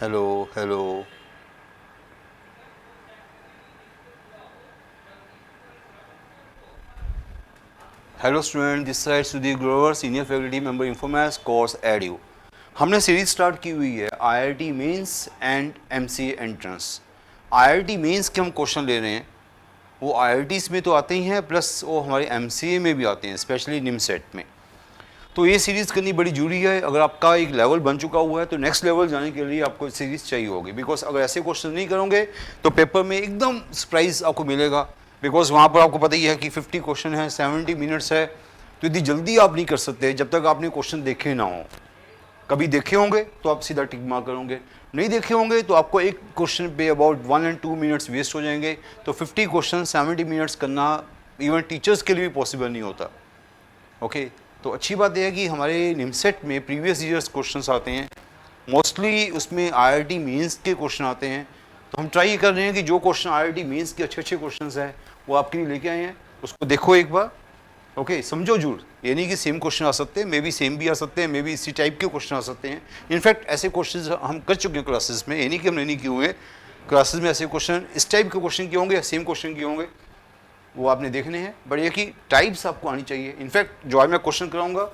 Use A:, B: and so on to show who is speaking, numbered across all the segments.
A: Hello, hello. Hello student, this side Sudhir Grover, senior faculty member informatics course edu. हमने series start की हुई है IIT mains and MCA entrance. IIT mains के हम question ले रहे हैं, वो आईआईटीज़ में तो आते ही हैं, प्लस वो हमारे एमसीए में भी आते हैं, स्पेशली निमसेट में। तो ये सीरीज़ करनी बड़ी जरूरी है। अगर आपका एक लेवल बन चुका हुआ है तो नेक्स्ट लेवल जाने के लिए आपको सीरीज़ चाहिए होगी, बिकॉज अगर ऐसे क्वेश्चन नहीं करोगे तो पेपर में एकदम सरप्राइज आपको मिलेगा। बिकॉज वहाँ पर आपको पता ही है कि 50 क्वेश्चन है, 70 मिनट्स है, तो इतनी जल्दी आप नहीं कर सकते जब तक आपने क्वेश्चन देखे ना हो। कभी देखे होंगे तो आप सीधा टिक मार्क करोगे, नहीं देखे होंगे तो आपको एक क्वेश्चन पे अबाउट 1 and 2 मिनट्स वेस्ट हो जाएंगे। तो 50 क्वेश्चन 70 मिनट्स करना इवन टीचर्स के लिए भी पॉसिबल नहीं होता। ओके, तो अच्छी बात यह है कि हमारे निमसेट में प्रीवियस ईयर्स क्वेश्चंस आते हैं, मोस्टली उसमें आईआईटी मेंस के क्वेश्चन आते हैं। तो हम ट्राई कर रहे हैं कि जो क्वेश्चन आईआईटी मेंस के अच्छे अच्छे क्वेश्चंस हैं वो आपके लिए लेके आए हैं, उसको देखो एक बार। ओके, समझो जरूर, ये नहीं कि सेम क्वेश्चन आ सकते हैं, मे बी सेम भी आ सकते हैं, मे बी इसी टाइप के क्वेश्चन आ सकते हैं। इनफैक्ट ऐसे क्वेश्चन हम कर चुके हैं क्लासेस में, ये नहीं कि हमने नहीं किए हुए हैं। क्लासेस में ऐसे क्वेश्चन, इस टाइप के क्वेश्चन किए होंगे या सेम क्वेश्चन किए होंगे, वो आपने देखने हैं। बट ये कि टाइप्स आपको आनी चाहिए। इनफैक्ट जो आज मैं क्वेश्चन कराऊंगा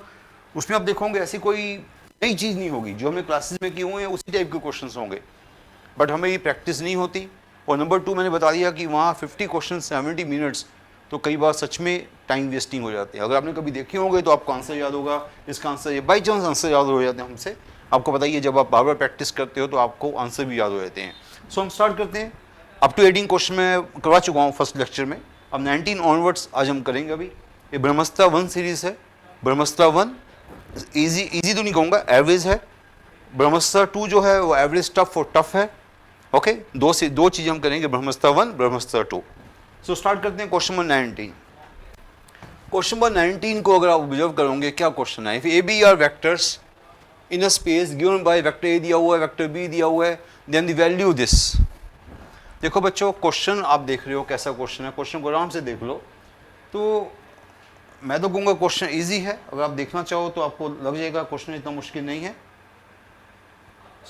A: उसमें आप देखोगे ऐसी कोई नई चीज़ नहीं होगी, जो हमने क्लासेस में किए हुए हैं उसी टाइप के क्वेश्चंस होंगे, बट हमें ये प्रैक्टिस नहीं होती। और नंबर 2 मैंने बता दिया कि वहाँ 50 क्वेश्चन 70 मिनट्स, तो कई बार सच में टाइम वेस्टिंग हो जाती है। अगर आपने कभी देखे होंगे तो आपको आंसर याद होगा, इसका आंसर ये बाई चांस आंसर याद हो जाते हैं हमसे। आपको पता ही है, जब आप बार बार प्रैक्टिस करते हो तो आपको आंसर भी याद हो जाते हैं। सो हम स्टार्ट करते हैं। अप टू 18 क्वेश्चन मैं करवा चुका हूँ फर्स्ट लेक्चर में, अब 19 ऑनवर्ड्स आज हम करेंगे। अभी ये ब्रह्मस्त्र 1 सीरीज़ है। ब्रह्मस्त्र 1 इजी तो नहीं कहूँगा, एवरेज है। ब्रह्मस्त्र 2 जो है वो एवरेज टफ और टफ है। ओके, दो चीज़ें हम करेंगे, ब्रह्मस्त्र 1, ब्रह्मस्त्र 2। सो स्टार्ट करते हैं क्वेश्चन नंबर 19। क्वेश्चन नंबर 19 को अगर आप ऑब्जर्व करोगे, क्या क्वेश्चन है? If A B are vectors in a space given by vector A दिया हुआ है, वेक्टर बी दिया हुआ है, देन द वैल्यू दिस। देखो बच्चों, क्वेश्चन आप देख रहे हो कैसा क्वेश्चन है, क्वेश्चन को आराम से देख लो। तो मैं तो कहूँगा क्वेश्चन इजी है, अगर आप देखना चाहो तो आपको लग जाएगा क्वेश्चन इतना मुश्किल नहीं है।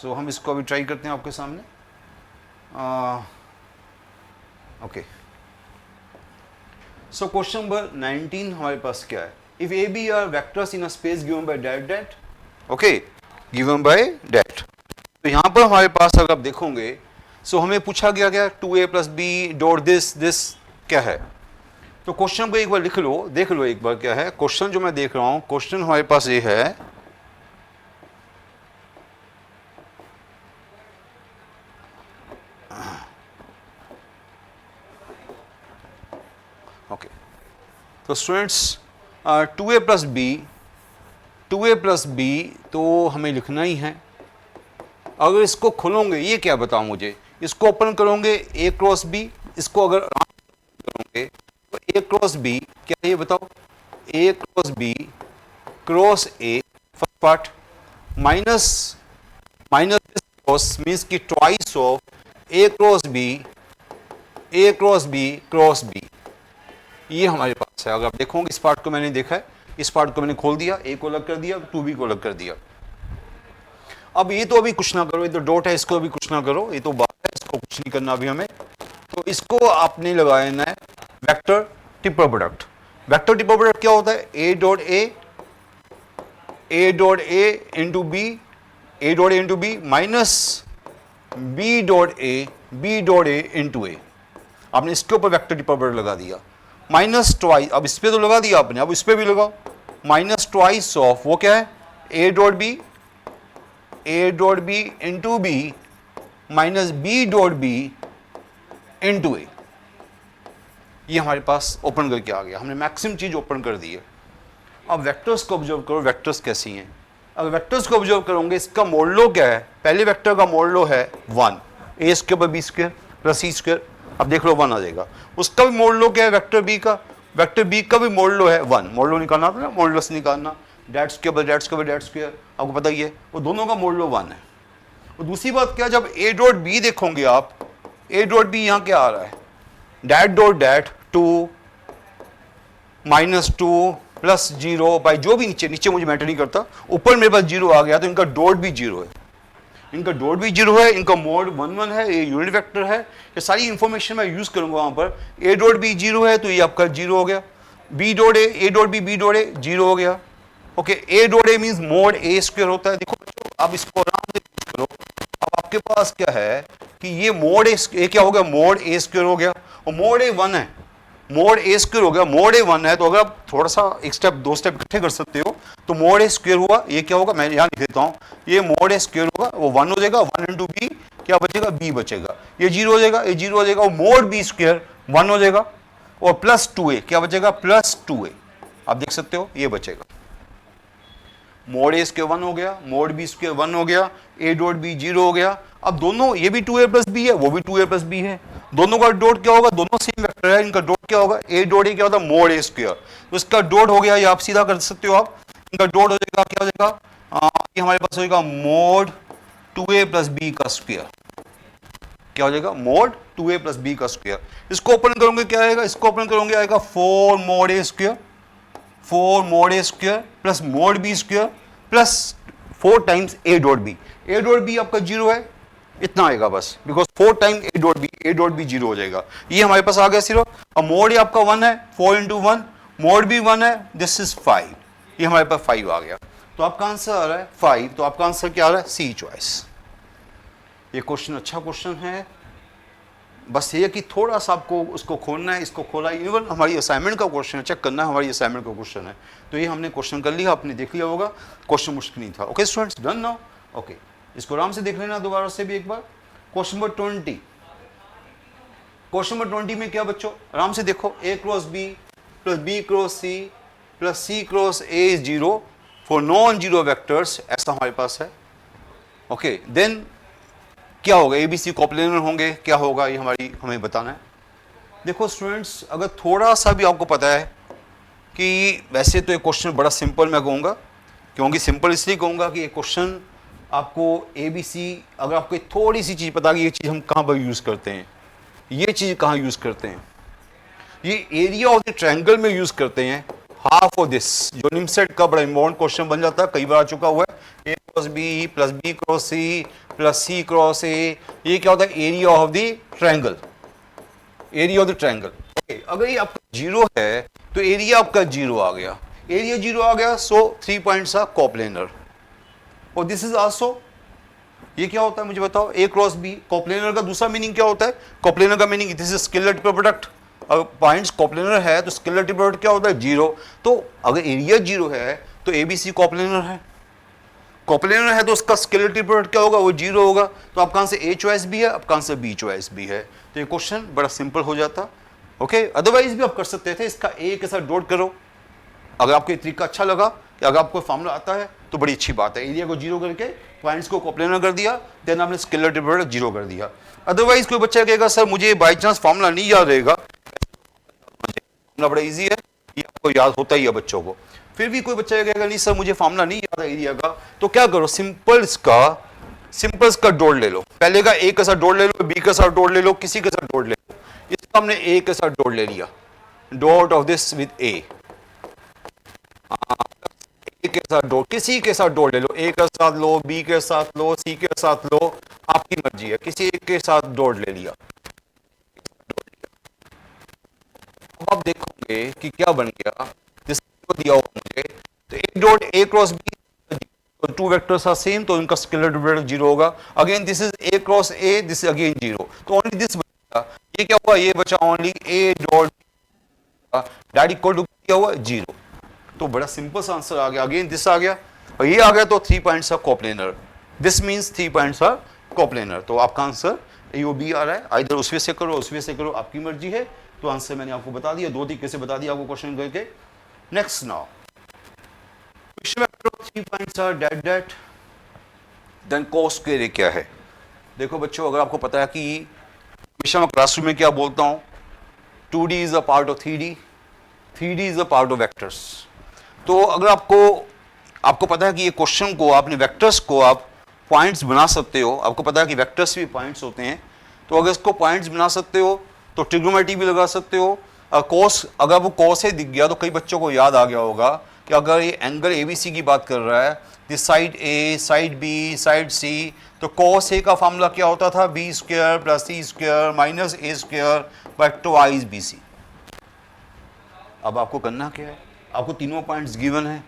A: सो हम इसको अभी ट्राई करते हैं आपके सामने। ओके, सो क्वेश्चन नंबर 19 हमारे पास क्या है? If A B are vectors in a space given by that that, okay, given by that. तो यहाँ पर हमारे पास अगर आप देखोगे, सो हमें पूछा गया क्या, 2a + b डॉट दिस क्या है? तो क्वेश्चन को एक बार लिख लो, देख लो एक बार क्या है क्वेश्चन जो मैं देख रहा हूं। क्वेश्चन हमारे पास ये है, ओके। तो स्टूडेंट्स 2a + b तो हमें लिखना ही है। अगर इसको खोलोगे, ये क्या बताओ मुझे, इसको ओपन करोगे a क्रॉस b, इसको अगर करोगे तो a क्रॉस b क्या है ये बताओ? a cross b cross a, first part, minus this cross means की twice of a cross b cross b। ये हमारे पास है। अगर आप देखोगे, इस पार्ट को मैंने देखा है, इस पार्ट को मैंने खोल दिया, a को अलग कर दिया, 2b को अलग कर दिया। अब ये तो अभी कुछ ना करो, ये तो डॉट है, इसको अभी कुछ ना करो, ये तो बात है, इसको कुछ नहीं करना अभी हमें। तो इसको आपने लगाना है vector triple product. Vector triple product क्या होता है? a dot a into b minus b dot a into a। आपने इसके ऊपर वेक्टर ट्रिपल प्रोडक्ट लगा दिया, माइनस ट्वाइस, अब इस पे तो लगा दिया आपने, अब इस पे भी लगाओ, माइनस ट्वाइस ऑफ वो क्या है, a dot b into b minus b dot b into a। ये हमारे पास ओपन करके आ गया, हमने मैक्सिमम चीज ओपन कर दी है। अब वेक्टर्स को ऑब्जर्व करो, वेक्टर्स कैसी हैं। अगर वेक्टर्स को ऑब्जर्व करोगे, इसका मोडलो क्या है? पहले वेक्टर का मोडलो है 1, a square + b square + c square. अब देख लो 1 आ जाएगा। उसका भी मोडलो क्या है? वेक्टर b का, वेक्टर b का भी मोडलो है 1। मोडलो निकालना था ना, मोडलस निकालना, डैट स्क्वायर, आपको पता ही है, वो दोनों का मोडलो 1 है। और दूसरी बात क्या, जब a डॉट b देखोगे आप, a डॉट b यहाँ क्या आ रहा है? डैट डॉट डैट 2 -2 + 0 बाई जो भी नीचे मुझे मैटर नहीं करता, ऊपर मेरे पास 0 आ गया तो इनका डॉट भी 0 है। इनका डॉट भी 0 है, इनका मोड 1 1 है, ये यूनिट वेक्टर है, ये सारी इंफॉर्मेशन मैं यूज करूंगा वहां पर। ए डॉट बी 0 है तो ये आपका 0 हो गया, B dot A dot B dot A 0 हो गया। Okay, A dot A means mod A square होता है। देखो अब इसको आराम से करो, अब आपके पास क्या है कि ये मोड ए क्या हो गया, मोड ए स्क्वायर हो गया, और मोड ए 1 है, मोड ए स्क्वायर हो गया, मोड ए 1 है, तो अगर आप थोड़ा सा एक स्टेप दो स्टेप इकट्ठे कर सकते हो तो मोड ए स्क्वायर हुआ, ये क्या होगा, मैं यहाँ लिख देता हूँ, ये मोड ए स्क्वायर होगा, वो 1 हो जाएगा, 1 इंटू बी क्या बचेगा, बी बचेगा, ये 0 हो जाएगा, ये 0 हो जाएगा, और मोड बी स्क्वायर 1 हो जाएगा, और प्लस 2a क्या बचेगा, प्लस 2a, आप देख सकते हो ये बचेगा। मोड ए स्क्वायर 1 हो गया, मोड बी स्क्वायर 1 हो गया, ए डॉट बी 0 हो गया। अब दोनों, ये भी 2a प्लस बी है, वो भी 2a प्लस बी है, दोनों का डॉट क्या होगा, दोनों सेम वेक्टर है, इनका डॉट क्या होगा, ए डॉट ए क्या होता है, मोड ए स्क्वायर, तो इसका डॉट हो गया, ये आप सीधा कर सकते हो, आप इनका डॉट हो जाएगा, क्या हो जाएगा, ये हमारे पास हो जाएगा मोड 2a प्लस बी का स्क्वायर, क्या हो जाएगा, मोड 2a प्लस बी का स्क्वायर। इसको ओपन करोगे क्या आएगा, इसको ओपन करोगे आएगा 4 mod A square, 4 mod A square plus mod B square plus 4 times A dot B, A dot B आपका 0 है, इतना आएगा बस, because 4 time A dot B 0 हो जाएगा, ये हमारे पास आ गया सिर्फ। अब मोड आपका 1 है, 4 इंटू 1, मोड भी 1 है, दिस इज 5, ये हमारे पास 5 आ गया, तो आपका आंसर आ रहा है 5, तो आपका आंसर क्या आ रहा है, सी चॉइस। ये क्वेश्चन अच्छा क्वेश्चन है, बस ये कि थोड़ा सा आपको उसको खोलना है, इसको खोला, इवन हमारी असाइनमेंट का क्वेश्चन है, चेक करना है, हमारी असाइनमेंट का क्वेश्चन है, तो ये हमने क्वेश्चन कर लिया, आपने देख लिया होगा, क्वेश्चन मुश्किल नहीं था। Okay students, done now. Okay, इसको आराम से देख लेना दोबारा से भी एक बार। क्वेश्चन नंबर 20, क्वेश्चन नंबर 20 में क्या बच्चों, आराम से देखो, A cross B plus B cross C plus C cross A is 0 for non zero vectors, ऐसा हमारे पास है। ओके, देन क्या होगा, ए बी सी कोप्लेनर होंगे, क्या होगा ये हमें बताना है। देखो स्टूडेंट्स, अगर थोड़ा सा भी आपको पता है कि वैसे तो ये क्वेश्चन बड़ा सिंपल मैं कहूँगा, क्योंकि सिंपल इसलिए कहूँगा कि ये क्वेश्चन आपको ए बी सी, अगर आपको थोड़ी सी चीज़ पता कि ये चीज़ हम कहाँ पर यूज़ करते हैं, ये चीज़ कहाँ यूज़ करते हैं, ये एरिया ऑफ द ट्रायंगल में यूज़ करते हैं, हाफ ऑफ दिस, जो निमसेट का बड़ा इंपॉर्टेंट क्वेश्चन बन जाता है, कई बार आ चुका हुआ है, A cross B plus B cross C plus C cross A, ये क्या होता है, area of the triangle, area of the triangle. अगर ये आपका 0 है तो एरिया आपका 0 आ गया, एरिया 0 आ गया, सो 3 पॉइंट्स आर कोप्लेनर, और दिस इज आल्सो, ये क्या होता है मुझे बताओ, ए क्रॉस बी, कोप्लेनर का दूसरा मीनिंग क्या होता है, कोप्लेनर का meaning this is scalar triple product, अगर पॉइंट्स कोप्लेनर है तो स्केलर ट्रिपल प्रोडक्ट क्या होता है, 0, तो अगर एरिया 0 है तो ए बी सी कोप्लेनर है, कोप्लेनर है तो उसका स्केलर ट्रिपल प्रोडक्ट क्या होगा, वो 0 होगा, तो आपका आंसर ए चॉइस भी है, आपका आंसर बी चॉइस भी है, तो ये क्वेश्चन बड़ा सिंपल हो जाता। ओके, अदरवाइज भी आप कर सकते थे, इसका ए के साथ डॉट करो, अगर आपको ये तरीका अच्छा लगा, कि अगर आपको फॉर्मूला आता है तो बड़ी अच्छी बात है, एरिया को 0 करके पॉइंट्स को कोप्लेनर कर दिया, देन आपने स्केलर ट्रिपल प्रोडक्ट 0 कर दिया। अदरवाइज कोई बच्चा कहेगा सर मुझे बाई चांस फॉर्मूला नहीं याद रहेगा, बड़ा इजी है, ये आपको याद होता ही है बच्चों को, फिर भी कोई बच्चा कहेगा नहीं सर मुझे फॉर्मूला नहीं याद है एरिया का, तो क्या करो, सिंपल इसका डॉट ले लो, पहले का ए के साथ डॉट ले लो, बी के साथ डॉट ले लो, किसी के साथ डॉट ले लो, इसका हमने ए के साथ डॉट ले लिया, डॉट ऑफ दिस विद ए के साथ डॉट, किसी के साथ डॉट ले लो, ए के साथ लो, बी के साथ लो, सी के साथ लो, आपकी मर्जी है, किसी एक के साथ डॉट ले लिया। अब आप देखोगे कि क्या बन गया, जिसको दिया हुआ मुझे, तो A dot A cross B, two vectors are same, तो इनका स्केलर प्रोडक्ट 0 होगा, again this is A cross A, this is again 0, तो ओनली दिस बचा, ये क्या हुआ, ये बचा only A dot that equal to क्या हुआ, 0, तो बड़ा सिंपल सा आंसर आ गया, अगेन दिस आ गया और ये आ गया, तो 3 points are coplanar, this means 3 points are coplanar, तो आपका आंसर ए ओ बी आ रहा है, इधर उस वे से करो उस वे से करो, आपकी मर्जी है, तो आंसर मैंने आपको बता दिया, 2 तरीके से बता दिया आपको क्वेश्चन करके। Next now, 3 points are that then cos square क्या है। देखो बच्चों, अगर आपको पता है कि हमेशा मैं क्लासरूम में क्या बोलता हूँ, 2D is a part of 3D, 3D is a part of vectors, तो अगर आपको पता है कि ये क्वेश्चन को आपने वेक्टर्स को आप पॉइंट्स बना सकते हो, आपको पता है कि वेक्टर्स भी पॉइंट्स होते हैं, तो अगर इसको पॉइंट्स बना सकते हो तो ट्रिग्नोमेट्री भी लगा सकते हो, कोस, अगर वो कोस है दिख गया तो कई बच्चों को याद आ गया होगा कि अगर ये एंगल ABC की बात कर रहा है, this side A, side B, side C, तो cos A का फार्मूला क्या होता था, B square plus C square minus A square by twice BC। अब आपको करना क्या है, आपको तीनों पॉइंट्स गिवन है,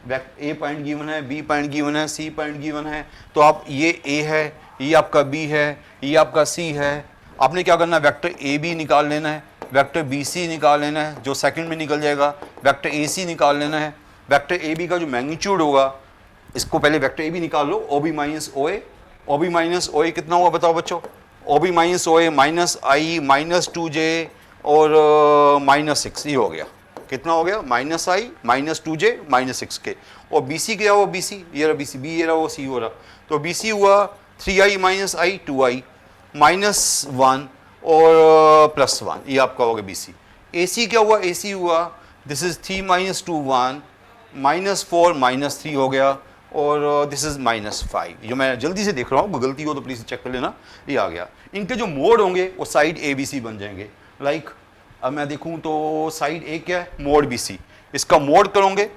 A: A पॉइंट गिवन है, B पॉइंट गिवन है, C पॉइंट गिवन है, तो आप ये A है, ये आपका B है, ये आपका C है, आपने क्या करना है, वेक्टर AB निकाल लेना है, वेक्टर BC निकाल लेना है जो सेकंड में निकल जाएगा, वेक्टर AC निकाल लेना है, वेक्टर AB का जो मैग्नीट्यूड होगा, इसको पहले वेक्टर AB निकाल लो, OB minus OA, OB minus OA कितना हुआ बताओ बच्चों, OB minus OA minus I minus 2J और माइनस 6, ये हो गया, कितना हो गया, minus I minus 2J minus 6K, और BC क्या हुआ, BC ये रहा, BC B ये रहा, वो C हो रहा, तो BC हुआ 3I minus I 2I minus 1 और प्लस 1, ये आपका हो गया BC। AC क्या हुआ, AC हुआ this is 3 minus 2 1 minus 4 minus 3 हो गया, और दिस इज माइनस 5। जो मैं जल्दी से देख रहा हूँ, गलती हो तो प्लीज़ चेक कर लेना, ये आ गया। इनके जो मोड होंगे वो साइड ABC बन जाएंगे। लाइक अब मैं देखूँ तो साइड A क्या है, मोड BC, इसका मोड करोगे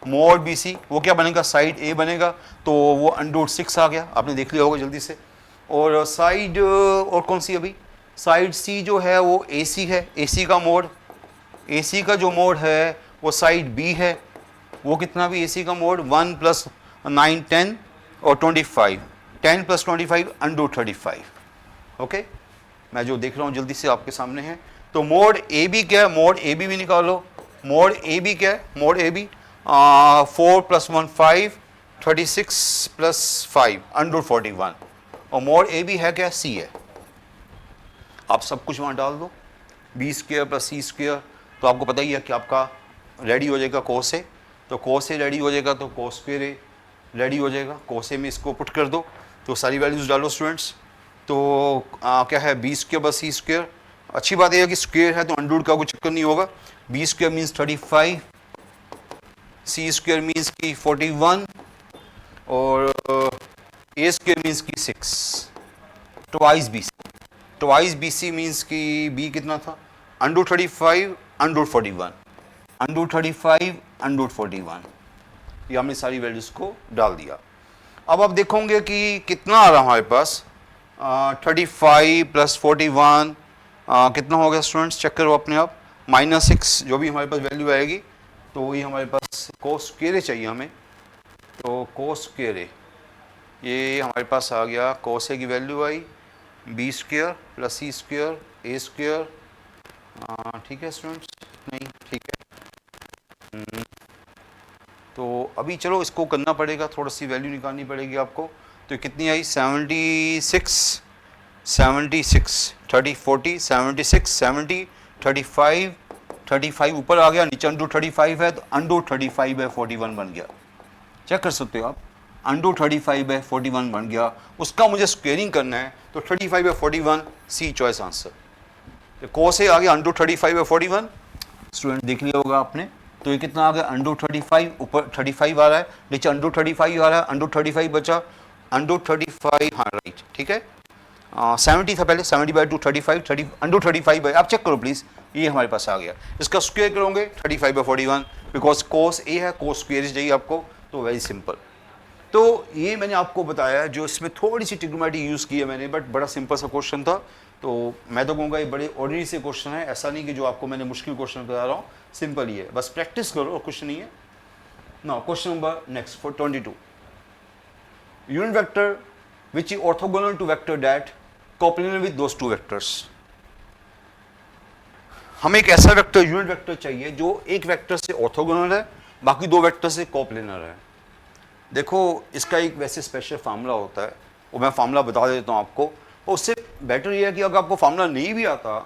A: मोड BC, वो क्या बनेगा, साइड A बनेगा, तो वो √6 आ गया, आपने देख लिया होगा जल्दी से। और साइड और कौन सी, अभी साइड C जो है वो AC है, AC का मोड, AC का जो मोड है वो साइड B है, वो कितना भी AC का मोड 1 प्लस 9 10 और 25, 10 प्लस 25 √35। ओके, मैं जो देख रहा हूँ जल्दी से आपके सामने है। तो मोड AB क्या है, मोड AB भी निकालो, मोड AB क्या है, मोड AB 4 प्लस 1 5 36 प्लस 5 √41, और मोड AB है क्या, C है। आप सब कुछ वहाँ डाल दो, B square plus C square, तो आपको पता ही है कि आपका रेडी हो जाएगा cos A, तो cos A रेडी हो जाएगा, तो cos स्क्वायर A रेडी हो जाएगा, cos A में इसको पुट कर दो, तो सारी वैल्यूज़ डालो स्टूडेंट्स। तो क्या है, B square plus C square, अच्छी बात यह है कि स्क्वायर है तो अंडर रूट का कोई चक्कर नहीं होगा। B square means 35, C square means की 41, और A स्क्वायर मीन्स की 6, ट्वाइस BC मीन्स की B कितना था, √35 √41, √35 √41, ये हमने सारी वैल्यूज़ को डाल दिया। अब आप देखोगे कि कितना आ रहा हमारे पास, 35 प्लस 41 कितना हो गया स्टूडेंट्स, चेक करो अपने आप, -6 जो भी हमारे पास वैल्यू आएगी, तो ये हमारे पास cos स्क्वायर चाहिए हमें, तो cos स्क्वायर ये हमारे पास आ गया, cos A की value I B square plus C square A square, ठीक है स्टूडेंट्स, नहीं ठीक है। तो अभी चलो इसको करना पड़ेगा, थोड़ा सी वैल्यू निकालनी पड़ेगी आपको, तो कितनी आई, 76 30 40 76 70 35 ऊपर आ गया, नीचे √35 है, तो √35 है 41 बन गया, चेक कर सकते हो आप, √35 है 41 बन गया। उसका मुझे स्क्वेयरिंग करना है, तो 35 है 41, C चॉइस आंसर। तो cos A आ गया √35 है 41, स्टूडेंट देख लिया होगा आपने, तो ये कितना आ गया, √35, ऊपर 35 आ रहा है, नीचे √35 आ रहा है, √35 बचा, √35, हाँ राइट, ठीक है, 70 था पहले, 70/2 35 30 √35 है, आप चेक करो प्लीज़, ये हमारे पास आ गया। इसका स्क्वायर करोगे 35/41, बिकॉज cos A है, cos स्क्वायर चाहिए आपको, तो वेरी सिंपल। तो ये मैंने आपको बताया, जो इसमें थोड़ी सी ट्रिग्नोमेट्री यूज़ की है मैंने, बट बड़ा सिंपल सा क्वेश्चन था, तो मैं तो कहूँगा ये बड़े ऑर्डिनरी से क्वेश्चन है, ऐसा नहीं कि जो आपको मैंने मुश्किल क्वेश्चन करा रहा हूँ, सिंपल ही है, बस प्रैक्टिस करो और कुछ नहीं है ना। Question number next for 22, unit vector which is orthogonal to vector that coplanar with those two vectors. हमें एक ऐसा वेक्टर, यूनिट वेक्टर चाहिए जो एक वेक्टर से ऑर्थोगोनल है, बाकी दो वेक्टर से कोप्लेनर है। देखो इसका एक वैसे स्पेशल फार्मूला होता है, वो मैं फार्मूला बता देता हूँ आपको, और उससे बेटर ये है कि अगर आपको फार्मूला नहीं भी आता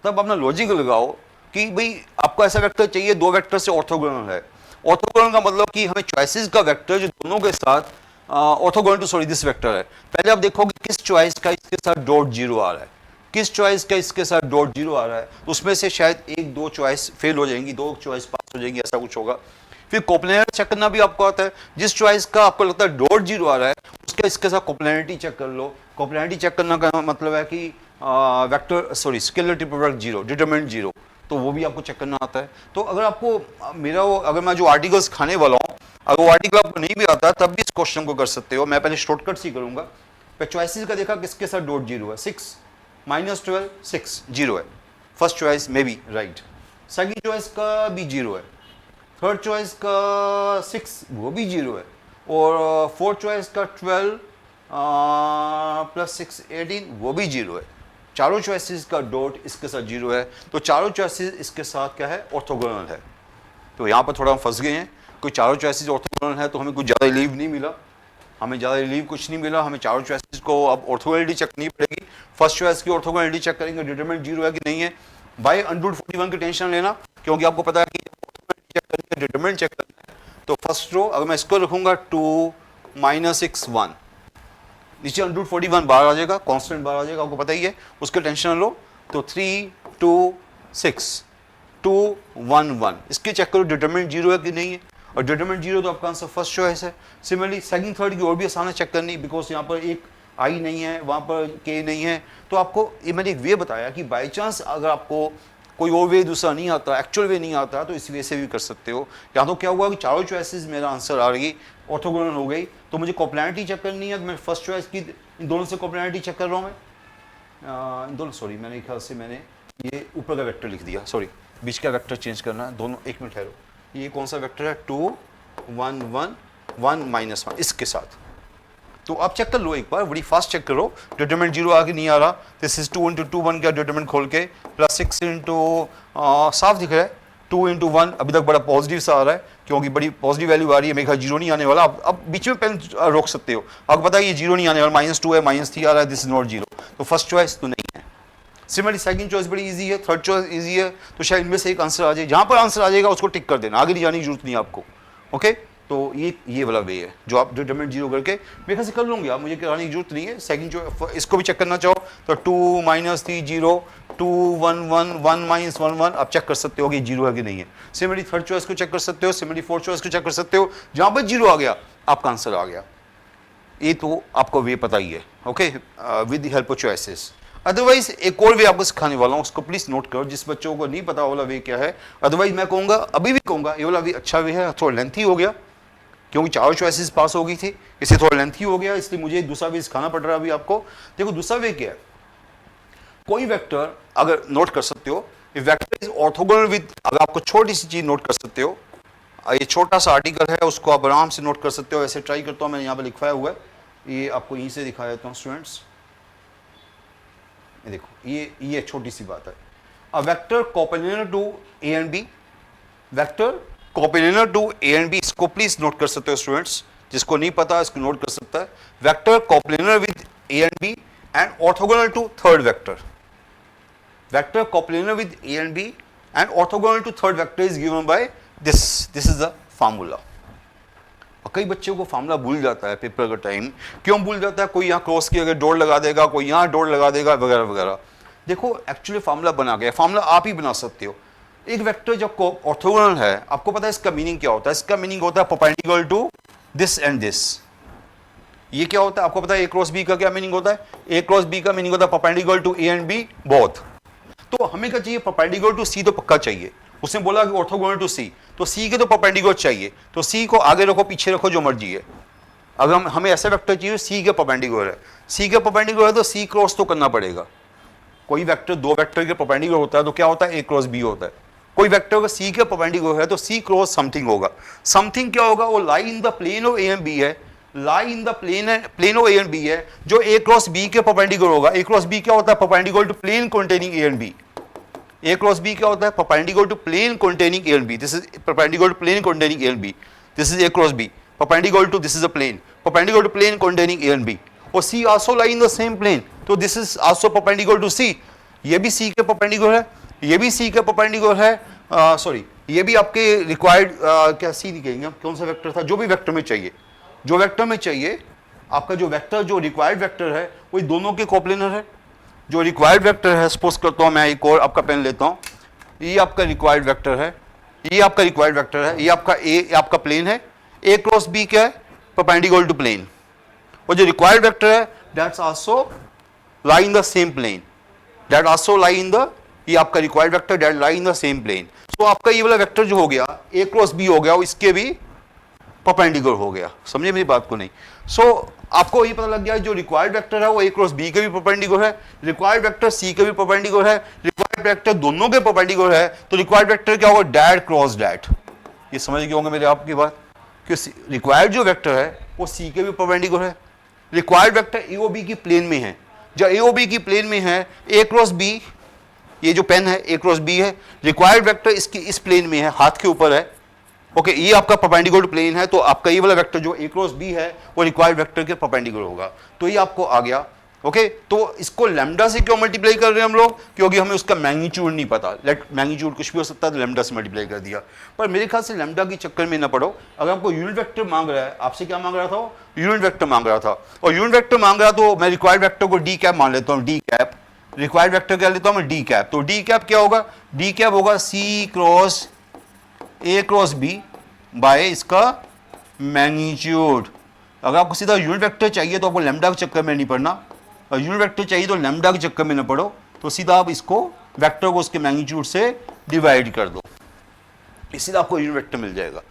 A: तब अपना लॉजिक लगाओ कि भाई आपको ऐसा वेक्टर चाहिए दो वेक्टर से ऑर्थोगोनल है। ऑर्थोगोनल का मतलब कि हमें चॉइसेस का वेक्टर जो दोनों के साथ orthogonal to sorry this vector है। पहले आप देखोगे किस चॉइस का इसके साथ .0 आ रहा है, किस चॉइस का इसके साथ .0 आ रहा है, उसमें से शायद एक दो चॉइस फेल हो जाएंगी, दो चॉइस पास हो जाएंगी, ऐसा कुछ होगा। फिर कोप्लेनर चेक करना भी आपको आता है, जिस चॉइस का आपको लगता है .0 आ रहा है उसका इसके साथ कोप्लेनरिटी चेक कर लो। कोप्लेनरिटी चेक करना का मतलब है कि vector sorry scalar product 0, determinant 0, तो वो भी आपको चेक करना आता है। तो अगर आपको मेरा वो अगर मैं जो आर्टिकल्स खाने वाला हूँ अगर वो आर्टिकल आपको नहीं भी आता तब भी इस क्वेश्चन को कर सकते हो। मैं पहले शॉर्टकट ही करूंगा। चॉइसेस का देखा किसके साथ डॉट जीरो है, 6 -12 6 जीरो है। First choice may be right, second choice का भी जीरो है, थर्ड चॉइस का 6 वो भी जीरो है, और फोर्थ चॉइस का 12 + 6 18 वो भी जीरो है। चारों चॉइसेस का डॉट इसके साथ जीरो है, तो चारों चॉइसेस इसके साथ क्या है, ऑर्थोगोनल है। तो यहाँ पर थोड़ा हम फंस गए हैं, कोई चारों चॉइसेस ऑर्थोगोनल है तो हमें कुछ ज़्यादा रिलीव नहीं मिला, हमें ज़्यादा रिलीव कुछ नहीं मिला। हमें चारों चॉइसेस को अब ऑर्थोगोनलिटी चेक करनी पड़ेगी। फर्स्ट चॉइस की ऑर्थोगोनलिटी चेक करेंगे, डिटरमिनेंट जीरो है कि नहीं है। बाय अंडर 41 की टेंशन लेना, क्योंकि आपको पता है कि ऑर्थोगोनलिटी चेक करनी है, डिटरमिनेंट चेक करना है। तो फर्स्ट रो अगर मैं इसको रखूंगा 2 -6 1, नीचे अंडर 41 बाहर आ जाएगा, कांस्टेंट बाहर आ जाएगा, आपको पता ही है, उसके टेंशन लो। तो 3 2 6 2 1 1 इसके चेक करो डिटरमिनेंट जीरो है कि नहीं है, और डिटरमिनेंट जीरो तो आपका आंसर फर्स्ट चॉइस है। सिमिलरली सेकंड थर्ड की और भी आसान है चेक करनी, बिकॉज यहाँ पर एक आई नहीं है, वहाँ पर के नहीं है। तो आपको ये मैंने एक वे बताया कि बाई चांस अगर आपको कोई और वे दूसरा नहीं आता, एक्चुअल वे नहीं आता, तो इस वे से भी कर सकते हो। या तो क्या हुआ कि चारों चॉइसेस मेरा आंसर आ रही, ऑर्थोगोनल हो गई, तो मुझे कॉम्प्लेमेंट्री चेक करनी है। मैं फर्स्ट चॉइस की इन दोनों से कॉम्प्लेमेंट्री चेक कर रहा हूँ मैं, इन दोनों, सॉरी मैंने ख्याल से मैंने ये ऊपर का वेक्टर लिख दिया, सॉरी बीच का वेक्टर चेंज करना है दोनों। एक मिनट ठहरो, ये कौन सा वेक्टर है, 2 1 1 1 -1 इसके साथ। तो आप चेक कर लो एक बार, बड़ी फास्ट चेक करो, डिटरमिनेंट जीरो आगे नहीं आ रहा। दिस इज 2 × 2 1 का डिटरमिनेंट खोल के +6 साफ दिख रहा है, 2 × 1 अभी तक बड़ा पॉजिटिव सा आ रहा है, क्योंकि बड़ी पॉजिटिव वैल्यू आ रही है, मेरे ख्याल जीरो नहीं आने वाला। अब बीच में पेन रोक सकते हो, आपको पता है ये जीरो नहीं आने वाला, -2 है, -3 आ रहा है, दिस इज नॉट जीरो, तो फर्स्ट चॉइस तो नहीं है। सिमिलरली सेकंड चॉइस बड़ी इजी है, थर्ड चॉइस इजी है, तो शायद इनमें से एक आंसर आ जाए। जहाँ पर आंसर आ जाएगा उसको टिक कर देना, आगे नहीं जाने की जरूरत नहीं है आपको। ओके, तो ये वाला वे है जो आप डिटरमिनेंट जीरो करके मेरे ख्याल से कर लूँगे आप, मुझे कराने की जरूरत नहीं है। सेकंड जो इसको भी चेक करना चाहो तो 2 -3 0 2 1 1 1 -1 1 आप चेक कर सकते हो कि जीरो है कि नहीं है। सिमिलरली थर्ड चॉइस को चेक कर सकते हो, सिमिलरली फोर्थ चॉइस को चेक कर सकते हो। जहाँ पर जीरो आ गया आपका आंसर आ गया, ये तो आपको वे पता ही है। Okay, with the help of choices. Otherwise एक और वे आपको सिखाने वाला हूँ, उसको प्लीज नोट करो, जिस बच्चों को नहीं पता वाला वे क्या है। अदरवाइज मैं कहूँगा, अभी भी कहूँगा, ये वाला वे अच्छा वे है, थोड़ा लेंथी हो गया क्योंकि चारों चॉइसेस पास हो गई थी, इससे थोड़ा लेंथी हो गया, इसलिए मुझे दूसरा वे सिखाना पड़ रहा है अभी आपको। देखो दूसरा वे क्या है, कोई वेक्टर अगर नोट कर सकते हो, वेक्टर इज ऑर्थोगोनल विद, अगर आपको छोटी सी चीज नोट कर सकते हो, ये छोटा सा आर्टिकल है उसको आप आराम से नोट कर सकते हो। ऐसे ट्राई करता हूँ, मैंने यहाँ पर लिखवाया हुआ है, ये आपको यहीं से दिखा देता हूँ स्टूडेंट्स। ये देखो, ये छोटी सी बात है, a vector coplanar to A and B, vector coplanar to A and B, इसको प्लीज नोट कर सकते हो स्टूडेंट्स, जिसको नहीं पता इसको नोट कर सकता है। Vector coplanar with A and B and orthogonal to third vector, vector coplanar with A and B and orthogonal to third vector is given by this is the formula. कई बच्चों को फार्मूला भूल जाता है paper का time, क्यों भूल जाता है, कोई यहाँ क्रॉस की अगर डॉट लगा देगा, कोई यहाँ डॉट लगा देगा, वगैरह वगैरह। देखो एक्चुअली फार्मूला बना गया, फार्मूला आप ही बना सकते हो। एक वेक्टर जब ऑर्थोगोनल है, आपको पता है इसका मीनिंग क्या होता है, इसका मीनिंग होता है perpendicular to this and this. ये क्या होता है आपको पता है, A क्रॉस B का क्या मीनिंग होता है, A क्रॉस B का मीनिंग होता है perpendicular to A and B both. तो हमें क्या चाहिए, परपेंडिकुलर टू C तो पक्का चाहिए, उसने बोला कि ऑर्थोगोनल टू C, तो C के तो परपेंडिकुलर चाहिए, तो C को आगे रखो पीछे रखो जो मर्जी है। अगर हमें ऐसा वेक्टर चाहिए C के परपेंडिकुलर है, C के परपेंडिकुलर है तो C क्रॉस तो करना पड़ेगा। कोई वेक्टर दो वेक्टर के परपेंडिकुलर होता है तो क्या होता है, A क्रॉस B होता है। कोई वेक्टर अगर C के परपेंडिकुलर है तो C क्रॉस समथिंग होगा। समथिंग क्या होगा, वो lie in the plane of A and B है, lie in the plane of A and B है, जो A क्रॉस B के परपेंडिकुलर होगा। A क्रॉस B क्या होता है, perpendicular to plane containing A and B। A cross B क्या होता है, perpendicular to plane containing A and B। This is perpendicular to plane containing A and B, this is A cross B, perpendicular to, this is a plane, perpendicular to plane containing A and B, और C also lie in the same plane, तो this is also perpendicular to C। ये भी C के perpendicular है, ये भी C के perpendicular है, सॉरी ये भी आपके रिक्वायर्ड क्या C नहीं कहेंगे, कौन सा वेक्टर था, जो भी वेक्टर में चाहिए, जो वेक्टर में चाहिए आपका जो वेक्टर जो रिक्वायर्ड वेक्टर है वही दोनों के कोप्लेनर है। जो रिक्वायर्ड वेक्टर है, सपोज करता हूं मैं एक और आपका पेन लेता हूं, ये आपका रिक्वायर्ड वेक्टर है, ये आपका रिक्वायर्ड वेक्टर है, ये आपका A आपका प्लेन है, A क्रॉस B क्या है, परपेंडिकुलर टू प्लेन, और जो रिक्वायर्ड वेक्टर है that's also lie in the same plane, that also lie in the ये आपका required vector that lie in the same plane. तो आपका ये वाला वेक्टर जो हो गया ए क्रॉस बी हो गया, और इसके भी परपेंडिकुलर हो गया। समझे मेरी बात को नहीं? आपको ये पता लग गया जो रिक्वायर्ड वेक्टर है वो ए क्रॉस बी के भी परपेंडिकुलर है, रिक्वायर्ड वेक्टर सी के भी परपेंडिकुलर है, रिक्वायर्ड वेक्टर दोनों के परपेंडिकुलर है, तो रिक्वायर्ड वेक्टर क्या होगा? That cross that. ये समझ गए होंगे मेरे आपकी बात कि रिक्वायर्ड जो वेक्टर है वो सी के भी परपेंडिकुलर है। Required vector A O B की प्लेन में है, जब ए ओ बी की प्लेन में है ए क्रॉस बी, ये जो पेन है ए क्रॉस बी है, रिक्वायर्ड वेक्टर इसकी इस प्लेन में है, हाथ के ऊपर है। ओके, ये आपका परपेंडिकुलर प्लेन है, तो आपका ये वाला वेक्टर जो ए क्रॉस बी है वो रिक्वायर्ड वेक्टर के परपेंडिकुलर होगा। तो ये आपको आ गया। ओके, तो इसको लैम्डा से क्यों मल्टीप्लाई कर रहे हैं हम लोग? क्योंकि हमें उसका मैग्नीट्यूड नहीं पता। लेट मैग्नीट्यूड कुछ भी हो सकता है, तो लैम्डा से मल्टीप्लाई कर दिया। पर मेरे ख्याल से लैम्डा के चक्कर में ना पड़ो। अगर आपको यूनिट वेक्टर मांग रहा है, आपसे क्या मांग रहा था? यूनिट वेक्टर मांग रहा था। और यूनिट वेक्टर मांग रहा तो मैं रिक्वायर्ड वेक्टर को डी कैप मान लेता हूँ, डी कैप। रिक्वायर्ड वेक्टर क्या लेता हूँ मैं? D cap. तो डी कैप क्या होगा? डी कैप होगा C cross A cross B by इसका मैग्नीट्यूड। अगर आपको सीधा यूनिट वेक्टर चाहिए तो आपको लैम्डा के चक्कर में नहीं पड़ना, और यूनिट वेक्टर चाहिए तो लैम्डा के चक्कर में ना पड़ो, तो सीधा आप इसको वेक्टर को उसके मैग्नीट्यूड से डिवाइड कर दो, सीधा आपको यूनिट वेक्टर मिल जाएगा।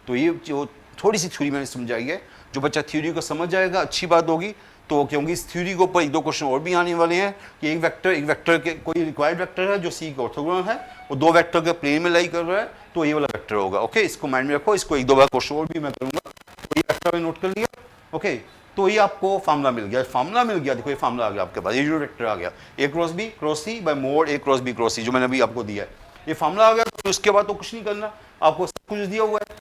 A: तो ये जो थोड़ी सी थ्योरी मैंने समझाई है, जो बच्चा थ्योरी को समझ जाएगा अच्छी बात होगी। तो क्योंकि इस थ्योरी के ऊपर एक दो क्वेश्चन और भी आने वाले हैं कि एक वेक्टर के कोई रिक्वायर्ड वेक्टर है जो सी के ऑर्थोगोनल है, वो दो वेक्टर के प्लेन में लाई कर रहा है, तो ये वाला वेक्टर होगा। ओके, इसको माइंड में रखो, इसको एक दो बार क्वेश्चन और भी मैं करूंगा। तो ये वेक्टर में नोट कर लिया। ओके, तो ये आपको फार्मूला मिल गया। फार्मूला मिल गया, देखो ये फार्मूला आ गया आपके पास, ये यूनिट वेक्टर आ गया A cross B cross C by mod A cross B cross सी, जो मैंने अभी आपको दिया है। ये फार्मूला आ गया, तो उसके बाद तो कुछ नहीं करना, आपको सब कुछ दिया हुआ है।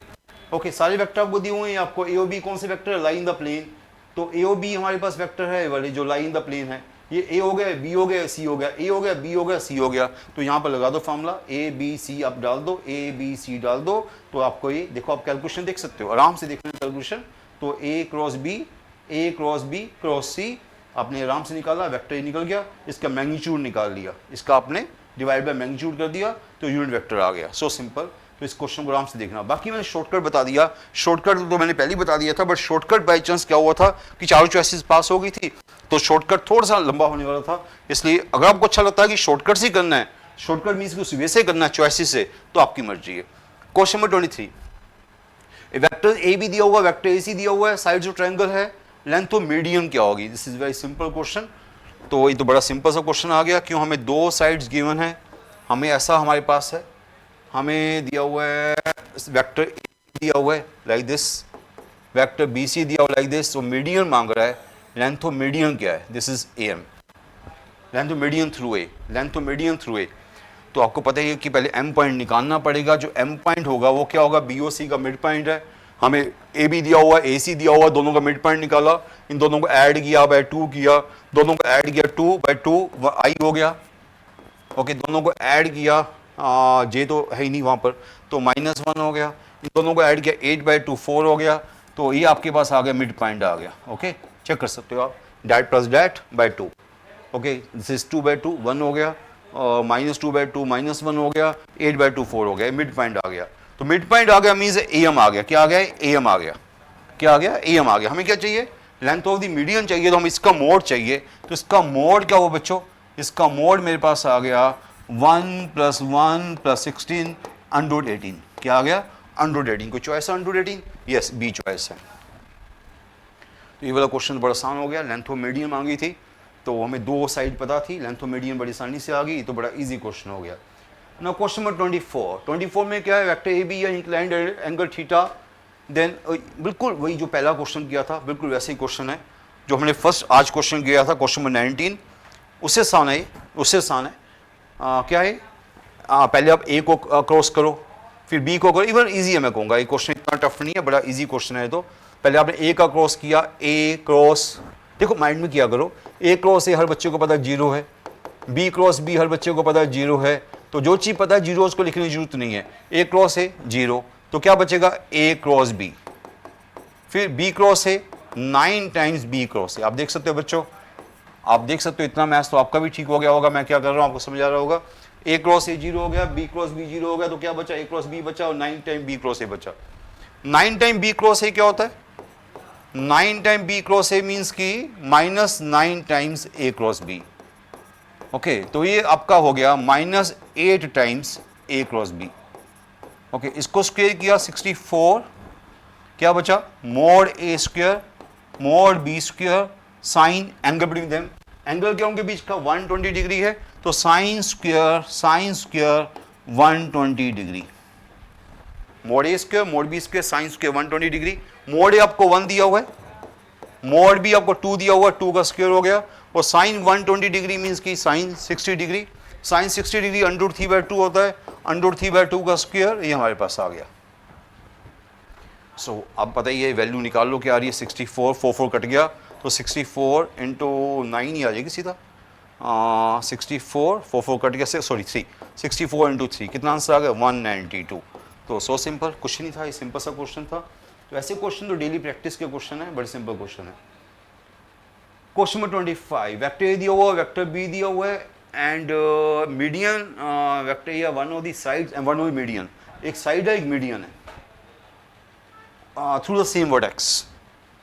A: ओके, सारे वेक्टर आपको दिए हुए हैं। आपको ए ओ बी कौन से वेक्टर है? Lie in the plane. तो ए ओ बी हमारे पास वेक्टर है वाले जो लाई इन द प्लेन है। ये ए हो गया, बी हो गया, सी हो गया, ए हो गया, बी हो गया, सी हो गया। तो यहाँ पर लगा दो फार्मूला, ए बी सी आप डाल दो, ए बी सी डाल दो, तो आपको ये देखो, आप कैलकुलेशन देख सकते हो, आराम से देख लें कैलकुलेशन। तो ए क्रॉस बी क्रॉस सी आपने आराम से निकाला, वेक्टर निकल गया, इसका मैग्नीट्यूड निकाल लिया, इसका आपने डिवाइड बाय मैग्नीट्यूड कर दिया, तो यूनिट वेक्टर आ गया। So simple. तो इस क्वेश्चन को आराम से देखना। बाकी मैंने शॉर्टकट बता दिया, शॉर्टकट तो मैंने पहले ही बता दिया था, बट शॉर्टकट बाई चांस क्या हुआ था कि चारों चॉइसेस पास हो गई थी, तो शॉर्टकट थोड़ा सा लंबा होने वाला था। इसलिए अगर आपको अच्छा लगता है कि शॉर्टकट से करना है, शॉर्टकट मीन्स उस वे से करना है चॉइसेस से, तो आपकी मर्जी है। क्वेश्चन नंबर 23, वेक्टर ए भी दिया हुआ, वेक्टर ए सी दिया हुआ है, साइड जो ट्रायंगल है, लेंथ तो मीडियन क्या होगी? This is very simple question. तो ये तो बड़ा सिंपल सा क्वेश्चन आ गया। क्यों? हमें दो साइड्स गिवन है, हमें ऐसा हमारे पास है, हमें दिया हुआ है वेक्टर ए दिया हुआ है like this, vector B C दिया हुआ लाइक दिस, तो मीडियन मांग रहा है। लेंथ ऑफ मीडियन क्या है? This is A M, length of median through A, length of median through A. तो आपको पता है कि पहले एम पॉइंट निकालना पड़ेगा। जो एम पॉइंट होगा वो क्या होगा? बी ओ सी का मिड पॉइंट है। हमें ए बी दिया हुआ, ए सी दिया हुआ, दोनों का मिड पॉइंट निकाला, इन दोनों को ऐड किया बाय 2 किया, दोनों को ऐड किया 2 बाय 2 आई हो गया। ओके, दोनों को ऐड किया, जे तो है ही नहीं वहाँ पर, तो -1 हो गया। इन दोनों को ऐड किया 8 बाय 2 4 हो गया। तो ये आपके पास आ गया, मिड पॉइंट आ गया। ओके, चेक कर सकते हो आप, that plus that by 2। Okay, this is 2 बाय 2 1 हो गया, -2 बाय 2 -1 हो गया, 8 बाय 2 4 हो गया, मिड पॉइंट आ गया। तो मिड पॉइंट आ गया मीन्स ए एम आ गया। क्या आ गया? ए एम आ गया। क्या आ गया? ए एम आ गया। हमें क्या चाहिए? लेंथ ऑफ द मीडियन चाहिए, तो हम इसका मोड चाहिए। तो इसका मोड क्या हुआ बच्चों? इसका मोड मेरे पास आ गया 1 + 1 + 16 √18। क्या आ गया? √18। कोई चॉइस है √18? यस, बी चॉइस है। तो ये वाला क्वेश्चन बड़ा आसान हो गया। लेंथ ऑफ मीडियन मांगी थी, तो हमें दो साइड पता थी, लेंथ ऑफ मीडियन बड़ी आसानी से आ गई, तो बड़ा इजी क्वेश्चन हो गया। ना क्वेश्चन नंबर 24 में क्या है? वेक्टर ए बी या इंक्लाइंड एंगल थीटा, देन बिल्कुल वही जो पहला क्वेश्चन किया था, बिल्कुल वैसे ही क्वेश्चन है जो हमने फर्स्ट आज क्वेश्चन किया था, क्वेश्चन नंबर 19। उससे आसान है, उससे आसान है। क्या है? पहले आप ए को क्रॉस करो, फिर बी को करो। इवन ईजी है, मैं कहूँगा ये क्वेश्चन इतना टफ नहीं है, बड़ा ईजी क्वेश्चन है। तो पहले आपने ए का क्रॉस किया, ए क्रॉस, देखो माइंड में किया करो, ए क्रॉस ए हर बच्चे को पता है 0 है, बी क्रॉस बी हर बच्चे को पता है 0 है, तो जो चीज़ पता है 0 उसको लिखने की जरूरत नहीं है। ए क्रॉस है 0, तो क्या बचेगा? ए क्रॉस बी। फिर बी क्रॉस है 9 टाइम्स बी क्रॉस है। आप देख सकते हो बच्चों, आप देख सकते हो, इतना मैथ्स तो आपका भी ठीक हो गया होगा। मैं क्या कर रहा हूँ आपको समझ आ रहा होगा। ए क्रॉस ए 0 हो गया, बी क्रॉस बी 0 हो गया, तो क्या बचा? ए क्रॉस बी बचा, और 9 टाइम बी क्रॉस ए बचा। 9 टाइम बी क्रॉस ए क्या होता है? 9 time B cross A means की -9 times A cross B. Okay तो ये आपका हो गया -8 times A cross B. Okay इसको स्क्वायर किया 64, क्या बचा mod A square mod B square sine angle between them, angle क्या उनके बीच का 120 डिग्री है, तो sine square 120 degree, mod A square mod B square sine square 120 degree. Mod A आपको 1 दिया हुआ है, मोड बी आपको 2 दिया हुआ है, 2 का स्क्वायर हो गया, और साइन 120 डिग्री मीन्स की साइन 60 डिग्री, साइन 60 डिग्री √3/2 होता है, √3/2 का स्क्वायर ये हमारे पास आ गया। सो अब बताइए वैल्यू निकाल लो क्या आ रही है, 64, 4 कट गया तो 64 इंटू 9 ही आ जाएगी सीधा, 64 4 कट गया, सॉरी 3, 64 इंटू 3 कितना आंसर आ गया 192। तो सो सिंपल कुछ नहीं था, ये सिंपल सा क्वेश्चन था। तो ऐसे क्वेश्चन तो डेली प्रैक्टिस के क्वेश्चन है, बड़े सिंपल क्वेश्चन है। क्वेश्चन नंबर 25, वेक्टर ए दिया हुआ है, वेक्टर बी दिया हुआ है एंड मीडियन वेक्टर या one of the sides and one of the median, एक साइड है एक मीडियन है through the same vertex,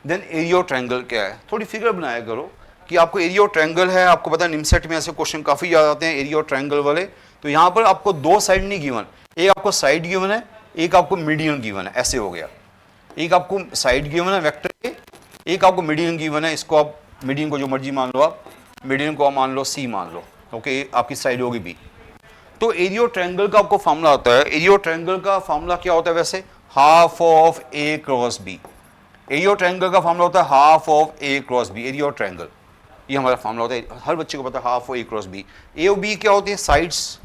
A: then area of triangle क्या है। थोड़ी फिगर बनाया करो कि आपको एरिया ऑफ ट्रायंगल है, आपको पता है निमसेट में ऐसे क्वेश्चन काफ़ी याद आते हैं एरिया ऑफ ट्रायंगल वाले। तो यहाँ पर आपको दो साइड नहीं गिवन, एक आपको साइड गिवन है, एक आपको मीडियन गिवन है, ऐसे हो गया। एक आपको साइड गिवन है वेक्टर के, एक आपको मीडियन गिवन है, इसको आप मीडियन को जो मर्जी मान लो, आप मीडियन को आप मान लो सी मान लो, ओके आपकी साइड होगी बी। तो एरिया ऑफ ट्रायंगल का आपको फॉर्मूला होता है, एरिया ऑफ ट्रायंगल का फॉर्मूला क्या होता है वैसे, half of A cross B. Area of triangle का फॉर्मूला होता है half of A cross B, area of triangle ये हमारा फॉर्मूला होता है, हर बच्चे को पता है half of A cross B. A और बी क्या होते हैं, साइड्स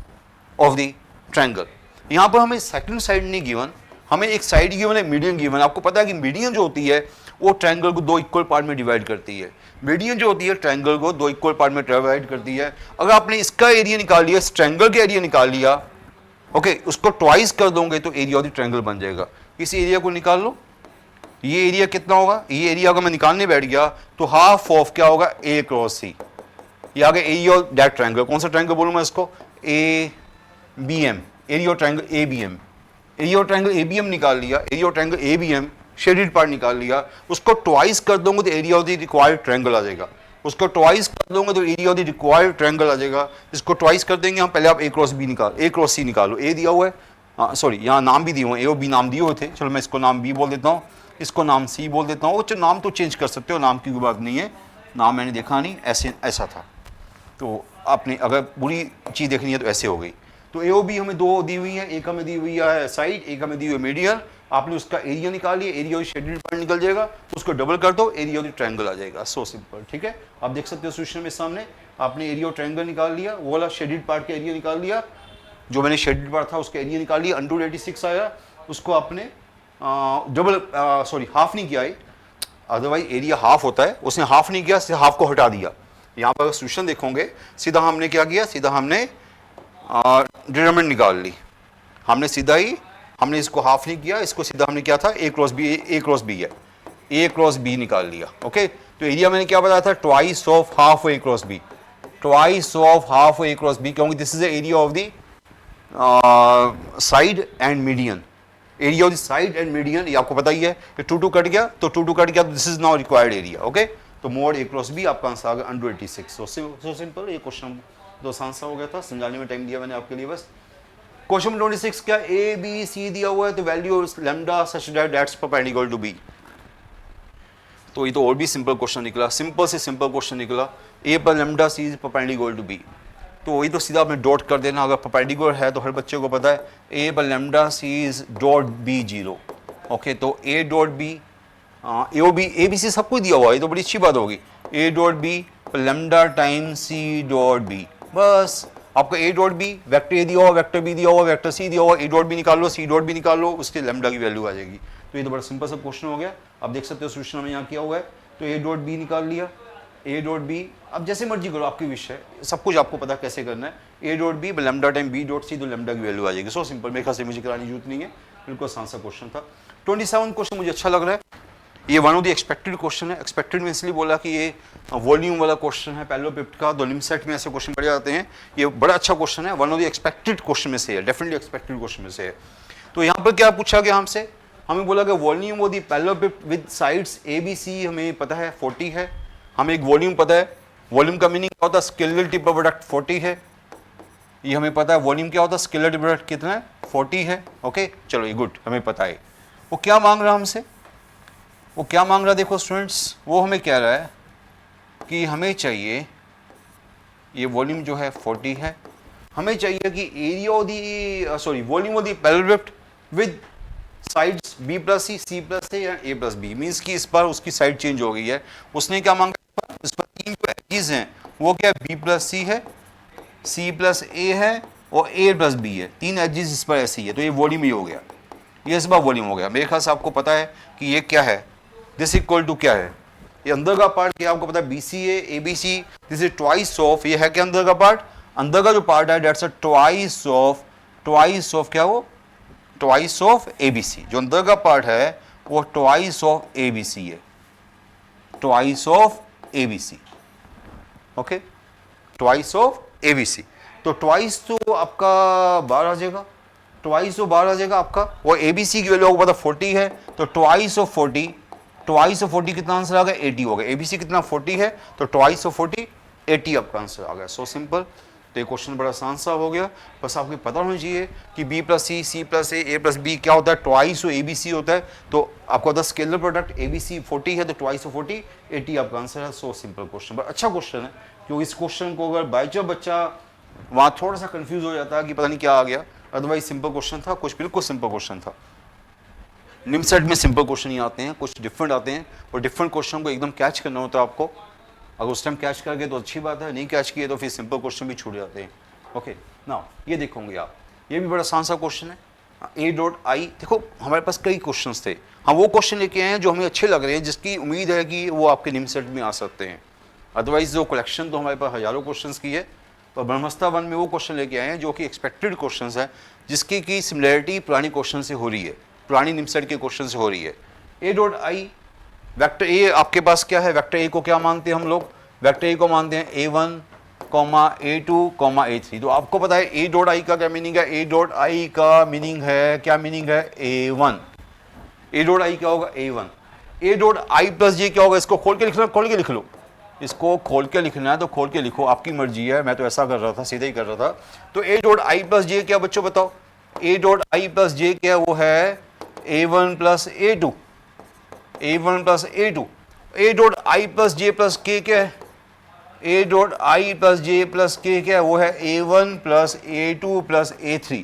A: ऑफ द ट्रायंगल। यहाँ पर हमें सेकंड साइड नहीं गिवन, हमें एक साइड गिवन है, मीडियन गिवन। आपको पता है कि मीडियन जो होती है वो ट्रायंगल को दो इक्वल पार्ट में डिवाइड करती है, मीडियन जो होती है ट्रायंगल को दो इक्वल पार्ट में डिवाइड करती है। अगर आपने इसका एरिया निकाल लिया, इस ट्रायंगल का एरिया निकाल लिया, ओके उसको ट्वाइस कर दोगे तो एरिया ऑफ द ट्रायंगल बन जाएगा। इस एरिया को निकाल लो, ये एरिया कितना होगा, ये एरिया अगर मैं निकालने बैठ गया तो हाफ ऑफ क्या होगा ए क्रॉस सी, ये आ गया एरिया ऑफ दैट ट्रायंगल। कौन सा ट्रायंगल बोलूँ मैं इसको, A B M, area of triangle A B M. Area of triangle A B M निकाल लिया, area of triangle A B M shaded part निकाल लिया, उसको ट्वाइस कर दोगे तो area of the required triangle आ जाएगा, उसको ट्वाइस कर दोगे तो area of the required triangle आ जाएगा। इसको ट्वाइस कर देंगे हम, पहले आप ए क्रॉस बी निकाल, ए क्रॉस सी निकालो, ए दिया हुआ है, सॉरी यहाँ नाम भी दिए हुए हैं, ए और बी नाम दिए हुए थे, चलो मैं इसको नाम बी बोल देता हूँ, इसको नाम सी बोल देता हूँ। नाम तो चेंज कर सकते हो, नाम की कोई बात नहीं है, नाम मैंने देखा नहीं, ऐसे ऐसा था, तो आपने अगर पूरी चीज़ देखनी है तो ऐसे हो गई। तो ए ओ बी हमें दो दी हुई है, एक हमें दी हुई है साइड, एक हमें दी हुई है मीडियन। आपने उसका एरिया निकाल लिया, एरिया शेडेड पार्ट निकल जाएगा, उसको डबल कर दो, एरिया ऑफ द ट्रायंगल आ जाएगा। सो सिंपल, ठीक है। आप देख सकते हो सोल्यूशन में सामने, आपने एरिया ऑफ ट्रायंगल निकाल लिया, वो वाला शेडेड पार्ट का एरिया निकाल लिया, जो मैंने शेडेड पार्ट था उसका एरिया निकाल लिया, 186 आया, उसको आपने डबल सॉरी हाफ नहीं किया है, अदरवाइज एरिया हाफ होता है, उसने हाफ नहीं किया, हाफ को हटा दिया। यहाँ पर सोल्यूशन देखोगे सीधा हमने क्या किया, सीधा हमने डिटरमिनेंट निकाल ली, हमने सीधा ही, हमने इसको हाफ नहीं किया, इसको सीधा हमने क्या था ए क्रॉस बी, ए क्रॉस बी है, ए क्रॉस बी निकाल लिया। ओके तो एरिया मैंने क्या बताया था, twice of half A cross B, twice of half A cross B, क्योंकि this is the area of the side and median, area of the side and median, ये आपको पता ही है कि 2 कट गया तो 2 कट गया, तो this is now required area. Okay तो मोड ए क्रॉस बी आपका आंसर आ गया 186। सो सिंपल, ये क्वेश्चन दो आंसर हो गया था, समझाने में टाइम दिया मैंने आपके लिए बस। क्वेश्चन 26 क्या, ए बी सी दिया हुआ है, तो value of lambda such that that's perpendicular to B. तो ये तो और भी सिंपल क्वेश्चन निकला, सिंपल से सिंपल क्वेश्चन निकला, ए पर lambda C is perpendicular to B. तो वही तो सीधा आपने डॉट कर देना, अगर परपेंडिकुलर है तो हर बच्चे को पता है ए पर lambda C is dot B 0। Okay तो A dot B, A O B, A B C सब कुछ दिया हुआ है, ये तो बड़ी अच्छी बात होगी, ए डॉट बी पर lambda time C dot B, बस आपको A dot B, vector A दिया हुआ, वेक्टर बी दिया हुआ, वेक्टर सी दिया हुआ, ए डॉट बी निकाल लो, सी डॉट बी निकाल लो, उसके लैम्डा की वैल्यू आ जाएगी। तो ये तो बड़ा सिंपल सा क्वेश्चन हो गया, आप देख सकते हो सोल्यूशन में यहाँ किया हुआ है। तो ए डॉट बी निकाल लिया, ए डॉट बी, अब जैसे मर्जी करो, आपकी विश है, सब कुछ आपको पता कैसे करना है। A dot B lambda time B dot C, तो लैम्डा की वैल्यू आ जाएगी। सो सिंपल, मेरे ख्याल से मुझे कराने की जरूरत नहीं है, बिल्कुल आसान सा क्वेश्चन था। 27 क्वेश्चन मुझे अच्छा लग रहा है, ये one of the expected question है। एक्सपेक्टेड में इसलिए बोला कि ये वॉल्यूम वाला क्वेश्चन है, पैरेललोपिप्ट का, दो लिमसेट में ऐसे क्वेश्चन पढ़े जाते हैं, ये बड़ा अच्छा क्वेश्चन है, one of the expected question में से है, डेफिनेटली एक्सपेक्टेड क्वेश्चन में से है। तो यहाँ पर क्या पूछा गया हमसे, हमें बोला कि volume of the parallelepiped with sides A B C हमें पता है 40 है, हमें एक वॉल्यूम पता है वॉल्यूम का मीनिंग क्या होता है, स्केलर ट्रिपल प्रोडक्ट 40 है, ये हमें पता है। वॉल्यूम क्या होता है, स्केलर ट्रिपल प्रोडक्ट कितना है, 40 है। ओके चलो ये गुड, हमें पता है। वो क्या मांग रहा हमसे, वो क्या मांग रहा है, देखो स्टूडेंट्स, वो हमें कह रहा है कि हमें चाहिए, ये वॉल्यूम जो है 40 है, हमें चाहिए कि area of the sorry volume of the parallelogram with sides b plus C plus A या a प्लस बी, मीन्स कि इस बार उसकी साइड चेंज हो गई है। उसने क्या मांगा, इस पर तीन जो एजेस हैं वो क्या है, b प्लस सी है, c प्लस ए है और a प्लस बी है, तीन एजेस इस पर ऐसी है। तो ये वॉल्यूम ही हो गया, ये इस बार वॉल्यूम हो गया। मेरे ख्याल से आपको पता है कि ये क्या है, दिस इक्वल टू क्या है, ये अंदर का पार्ट क्या आपको पता है, B C A B C, this is twice of, ये है क्या अंदर का पार्ट, अंदर का जो पार्ट है डेट्स अ ट्वाइस ऑफ क्या, वो twice of A B C, जो अंदर का पार्ट है वो twice of A B C है, twice of A B C. Okay twice of A B C, तो ट्वाइस तो आपका 12 आ जाएगा, ट्वाइस तो 12 आ जाएगा आपका, और ए बी सी की वैल्यू आपको पता 40 है, तो ट्वाइस ऑफ 40, ट्वाइस ऑफ 40 कितना आंसर आ गया, 80 हो गया। ए बी सी कितना 40 है, तो ट्वाइस ऑफ 40 80 आपका आंसर आ गया। So simple. तो ये क्वेश्चन बड़ा आसान सा हो गया, बस आपको पता होना चाहिए कि b plus C plus A plus B क्या होता है, twice of A B C होता है। तो आपको होता है scalar product A B C 40 है, तो ट्वाइस ऑफ 40 80 आपका आंसर है। सो सिंपल क्वेश्चन, बट अच्छा क्वेश्चन है, क्योंकि इस क्वेश्चन को अगर बाई चांस बच्चा वहाँ थोड़ा सा कंफ्यूज हो जाता है कि पता नहीं क्या आ गया, अदरवाइज सिंपल क्वेश्चन था, कुछ बिल्कुल सिंपल क्वेश्चन था। निम सेट में सिंपल क्वेश्चन ही आते हैं, कुछ डिफरेंट आते हैं, और डिफरेंट क्वेश्चन को एकदम कैच करना होता है आपको। अगर उस टाइम कैच कर गए तो अच्छी बात है, नहीं कैच किए तो फिर सिंपल क्वेश्चन भी छूट जाते हैं। ओके ना, ये देखोगे आप, ये भी बड़ा आसान सा क्वेश्चन है। ए डॉट आई, देखो हमारे पास कई क्वेश्चंस थे, हम वो क्वेश्चन लेके आए हैं जो हमें अच्छे लग रहे हैं, जिसकी उम्मीद है कि वो आपके निम सेट में आ सकते हैं। अदरवाइज जो कलेक्शन तो हमारे पास हज़ारों क्वेश्चंस की है, पर ब्रह्मस्ता वन में वो क्वेश्चन लेके आए हैं जो कि एक्सपेक्टेड क्वेश्चंस है, जिसकी की सिमिलरिटी पुरानी क्वेश्चन से हो रही है, पुरानी निम सेट के क्वेश्चन से हो रही है। A dot I, vector A आपके पास क्या है, वेक्टर ए को क्या मानते हैं हम लोग, वेक्टर ए को मानते हैं A1, A2, A3। तो आपको पता है ए डॉट आई का क्या मीनिंग है, ए डॉट आई का मीनिंग है, क्या मीनिंग है, A1। ए डॉट आई क्या होगा, A1। A dot I plus जे क्या होगा, इसको खोल के लिखना, खोल के लिख लो, इसको खोल के लिखना है तो खोल के लिखो, आपकी मर्जी है, मैं तो ऐसा कर रहा था, सीधा ही कर रहा था। तो ए डॉट आई प्लस जे क्या बच्चों बताओ, ए डॉट आई प्लस जे क्या, वो है A1 plus A2, A1 plus A2। A dot I plus J plus के क्या है, A dot I plus J plus के क्या है, वो है A1 plus A2 plus A3,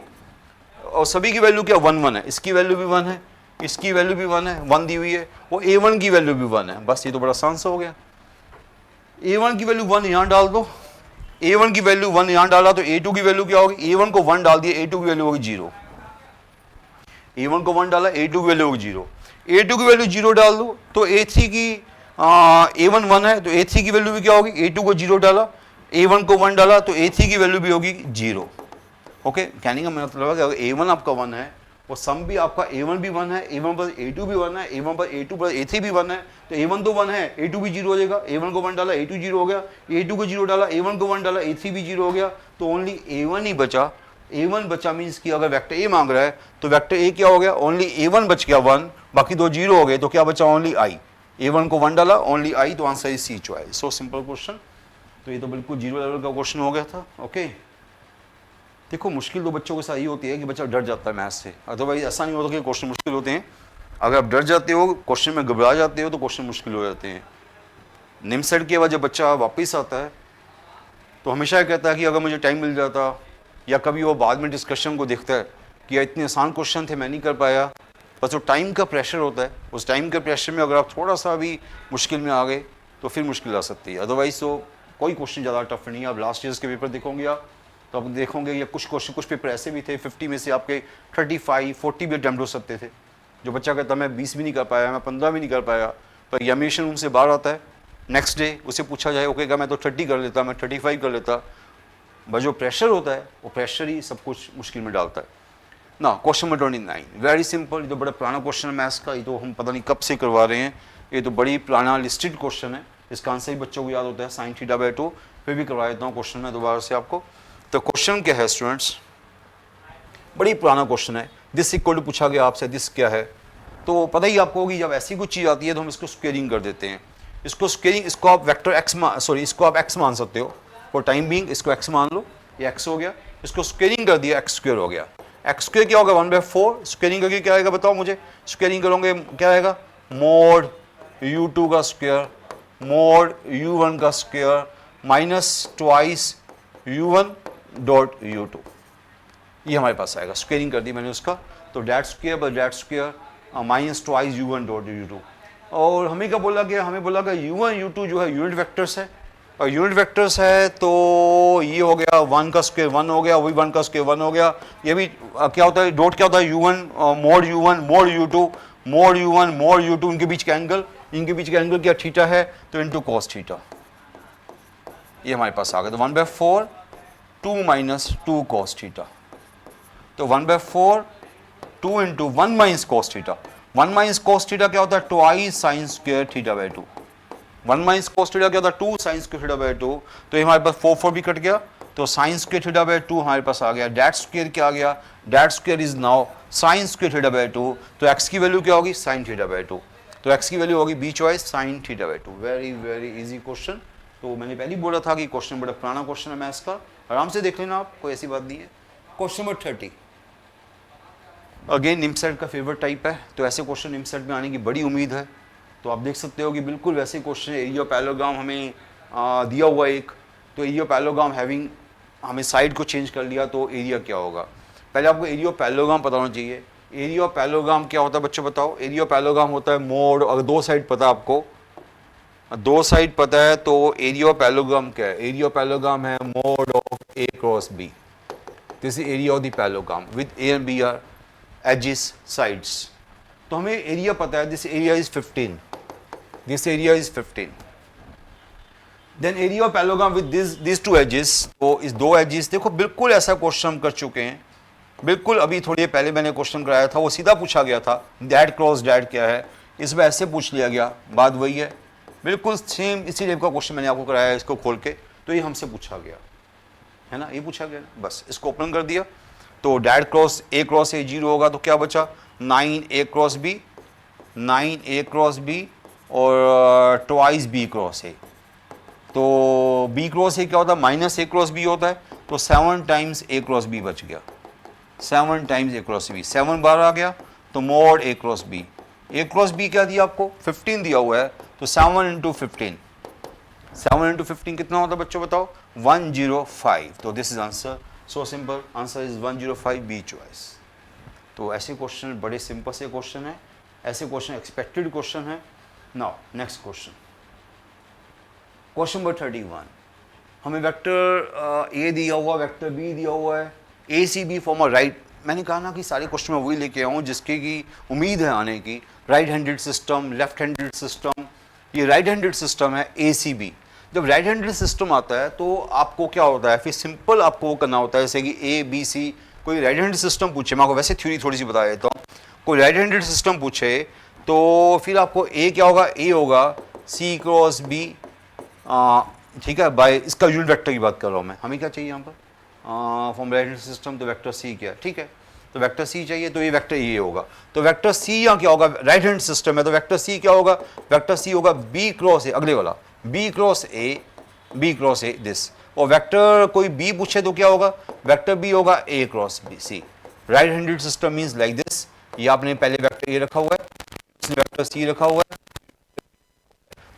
A: और सभी की वैल्यू क्या 1 1 है, इसकी वैल्यू भी 1 है, इसकी वैल्यू भी 1 है, 1 दी हुई है, वो A1 की वैल्यू भी 1 है। बस ये तो बड़ा आसान सा हो गया। A1 की वैल्यू 1 यहाँ डाल दो, A1 की वैल्यू 1 यहाँ डाला तो A2 की वैल्यू क्या होगी, A1 को 1 डाल दिया, A2 की वैल्यू होगी 0, A1 को 1 डाला, A2 की वैल्यू होगी 0, A2 की वैल्यू 0 डाल दो तो A3 की A1 1 है तो A3 की वैल्यू भी क्या होगी, A2 को 0 डाला, A1 को 1 डाला तो A3 की वैल्यू भी होगी 0। ओके, कहने का मतलब है कि अगर A1 आपका 1 है और सम भी आपका A1 भी 1 है, A1 पर A2 भी 1 है, A1 पर A2 पर A3 भी 1 है, तो A1 तो 1 है, A2 भी 0 हो जाएगा। A1 को 1 डाला, A2 0 हो गया, A2 को 0 डाला, A1 को 1 डाला, A3 भी 0 हो गया, तो ओनली A1 ही बचा। A1 बचा मीन्स कि अगर वेक्टर ए मांग रहा है तो वेक्टर ए क्या हो गया, ओनली A1 बच गया 1, बाकी दो 0 हो गए, तो क्या बचा, ओनली आई। A1 को 1 डाला, ओनली आई, तो answer is C choice. So simple question. तो ये तो बिल्कुल 0 लेवल का क्वेश्चन हो गया था। ओके, देखो मुश्किल तो बच्चों के साथ ये होती है कि बच्चा डर जाता है मैथ्स से, अदरवाइज ऐसा नहीं होता कि क्वेश्चन मुश्किल होते हैं। अगर आप डर जाते हो, क्वेश्चन में घबरा जाते हो, तो क्वेश्चन मुश्किल हो जाते हैं। निम सेट के बाद जब बच्चा वापस आता है तो हमेशा ये कहता है कि अगर मुझे टाइम मिल जाता, या कभी वो बाद में डिस्कशन को देखता है कि इतने आसान क्वेश्चन थे मैं नहीं कर पाया, बस वो टाइम का प्रेशर होता है। उस टाइम के प्रेशर में अगर आप थोड़ा सा भी मुश्किल में आ गए तो फिर मुश्किल आ सकती है, अदरवाइज तो कोई क्वेश्चन ज़्यादा टफ नहीं है। आप लास्ट ईयर्स के पेपर देखोगे आप तो आप देखोगे या कुछ क्वेश्चन, कुछ पेपर ऐसे भी थे 50 में से आपके 35 40 भी अटैम्प्ट हो सकते थे। जो बच्चा कहता मैं 20 भी नहीं कर पाया, मैं 15 भी नहीं कर पाया, पर एग्जामिनेशन रूम से बाहर आता है, नेक्स्ट डे उसे पूछा जाए, ओके क्या मैं तो 30 कर लेता, मैं 35 कर लेता, बस जो प्रेशर होता है वो प्रेशर ही सब कुछ मुश्किल में डालता है ना। क्वेश्चन नंबर 29 वेरी सिंपल, ये तो बड़ा पुराना क्वेश्चन है मैथ्स का, ये तो हम पता नहीं कब से करवा रहे हैं, ये तो बड़ी पुराना लिस्टेड क्वेश्चन है, इसका आंसर ही बच्चों को याद होता है, साइन थीटा बाय 2। फिर भी करवा देता हूँ क्वेश्चन में दोबारा से आपको। तो क्वेश्चन क्या है स्टूडेंट्स, बड़ी पुराना क्वेश्चन है, दिस इक्वल टू पूछा गया आपसे, दिस क्या है, तो पता ही आपको होगी जब ऐसी कुछ चीज़ आती है तो हम इसको स्क्वेयरिंग कर देते हैं। इसको स्क्वेयरिंग, इसको आप वेक्टर एक्स इसको आप एक्स मान सकते हो फॉर टाइम बीइंग, इसको एक्स मान लो, ये एक्स हो गया, इसको स्क्वेयरिंग कर दिया, एक्स स्क्वेयर हो गया। एक्स स्क्वेयर क्या होगा 1/4, स्क्वेयरिंग करके क्या आएगा बताओ मुझे, स्क्वेयरिंग करोगे क्या आएगा, मोड u2 का स्क्वेयर मोड u1 का square minus twice u1 dot u2, ये हमारे पास आएगा, स्क्वेयरिंग कर दी मैंने उसका, तो that square by that square minus twice u1 dot u2। और हमें क्या बोला गया, हमें बोला गया u1 u2 जो है यूनिट वेक्टर्स है, और यूनिट वेक्टर्स है तो ये हो गया 1 का स्क्वायर 1 हो गया, वही 1 का स्क्वायर 1 हो गया, ये भी क्या होता है डॉट क्या होता है u1 mode u1 mode u2 mode u1 mode u2, इनके बीच का एंगल, इनके बीच का एंगल क्या थीटा है, तो इनटू cos थीटा, ये हमारे पास आ गया, तो 1/4 2 माइनस 2 cos थीटा, तो 1/4 2 into 1 minus cos theta, 1 minus cos theta क्या होता है twice sine square theta by 2, 1 minus cos theta क्या होता है 2 साइन स्क्वायर थीटा बाय 2, तो ये हमारे पास 4 भी कट गया, तो साइन स्क्वायर थीटा बाय 2 हमारे पास आ गया, डैट स्क्वायर क्या आ गया, that square is now sine square theta by 2, तो x की वैल्यू क्या होगी साइन थीटा बाय 2, तो x की वैल्यू होगी B choice sine theta by 2। Very very easy question, तो मैंने पहले बोला था कि क्वेश्चन बड़ा पुराना क्वेश्चन है मैथ्स का, आराम से देख लेना आप, कोई ऐसी बात नहीं है। क्वेश्चन नंबर 30 अगेन निमसेट का फेवरेट टाइप है, तो ऐसे क्वेश्चन निमसेट में आने की बड़ी उम्मीद है, तो आप देख सकते हो कि बिल्कुल वैसे क्वेश्चन, एरिया पैरेललोग्राम हमें दिया हुआ एक, तो एरिया पैरेललोग्राम हैविंग, हमें साइड को चेंज कर लिया तो एरिया क्या होगा, पहले आपको एरिया पैरेललोग्राम पता होना चाहिए। एरिया पैरेललोग्राम क्या होता है बच्चों बताओ, एरिया पैरेललोग्राम होता है मोड, अगर दो साइड पता है आपको, दो साइड पता है तो एरिया पैरेललोग्राम क्या है, एरिया पैरेललोग्राम है mod of A cross B, this is area of the parallelogram with A and B are edges sides, तो हमें एरिया पता है, this area is 15, this area is 15, then area of parallelogram with this two edges, तो इस दो edges, देखो बिल्कुल ऐसा क्वेश्चन हम कर चुके हैं, बिल्कुल अभी थोड़ी देर पहले मैंने क्वेश्चन कराया था, वो सीधा पूछा गया था डैट क्रॉस डैट क्या है, इसमें ऐसे पूछ लिया गया, बात वही है, बिल्कुल सेम इसी टाइप का क्वेश्चन मैंने आपको कराया है, इसको खोल के, तो ये हमसे पूछा गया है ना, ये पूछा गया, बस इसको ओपन कर दिया, तो डैट क्रॉस ए 0 होगा, तो क्या बचा 9a cross B, 9a cross B और ट्वाइस बी क्रॉस ए, तो बी क्रॉस ए क्या होता है माइनस ए क्रॉस बी होता है, तो 7 टाइम्स ए क्रॉस बी बच गया, 7 टाइम्स ए क्रॉस बी, 7 बार आ गया, तो mode A cross B, A cross B क्या दिया आपको 15 दिया हुआ है, तो 7 इंटू 15, 7 इंटू 15 कितना होता है बच्चों बताओ 105, तो this is answer, so simple, answer is 105 B choice. तो ऐसे क्वेश्चन बड़े सिंपल से क्वेश्चन है, ऐसे क्वेश्चन एक्सपेक्टेड क्वेश्चन है। Now next question, question number 31, हमें वेक्टर ए दिया हुआ, वेक्टर बी दिया हुआ है, A C B form a right, मैंने कहा ना कि सारे क्वेश्चन मैं वही लेके आऊँ जिसके की उम्मीद है आने की, right handed system, left handed system, ये राइट हैंडेड सिस्टम है ए सी बी। जब राइट हैंडेड सिस्टम आता है तो आपको क्या होता है, फिर सिंपल आपको वो करना होता है, जैसे कि ए बी सी, कोई राइट हैंडेड सिस्टम पूछे, मैं आपको वैसे थ्योरी थोड़ी सी बता देता हूँ, कोई राइट हैंडेड सिस्टम पूछे तो फिर आपको ए क्या होगा, ए होगा सी क्रॉस बी, ठीक है, बाय इसका यूनिट वेक्टर की बात कर रहा हूँ मैं, हमें क्या चाहिए यहाँ पर फॉर्म राइट हैंड सिस्टम, तो वेक्टर सी क्या, ठीक है, तो वेक्टर सी चाहिए, तो ये वेक्टर ये होगा, तो वेक्टर सी यहाँ क्या होगा, राइट हैंड सिस्टम है, तो वेक्टर सी क्या होगा, वेक्टर सी होगा बी क्रॉस ए, अगले वाला बी क्रॉस ए दिस, और वेक्टर कोई बी पूछे तो क्या होगा, वेक्टर बी होगा A cross B C, right handed system means like this, ये आपने पहले वेक्टर ए रखा हुआ है, इसने वेक्टर सी रखा हुआ है,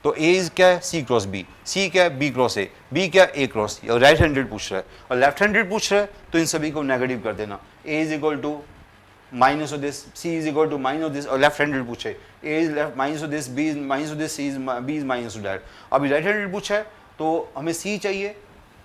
A: तो ए क्या है सी क्रॉस बी, सी क्या है बी क्रॉस ए, बी क्या है ए क्रॉस, और राइट हैंडेड पूछ रहा है, और लेफ्ट हैंडेड पूछ रहा है, तो इन सभी को नेगेटिव कर देना, A is equal to minus of this, C is equal to minus of this, और लेफ्ट हैंडेड पूछे A is left minus of this, B is minus of this, C is B is minus of that. अभी right handed पूछा है तो हमें सी चाहिए,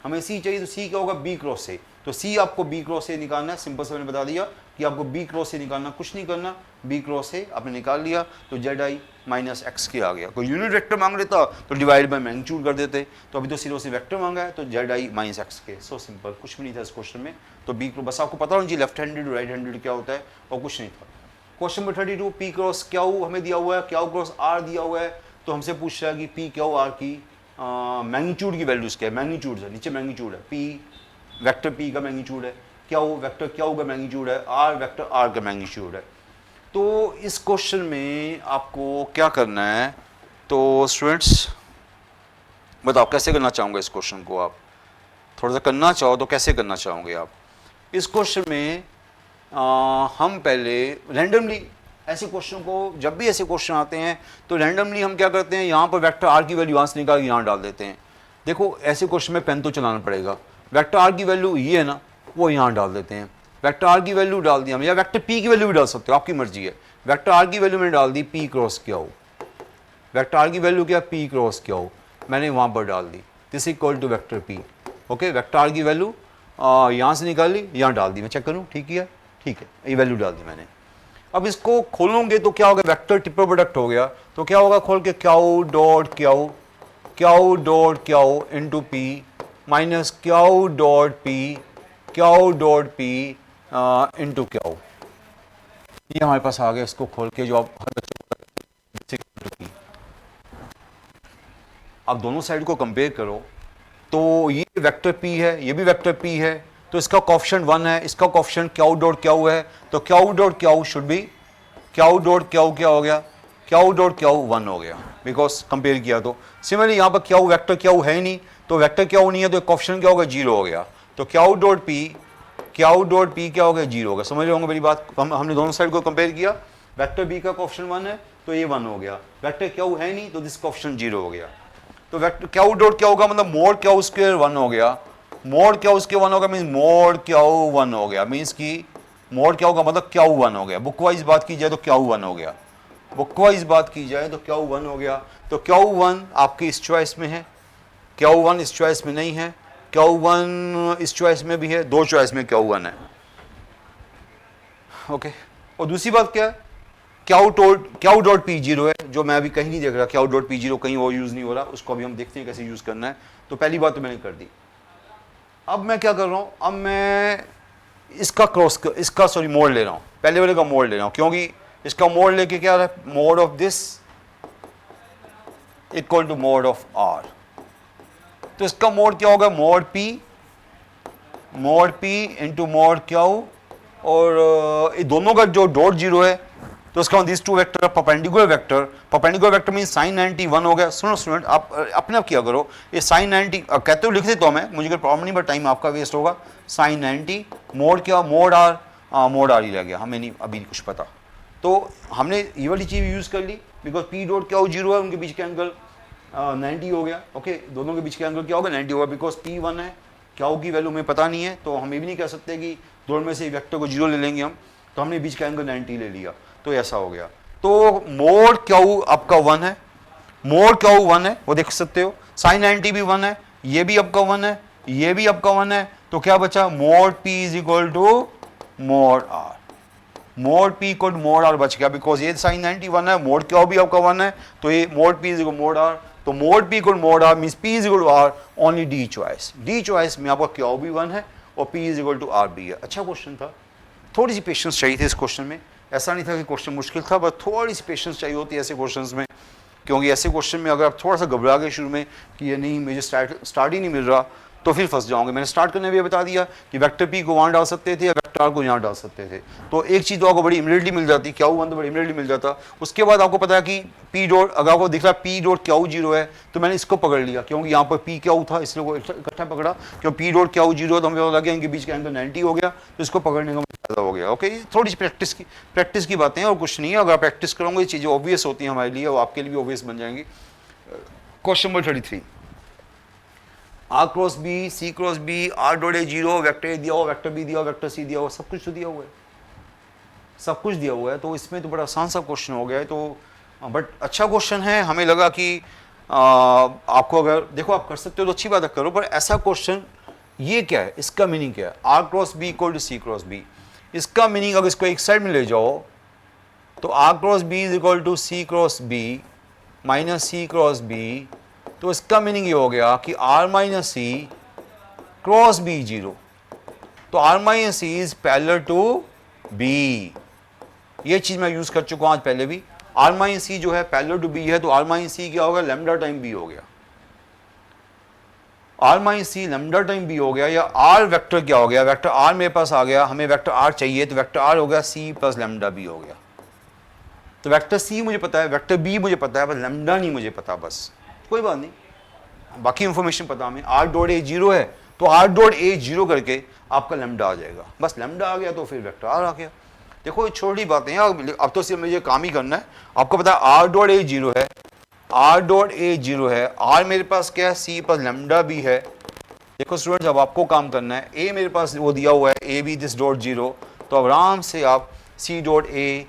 A: तो सी क्या होगा बी क्रॉस ए, तो सी आपको बी क्रॉस ए निकालना है, सिंपल से मैंने बता दिया कि आपको बी क्रॉस ए निकालना, कुछ नहीं करना, बी क्रॉस ए आपने निकाल लिया, तो जेड आई माइनस एक्स के आ गया। कोई यूनिट वेक्टर मांग लेता तो डिवाइड बाय मैग्नीट्यूड कर देते, तो अभी तो सिर्फ वेक्टर मांगा है, तो जेड आई माइनस एक्स के, सो सिंपल, कुछ भी नहीं था इस क्वेश्चन में, तो बी बस आपको पता होना चाहिए लेफ्ट हैंडेड और राइट हैंडेड क्या होता है, और कुछ नहीं था। Question number 32, P cross Q हमें दिया हुआ है, क्यू क्रॉस आर दिया हुआ है, तो हमसे पूछ रहा है कि पी क्यू आर की मैग्नीट्यूड की वैल्यूज क्या है, मैग्नीट्यूड है, नीचे मैग्नीट्यूड है, पी वेक्टर पी का मैग्नीट्यूड है, क्यू वेक्टर क्यू का मैग्नीट्यूड है, आर वेक्टर आर का मैग्नीट्यूड है। तो इस क्वेश्चन में आपको क्या करना है, तो स्टूडेंट्स बताओ कैसे करना चाहोगे इस क्वेश्चन को, आप थोड़ा सा करना चाहो तो कैसे करना चाहोगे आप इस क्वेश्चन में? हम पहले रैंडमली ऐसे क्वेश्चन को, जब भी ऐसे क्वेश्चन आते हैं तो रैंडमली हम क्या करते हैं, यहाँ पर वेक्टर आर की वैल्यू यहाँ से निकाल के यहाँ डाल देते हैं। देखो ऐसे क्वेश्चन में पेन तो चलाना पड़ेगा, वेक्टर आर की वैल्यू ये है ना, वो यहाँ डाल देते हैं। वेक्टर आर की वैल्यू डाल दी हम, या वेक्टर पी की वैल्यू भी डाल सकते हो, आपकी मर्जी है। वेक्टर आर की वैल्यू मैंने डाल दी पी क्रॉस क्या हो, वेक्टर आर की वैल्यू क्या, पी क्रॉस क्या हो, मैंने वहाँ पर डाल दी, this equal to vector P. Okay, vector R की वैल्यू यहाँ से निकाली, यहाँ डाल दी, मैं चेक करूँ ठीक है, ठीक है, ये वैल्यू डाल दी मैंने। अब इसको खोलोगे तो क्या होगा, वेक्टर ट्रिपल प्रोडक्ट हो गया, तो क्या होगा खोल के, Q dot Q, Q dot Q into P minus Q dot P, Q dot P into Q, ये हमारे पास आ गया। इसको खोल के जो आप अब दोनों साइड को कंपेयर करो तो ये वेक्टर p है, ये भी वेक्टर p है, तो इसका कोएफिशिएंट 1 है, इसका कोएफिशिएंट क्याऊ डॉट क्याऊ है, तो क्याऊ डॉट क्याऊ शुड बी, क्याऊ डॉट क्याऊ क्या हो गया, क्याऊ डॉट क्याऊ 1 हो गया, बिकॉज कंपेयर किया तो। सिमिलरली यहाँ पर क्याऊ वेक्टर क्याऊ है ही नहीं, तो वेक्टर क्याऊ नहीं है तो कोएफिशिएंट क्या होगा, 0 हो गया, तो क्याऊ डॉट p, क्याऊ डॉट p क्या हो गया, 0 हो गया। समझ रहे होंगे मेरी बात, हमने दोनों साइड को कंपेयर किया, वेक्टर b का कोएफिशिएंट 1 है तो ये 1 हो गया, वेक्टर क्याऊ है नहीं तो दिस कोएफिशिएंट 0 हो गया। तो वेक्टर क्याऊ डॉट क्या होगा, मतलब मोड क्याऊ स्क्वायर 1 हो गया, मोड क्याऊ स्क्वायर 1 होगा मींस मोड क्याऊ 1 हो गया, मींस कि मोड क्या होगा, मतलब क्याऊ 1 हो गया। बुक वाइज बात की जाए तो क्याऊ 1 हो गया, बुक वाइज बात की जाए तो क्याऊ 1 हो गया। तो क्याऊ 1 आपकी इस चॉइस में है, क्याऊ 1 इस चॉइस में नहीं है, क्याऊ 1 इस चॉइस में भी है, दो चॉइस में क्याऊ 1 है। ओके, और दूसरी बात क्या है, क्याऊ डॉट पी 0 है, जो मैं अभी कहीं नहीं देख रहा, क्याऊ डॉट पी 0 कहीं और यूज नहीं हो रहा, उसको अभी हम देखते हैं कैसे यूज करना है। तो पहली बात तो मैंने कर दी। अब मैं क्या कर रहा हूं, अब मैं इसका मोड ले रहा हूं, पहले वाले का मोड ले रहा हूं, क्योंकि इसका मोड लेके क्या है, mod of this equal to mod of R, तो इसका मोड क्या होगा, mod P into mod Q, और ये दोनों का जो डॉट 0 है तो इसका this two vector perpendicular vector mean sine 90 1 हो गया। सुनो स्टूडेंट, आप अपने आप किया करो, ये साइन 90 कहते हो लिख देता हूँ मैं, मुझे कोई प्रॉब्लम नहीं, बट टाइम आपका वेस्ट होगा। साइन 90 मोड क्या, मोड आर ही रह गया, हमें नहीं अभी कुछ पता, तो हमने ये वाली चीज़ यूज़ कर ली, बिकॉज पी डॉट क्या हो 0 है, उनके बीच के एंगल 90 हो गया। ओके, दोनों के बीच के एंगल क्या होगा, 90 होगा, बिकॉज पी 1 है, क्या की वैल्यू हमें पता नहीं है, तो हम ये भी नहीं कह सकते कि दोनों में से वेक्टर को 0 ले लेंगे हम, तो हमने बीच का एंगल 90 ले लिया, तो ऐसा हो गया। तो मोड क्याऊ आपका 1 है, मोड क्याऊ 1 है, वो देख सकते हो, साइन 90 भी 1 है, ये भी आपका 1 है, ये भी आपका 1 है, तो क्या बचा, mod P is equal to mod R, mod P equal to mod R बच गया, बिकॉज ये साइन 90 1 है, मोड क्याऊ भी आपका 1 है, तो ये mod P is equal mod R, तो mod P equal mod R means P is equal to R, only D choice में आपका क्याऊ भी 1 है और P is equal to R भी है। अच्छा क्वेश्चन था, थोड़ी सी पेशेंस चाहिए थी इस क्वेश्चन में, ऐसा नहीं था कि क्वेश्चन मुश्किल था, बस थोड़ी सी पेशेंस चाहिए होती है ऐसे क्वेश्चंस में, क्योंकि ऐसे क्वेश्चन में अगर आप थोड़ा सा घबरा गए शुरू में कि ये नहीं मुझे स्टार्ट ही नहीं मिल रहा, तो फिर फंस जाओगे। मैंने स्टार्ट करने में ये बता दिया कि वेक्टर पी को वहाँ डाल सकते थे या वेक्टर आर को यहाँ डाल सकते थे, तो एक चीज़ तो आपको बड़ी इमीडिएटली मिल जाती, क्याऊ 1 तो बड़ी इमीडिएटली मिल जाता। उसके बाद आपको पता है कि पी डॉट, अगर आपको दिख रहा है पी डॉट क्याऊ 0 है, तो मैंने इसको पकड़ लिया, क्योंकि यहाँ पर पी क्याऊ था इसलिए वो इकट्ठा पकड़ा, क्योंकि पी डॉट क्याऊ 0 तो हमें लगा इनके बीच का एंगल 90 हो गया, तो इसको पकड़ने का फायदा हो गया। ओके, थोड़ी सी प्रैक्टिस की बातें हैं और कुछ नहीं है, अगर प्रैक्टिस करोगे ये चीज़ें ऑब्वियस होती हैं हमारे लिए और आपके लिए भी ऑब्वियस बन जाएंगी। Question number 33, R cross B, C cross B, R dot A 0, vector A दिया हुआ, वेक्टर बी दिया हुआ, वेक्टर सी दिया हुआ, सब कुछ तो दिया हुआ है, सब कुछ दिया हुआ है, तो इसमें तो बड़ा आसान सा क्वेश्चन हो गया है, तो बट अच्छा क्वेश्चन है। हमें लगा कि आपको अगर देखो आप कर सकते हो तो अच्छी बात है, करो, पर ऐसा क्वेश्चन ये क्या है, इसका मीनिंग क्या है, R cross B equal to C cross B, इसका मीनिंग अगर इसको एक साइड में ले जाओ तो R cross B is equal to C cross B minus C cross B, तो इसका मीनिंग ये हो गया कि R minus C cross B 0, तो R minus C is parallel to B, ये चीज मैं यूज कर चुका हूं आज पहले भी, आर माइनस सी जो है पैरेलल टू बी है, तो आर माइनस सी क्या होगा, लैम्डा टाइम बी हो गया, R minus C lambda time B हो गया, या आर वेक्टर क्या हो गया, वेक्टर आर मेरे पास आ गया, हमें वेक्टर आर चाहिए, तो वेक्टर आर हो गया सी प्लस लैम्डा बी हो गया। तो वेक्टर सी मुझे पता है, वेक्टर बी मुझे पता है, बस लैम्डा नहीं मुझे पता, बस कोई बात नहीं, बाकी इंफॉर्मेशन पता हमें। आर डॉट ए जीरो है तो आर डॉट ए जीरो करके आपका लैम्डा आ जाएगा, बस लैम्डा आ गया तो फिर वेक्टर आर आ गया। देखो ये छोटी बातें हैं, अब तो सिर्फ मुझे काम ही करना है। आपको पता है आर डॉट ए जीरो है, आर डॉट ए जीरो है, आर मेरे पास क्या है, सी प्लस लैम्डा भी है। देखो स्टूडेंट्स, अब आपको काम करना है, ए मेरे पास वो दिया हुआ है, A B this dot zero, तो अब आराम से आप C dot A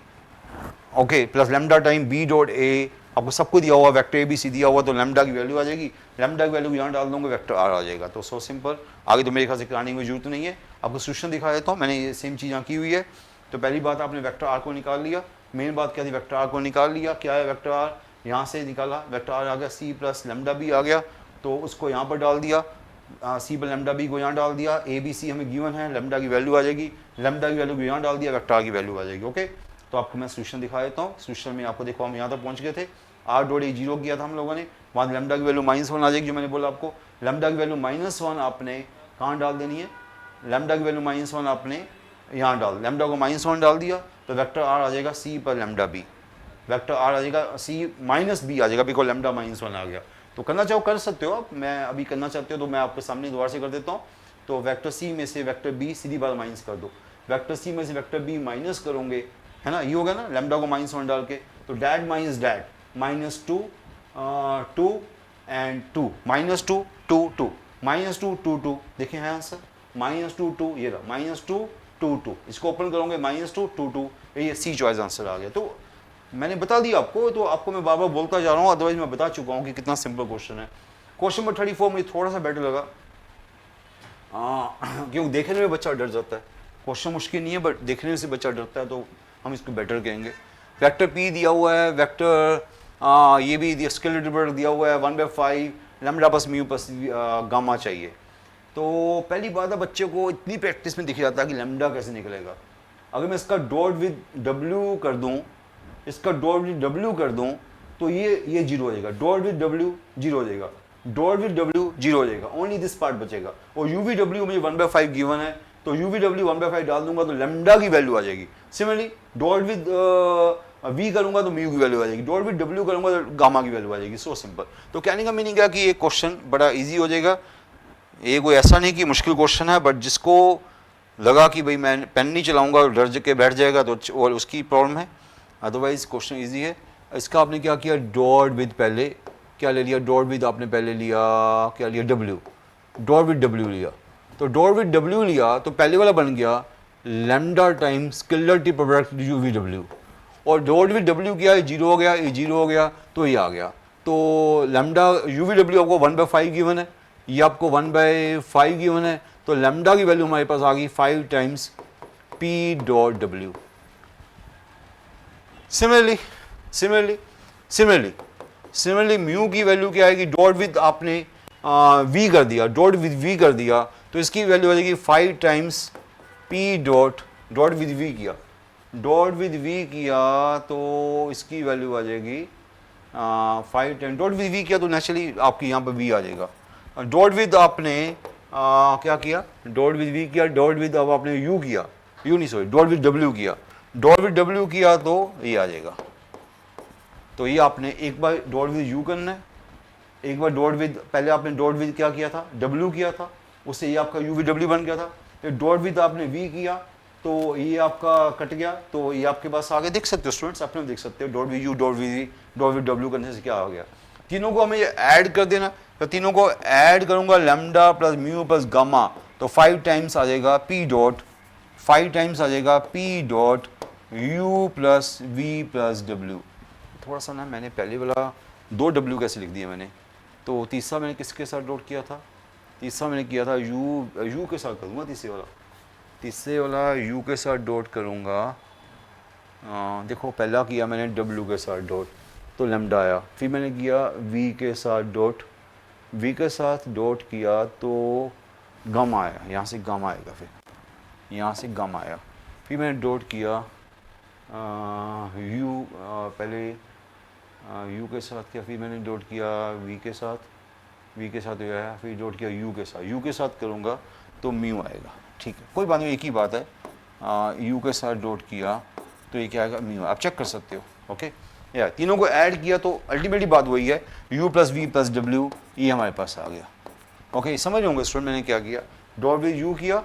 A: okay plus lambda time B dot A, आपको सबको दिया हुआ, वेक्टर ए बी सी दिया हुआ, तो लैम्डा की वैल्यू आ जाएगी, लैम्डा की वैल्यू यहाँ डाल दूंगा, वेक्टर आर आ जाएगा। तो सो सिंपल, आगे तो मेरे ख्याल से कराने की जरूरत नहीं है, आपको सोल्यूशन दिखा देता हूँ, मैंने ये सेम चीज़ यहाँ की हुई है। तो पहली बात आपने वेक्टर आर को निकाल लिया, मेन बात क्या थी, वेक्टर आर को निकाल लिया, क्या है वेक्टर आर, यहाँ से निकाला, वेक्टर आर आ गया, सी प्लस लैम्डा बी आ गया, तो उसको यहाँ पर डाल दिया, सी पर लैम्डा बी को यहाँ डाल दिया, ए बी सी हमें गिवन है, लैम्डा की वैल्यू आ जाएगी, लैम्डा की वैल्यू को यहाँ डाल दिया, वेक्टर आर की वैल्यू आ जाएगी। ओके, तो आपको मैं सोल्यूशन दिखा देता हूँ। सोल्यूशन में आपको देखो हम यहाँ तक पहुँच गए थे, आर डॉट ए जीरो किया था हम लोगों ने, वहाँ लैम्डा की वैल्यू -1 आ जाएगी, जो मैंने बोला आपको, लैम्डा की वैल्यू -1 आपने कहाँ डाल देनी है, लैम्डा की वैल्यू -1 आपने यहाँ डाल, लैम्डा को -1 डाल दिया, तो वेक्टर आर आ जाएगा सी पर लैम्डा बी, वेक्टर आर आ जाएगा सी माइनस बी आ जाएगा, बिकॉज लैम्डा -1 आ गया। तो करना चाहो कर सकते हो आप, मैं अभी करना चाहते हो तो मैं आपके सामने दोबारा से कर देता हूँ। तो वेक्टर सी में से वेक्टर बी सीधी बात माइनस कर दो, वेक्टर सी में से वेक्टर बी माइनस करोगे, है ना, ये होगा ना, लैम्डा को -1 डाल के, तो डैट माइनस डैट -2 2 एंड 2 -2 2 2 -2 2 2, देखें है आंसर, -2 2, ये रहा -2 2 2, इसको ओपन करोगे -2 2 2, ये सी चॉइस आंसर आ गया। तो मैंने बता दिया आपको, तो आपको मैं बार बार बोलता जा रहा हूँ, अदरवाइज मैं बता चुका हूँ कि कितना सिंपल क्वेश्चन है। क्वेश्चन नंबर 34 मुझे थोड़ा सा बेटर लगा, क्योंकि देखने में बच्चा डर जाता है, क्वेश्चन मुश्किल नहीं है बट देखने से बच्चा डरता है, तो हम इसको बेटर कहेंगे। वेक्टर पी दिया हुआ है, वेक्टर ये भी स्केलेटर दिया हुआ है 1/5 lambda plus mu plus gamma चाहिए। तो पहली बात है, बच्चे को इतनी प्रैक्टिस में दिख जाता है कि लैम्डा कैसे निकलेगा। अगर मैं इसका डॉट विद डब्ल्यू कर दूं, इसका डॉट विद डब्ल्यू कर दूं, तो ये जीरो हो जाएगा, डॉट विद डब्ल्यू जीरो हो जाएगा, डॉट विद डब्ल्यू जीरो हो जाएगा, ओनली दिस पार्ट बचेगा। और यू वी डब्ल्यू मुझे 1/5 गिवन है, तो यू वी डब्ल्यू 1/5 डाल दूंगा तो लैम्डा की वैल्यू आ जाएगी। सिमिलरली डॉट विद वी करूंगा तो म्यू की वैल्यू आ जाएगी, डॉट विद डब्ल्यू करूंगा तो गामा की वैल्यू आ जाएगी। So simple. तो कहने का मीनिंग क्या कि ये क्वेश्चन बड़ा ईजी हो जाएगा, ये कोई ऐसा नहीं कि मुश्किल क्वेश्चन है, बट जिसको लगा कि भाई मैं पेन नहीं चलाऊंगा और डर के बैठ जाएगा तो और उसकी प्रॉब्लम है, अदरवाइज क्वेश्चन इजी है। इसका आपने क्या किया, डॉट विद पहले क्या ले लिया, डॉट विद आपने पहले लिया क्या लिया, डब्ल्यू, डॉट विद डब्ल्यू लिया, तो डॉट विद डब्ल्यू लिया तो पहले वाला बन गया lambda time scalar product you V W, और डॉट विद डब्ल्यू किया, ये जीरो हो गया, ये जीरो हो गया, तो ये आ गया। तो लैम्डा यू वी डब्ल्यू आपको 1/5 गिवन है, ये आपको 1/5 गिवन है, तो लैम्डा की वैल्यू हमारे पास आ गई 5 times P dot W. Similarly mu की वैल्यू क्या आएगी, डॉट विद आपने वी कर दिया, डॉट विद वी कर दिया, तो इसकी वैल्यू आ जाएगी 5 times P dot, dot with V किया, डॉट विद वी किया तो इसकी वैल्यू आ जाएगी 5 टाइम, डॉट विद वी किया तो नेचुरली आपकी यहाँ पर वी आ जाएगा। डॉट विद आपने क्या किया, डॉट विद वी किया, डॉट विद अब आपने यू किया, यू नहीं सॉरी डॉट विद डब्ल्यू किया, डॉट विद डब्ल्यू किया तो ये आ जाएगा। तो ये आपने एक बार डॉट विद यू करना है, एक बार डॉट विद, पहले आपने डॉट विद क्या किया था, डब्ल्यू किया था, उससे ये आपका यू वी डब्ल्यू बन गया था, फिर डॉट विद आपने वी किया तो ये आपका कट गया, तो ये आपके पास आगे देख सकते हो स्टूडेंट्स, अपने देख सकते हो dot with U dot with V dot with W करने से क्या आ गया। तीनों को हमें ऐड कर देना, तो तीनों को ऐड करूंगा lambda plus mu plus gamma, तो 5 टाइम्स आ जाएगा पी डॉट, 5 टाइम्स आ जाएगा P dot U plus V plus W. थोड़ा सा ना मैंने पहले वाला 2 डब्ल्यू कैसे लिख दिया मैंने, तो तीसरा मैंने किसके साथ डॉट किया था, तीसरा मैंने किया था यू के साथ करूँगा, तीसरे वाला यू के साथ डॉट करूँगा। देखो पहला किया मैंने डब्ल्यू के साथ डॉट तो लैम्डा आया, फिर मैंने किया वी के साथ डॉट, वी के साथ डॉट किया तो गामा आया, यहाँ से गामा आएगा, फिर यहाँ से गामा आया, फिर मैंने डॉट किया यू, पहले यू के साथ किया, फिर मैंने डॉट किया वी के साथ, वी के साथ ये आया, फिर डॉट किया यू के साथ, यू के साथ करूँगा तो म्यू आएगा। ठीक है, कोई बात नहीं, एक ही बात है, यू के साथ डॉट किया तो ये क्या आएगा म्यू, आप चेक कर सकते हो। ओके या तीनों को ऐड किया तो अल्टीमेटली बात वही है, u plus V plus W, ये हमारे पास आ गया। ओके समझ रहे होंगे स्टूडेंट मैंने क्या किया, डॉट विद u किया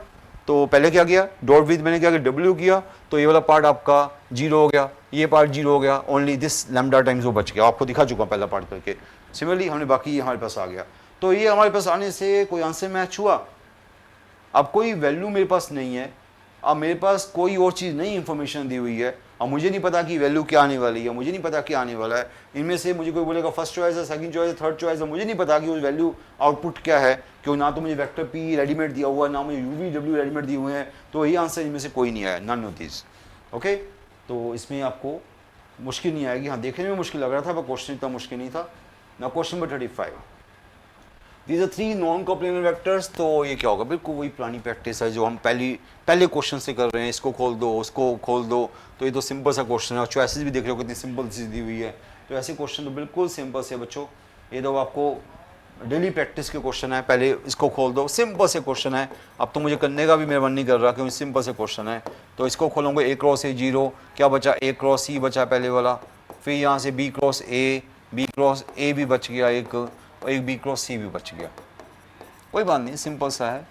A: तो पहले क्या किया, डॉट विद मैंने क्या किया w किया, तो ये वाला पार्ट आपका 0 हो गया, ये पार्ट 0 हो गया, ओनली दिस लैम्डा टाइम्स वो बच गया, आपको दिखा चुका पहला पार्ट करके। सिमिलरली हमने बाकी ये हमारे पास आ गया, तो ये हमारे पास आने से कोई आंसर मैच हुआ। अब कोई वैल्यू मेरे पास नहीं है, अब मेरे पास कोई और चीज़ नहीं इन्फॉर्मेशन दी हुई है, अब मुझे नहीं पता कि वैल्यू क्या आने वाली है, मुझे नहीं पता क्या आने वाला है। इनमें से मुझे कोई बोलेगा फर्स्ट चॉइस है, सेकंड चॉइस है, थर्ड चॉइस है, मुझे नहीं पता कि उस वैल्यू आउटपुट क्या है, क्यों ना तो मुझे वेक्टर पी रेडीमेड दिया हुआ है, ना मुझे यूवी डब्ल्यू रेडीमेड दिए हुए हैं, तो ये आंसर इनमें से कोई नहीं आया, नन ऑफ दिस। ओके तो इसमें आपको मुश्किल नहीं आएगी। हाँ देखने में मुश्किल लग रहा था पर क्वेश्चन इतना मुश्किल नहीं था ना। Question number 35, these are 3 non coplanar vectors. तो ये क्या होगा, बिल्कुल वही पुरानी प्रैक्टिस है जो हम पहले क्वेश्चन से कर रहे हैं, इसको खोल दो उसको खोल दो, तो ये तो सिंपल सा क्वेश्चन है और चॉइसेस भी देख रहे हो कितनी सिंपल चीज़ दी हुई है। तो ऐसे क्वेश्चन तो बिल्कुल सिंपल से बच्चों, ये तो आपको डेली प्रैक्टिस के क्वेश्चन है, पहले इसको खोल दो, सिंपल से क्वेश्चन है। अब तो मुझे करने का भी मेरा मन नहीं कर रहा क्योंकि सिंपल से क्वेश्चन है। तो इसको खोलोगे a क्रॉस a 0, क्या बचा a क्रॉस c बचा पहले वाला, फिर यहाँ से b क्रॉस a भी बच गया एक, और एक b क्रॉस c भी बच गया, कोई बात नहीं सिंपल सा है।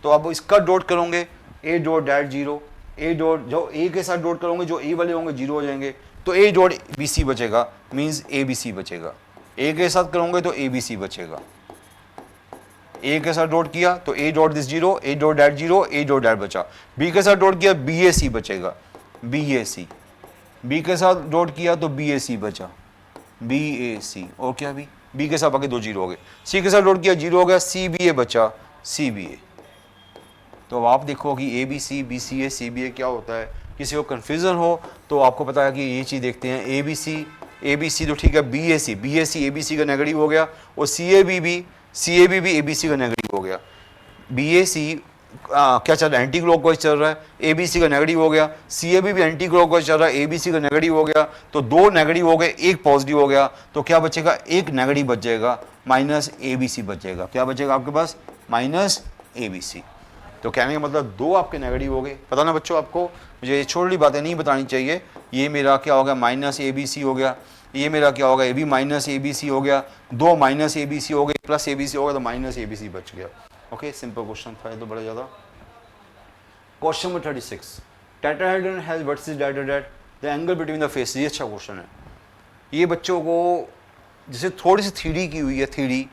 A: तो अब इसका डॉट करोगे a dot that 0, a dot जो a के साथ डॉट करोगे जो a वाले होंगे 0 हो जाएंगे, तो a डॉट bc बचेगा, मीन्स abc बचेगा। a के साथ करोगे तो abc बचेगा, a के साथ डॉट किया तो a dot this 0, a dot that 0, a dot that बचा। b के साथ डॉट किया bac बचेगा, bac, b के साथ डॉट किया तो bac बचा, bac, और क्या भी b के साथ बाकी 2 0 हो गए, c के साथ डॉट किया 0 हो गया, cba बचा, cba। तो अब आप देखो कि abc bca cba क्या होता है, किसी को कन्फ्यूज़न हो तो आपको पता है कि ये चीज़ देखते हैं, abc तो ठीक है, bac abc का नेगेटिव हो गया, और cab भी abc का नेगेटिव हो गया। bac क्या चल रहा है, एंटी क्लॉकवाइज चल रहा है, abc का नेगेटिव हो गया, cab भी एंटी क्लॉकवाइज चल रहा है, abc का नेगेटिव हो गया, तो 2 नेगेटिव हो गए, एक पॉजिटिव हो गया, तो क्या बचेगा, एक नेगेटिव बच जाएगा, माइनस abc बचेगा। क्या बचेगा आपके पास, माइनस abc। तो कहने का मतलब 2 आपके नेगेटिव हो गए। पता ना बच्चों आपको, मुझे ये छोटी बातें नहीं बतानी चाहिए। ये मेरा क्या हो गया, माइनस abc हो गया, ये मेरा क्या होगा, ये भी माइनस abc हो गया, 2 माइनस abc हो गए, प्लस abc हो गया, तो माइनस abc बच गया। ओके सिंपल क्वेश्चन था, तो बड़ा ज़्यादा। Question number 36, tetrahedron has what's is that the angle between the faces. ये अच्छा क्वेश्चन है। ये बच्चों को जैसे थोड़ी सी थ्योरी की हुई है, थ्योरी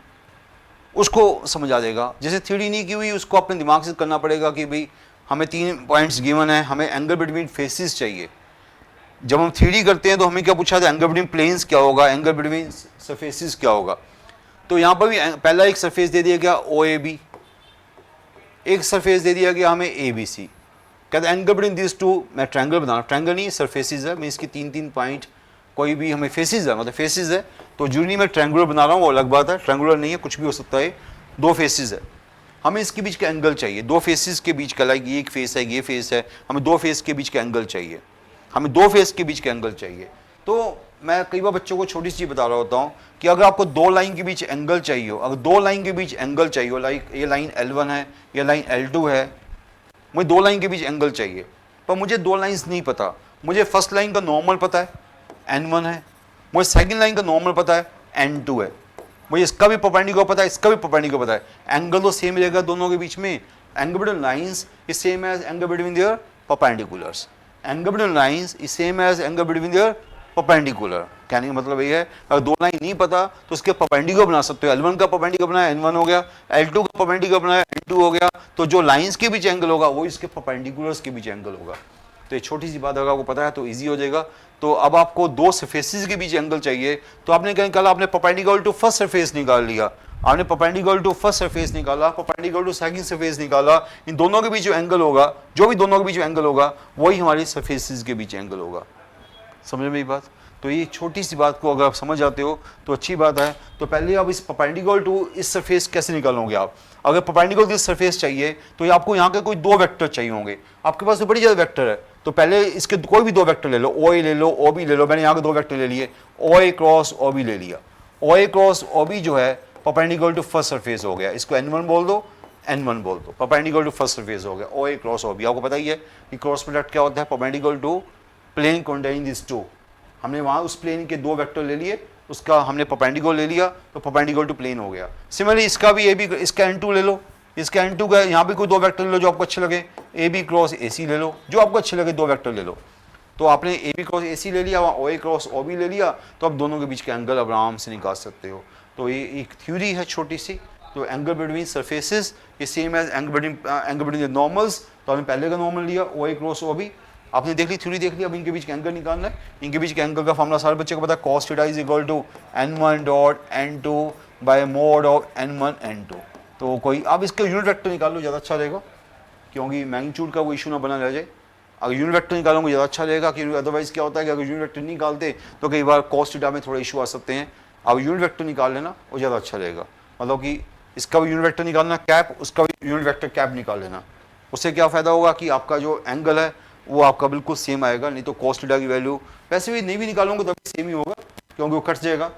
A: उसको समझ आ जाएगा, जैसे थ्योरी नहीं की हुई उसको अपने दिमाग से करना पड़ेगा कि भाई हमें 3 पॉइंट्स गिवन है, हमें एंगल बिटवीन फेसेस चाहिए। जब हम थ्योरी करते हैं तो हमें क्या पूछा था, एंगल बिटवीन प्लेन्स क्या होगा, एंगल बिटवीन सरफेसेस क्या होगा। तो यहाँ पर भी पहला एक सरफेस दे दिया गया OAB, एक सरफेस दे दिया गया हमें ABC। कहते हैं एंगल बिटवीन दिस 2, मैं ट्रायंगल बनाना, ट्रायंगल नहीं सरफेसेस है, मैं इसकी 3 पॉइंट, कोई भी हमें फेसेस है, मतलब फेसेस है, तो जरूरी मैं ट्रायंगुलर बना रहा हूँ वो अलग बात है, ट्रायंगुलर नहीं है कुछ भी हो सकता है, 2 फेसेस है, हमें इसके बीच का एंगल चाहिए, 2 फेसेस के बीच का, लाइक ये एक फेस है ये फेस है, हमें 2 फेस के बीच का एंगल चाहिए, हमें 2 फेस के बीच का एंगल चाहिए। तो मैं कई बार बच्चों को छोटी सी चीज़ बता रहा होता हूँ कि अगर आपको 2 लाइन के बीच एंगल चाहिए हो, अगर 2 लाइन के बीच एंगल चाहिए हो, लाइक ये लाइन L1 है, ये लाइन L2 है, मुझे 2 लाइन के बीच एंगल चाहिए, पर मुझे 2 लाइंस नहीं पता। मुझे फर्स्ट लाइन का नॉर्मल पता है N1 है, मुझे सेकंड लाइन का नॉर्मल पता है N2 है, मुझे इसका भी परपेंडिकुलर पता है, इसका भी परपेंडिकुलर पता है, एंगल तो सेम रहेगा दोनों के बीच में। Angle between lines is same as angle between their perpendiculars, angle between lines is same as angle between their perpendicular. कहने का मतलब ये है अगर 2 लाइन नहीं पता तो उसके परपेंडिकुलर बना सकते हो, L1 का परपेंडिकुलर बनाया N1 हो गया, L2 का परपेंडिकुलर बनाया N2 हो गया, तो जो लाइंस के बीच एंगल होगा वो इसके परपेंडिकुलर्स के बीच एंगल होगा। तो ये छोटी सी बात अगर आपको पता है तो ईजी हो जाएगा। तो अब आपको 2 सरफेसेस के बीच एंगल चाहिए, तो आपने क्या निकाला, आपने परपेंडिकुलर टू फर्स्ट सरफेस निकाल लिया, आपने परपेंडिकुलर टू फर्स्ट सरफेस निकाला, परपेंडिकुलर टू सेकंड सरफेस निकाला, इन दोनों के बीच जो एंगल होगा, जो भी दोनों के बीच एंगल होगा वही हमारी सरफेसेस के बीच एंगल होगा। समझ में ये बात। तो ये छोटी सी बात को अगर आप समझ जाते हो तो अच्छी बात है। तो पहले आप इस परपेंडिकुलर टू इस सरफेस कैसे निकालोगे आप, अगर परपेंडिकुलर टू इस सरफेस चाहिए तो आपको यहाँ के कोई 2 वेक्टर चाहिए होंगे, आपके पास तो बड़ी ज़्यादा वेक्टर है, तो पहले इसके कोई भी 2 वेक्टर ले लो, OA ले लो, OB ले लो, मैंने यहाँ के 2 वेक्टर ले लिए, OA क्रॉस OB ले लिया, OA क्रॉस OB जो है परपेंडिकुलर टू फर्स्ट सरफेस हो गया, इसको N1 बोल दो, N1 बोल दो, परपेंडिकुलर टू फर्स्ट सरफेस हो गया, OA क्रॉस OB। आपको पता ही है कि क्रॉस प्रोडक्ट क्या होता है, perpendicular to plane containing this two, हमने वहाँ उस प्लेन के दो वेक्टर ले लिए, उसका हमने परपेंडिकुलर ले लिया तो परपेंडिकुलर टू प्लेन हो गया। सिमिलरली इसका भी ए बी, इसका n2 ले लो, इसका n2 का यहाँ भी कोई दो वेक्टर ले लो जो आपको अच्छे लगे, ए बी क्रॉस ए सी ले लो, जो आपको अच्छे लगे दो वेक्टर ले लो। तो आपने ए बी क्रॉस ए सी ले लिया, वहाँ ओ ए क्रॉस ओ बी ले लिया, तो आप दोनों के बीच के एंगल अब आराम से निकाल सकते हो। तो ये एक थ्योरी है छोटी सी। तो angle between surfaces is same as angle between the normals. तो हमने पहले का नॉर्मल लिया ओ ए क्रॉस ओ बी, आपने देख ली थ्योरी देख ली। अब इनके बीच का एंगल निकालना है। इनके बीच के एंगल का फॉर्मूला सारे बच्चे को पता है, cos theta is equal to n1 dot n2 by mod of n1 n2। तो कोई आप इसका यूनिट वेक्टर निकाल लो, ज़्यादा अच्छा रहेगा, क्योंकि मैग्नीट्यूड का कोई इशू ना बना रह जाए। अगर यूनिट वेक्टर निकालोगे ज़्यादा अच्छा रहेगा, क्योंकि अदरवाइज क्या होता है कि अगर यूनिट वेक्टर नहीं निकालते तो कई बार cos थीटा में थोड़े इशू आ सकते हैं। अब यूनिट वेक्टर निकाल लेना वो ज़्यादा अच्छा रहेगा, मतलब कि इसका भी यूनिट वेक्टर निकालना कैप, उसका भी यूनिट वेक्टर कैप निकाल लेना। उससे क्या फ़ायदा होगा कि आपका जो एंगल है वो आपका बिल्कुल सेम आएगा। नहीं तो cos थीटा की वैल्यू वैसे भी नहीं भी निकालोगे तभी सेम ही होगा, क्योंकि वो कट जाएगा।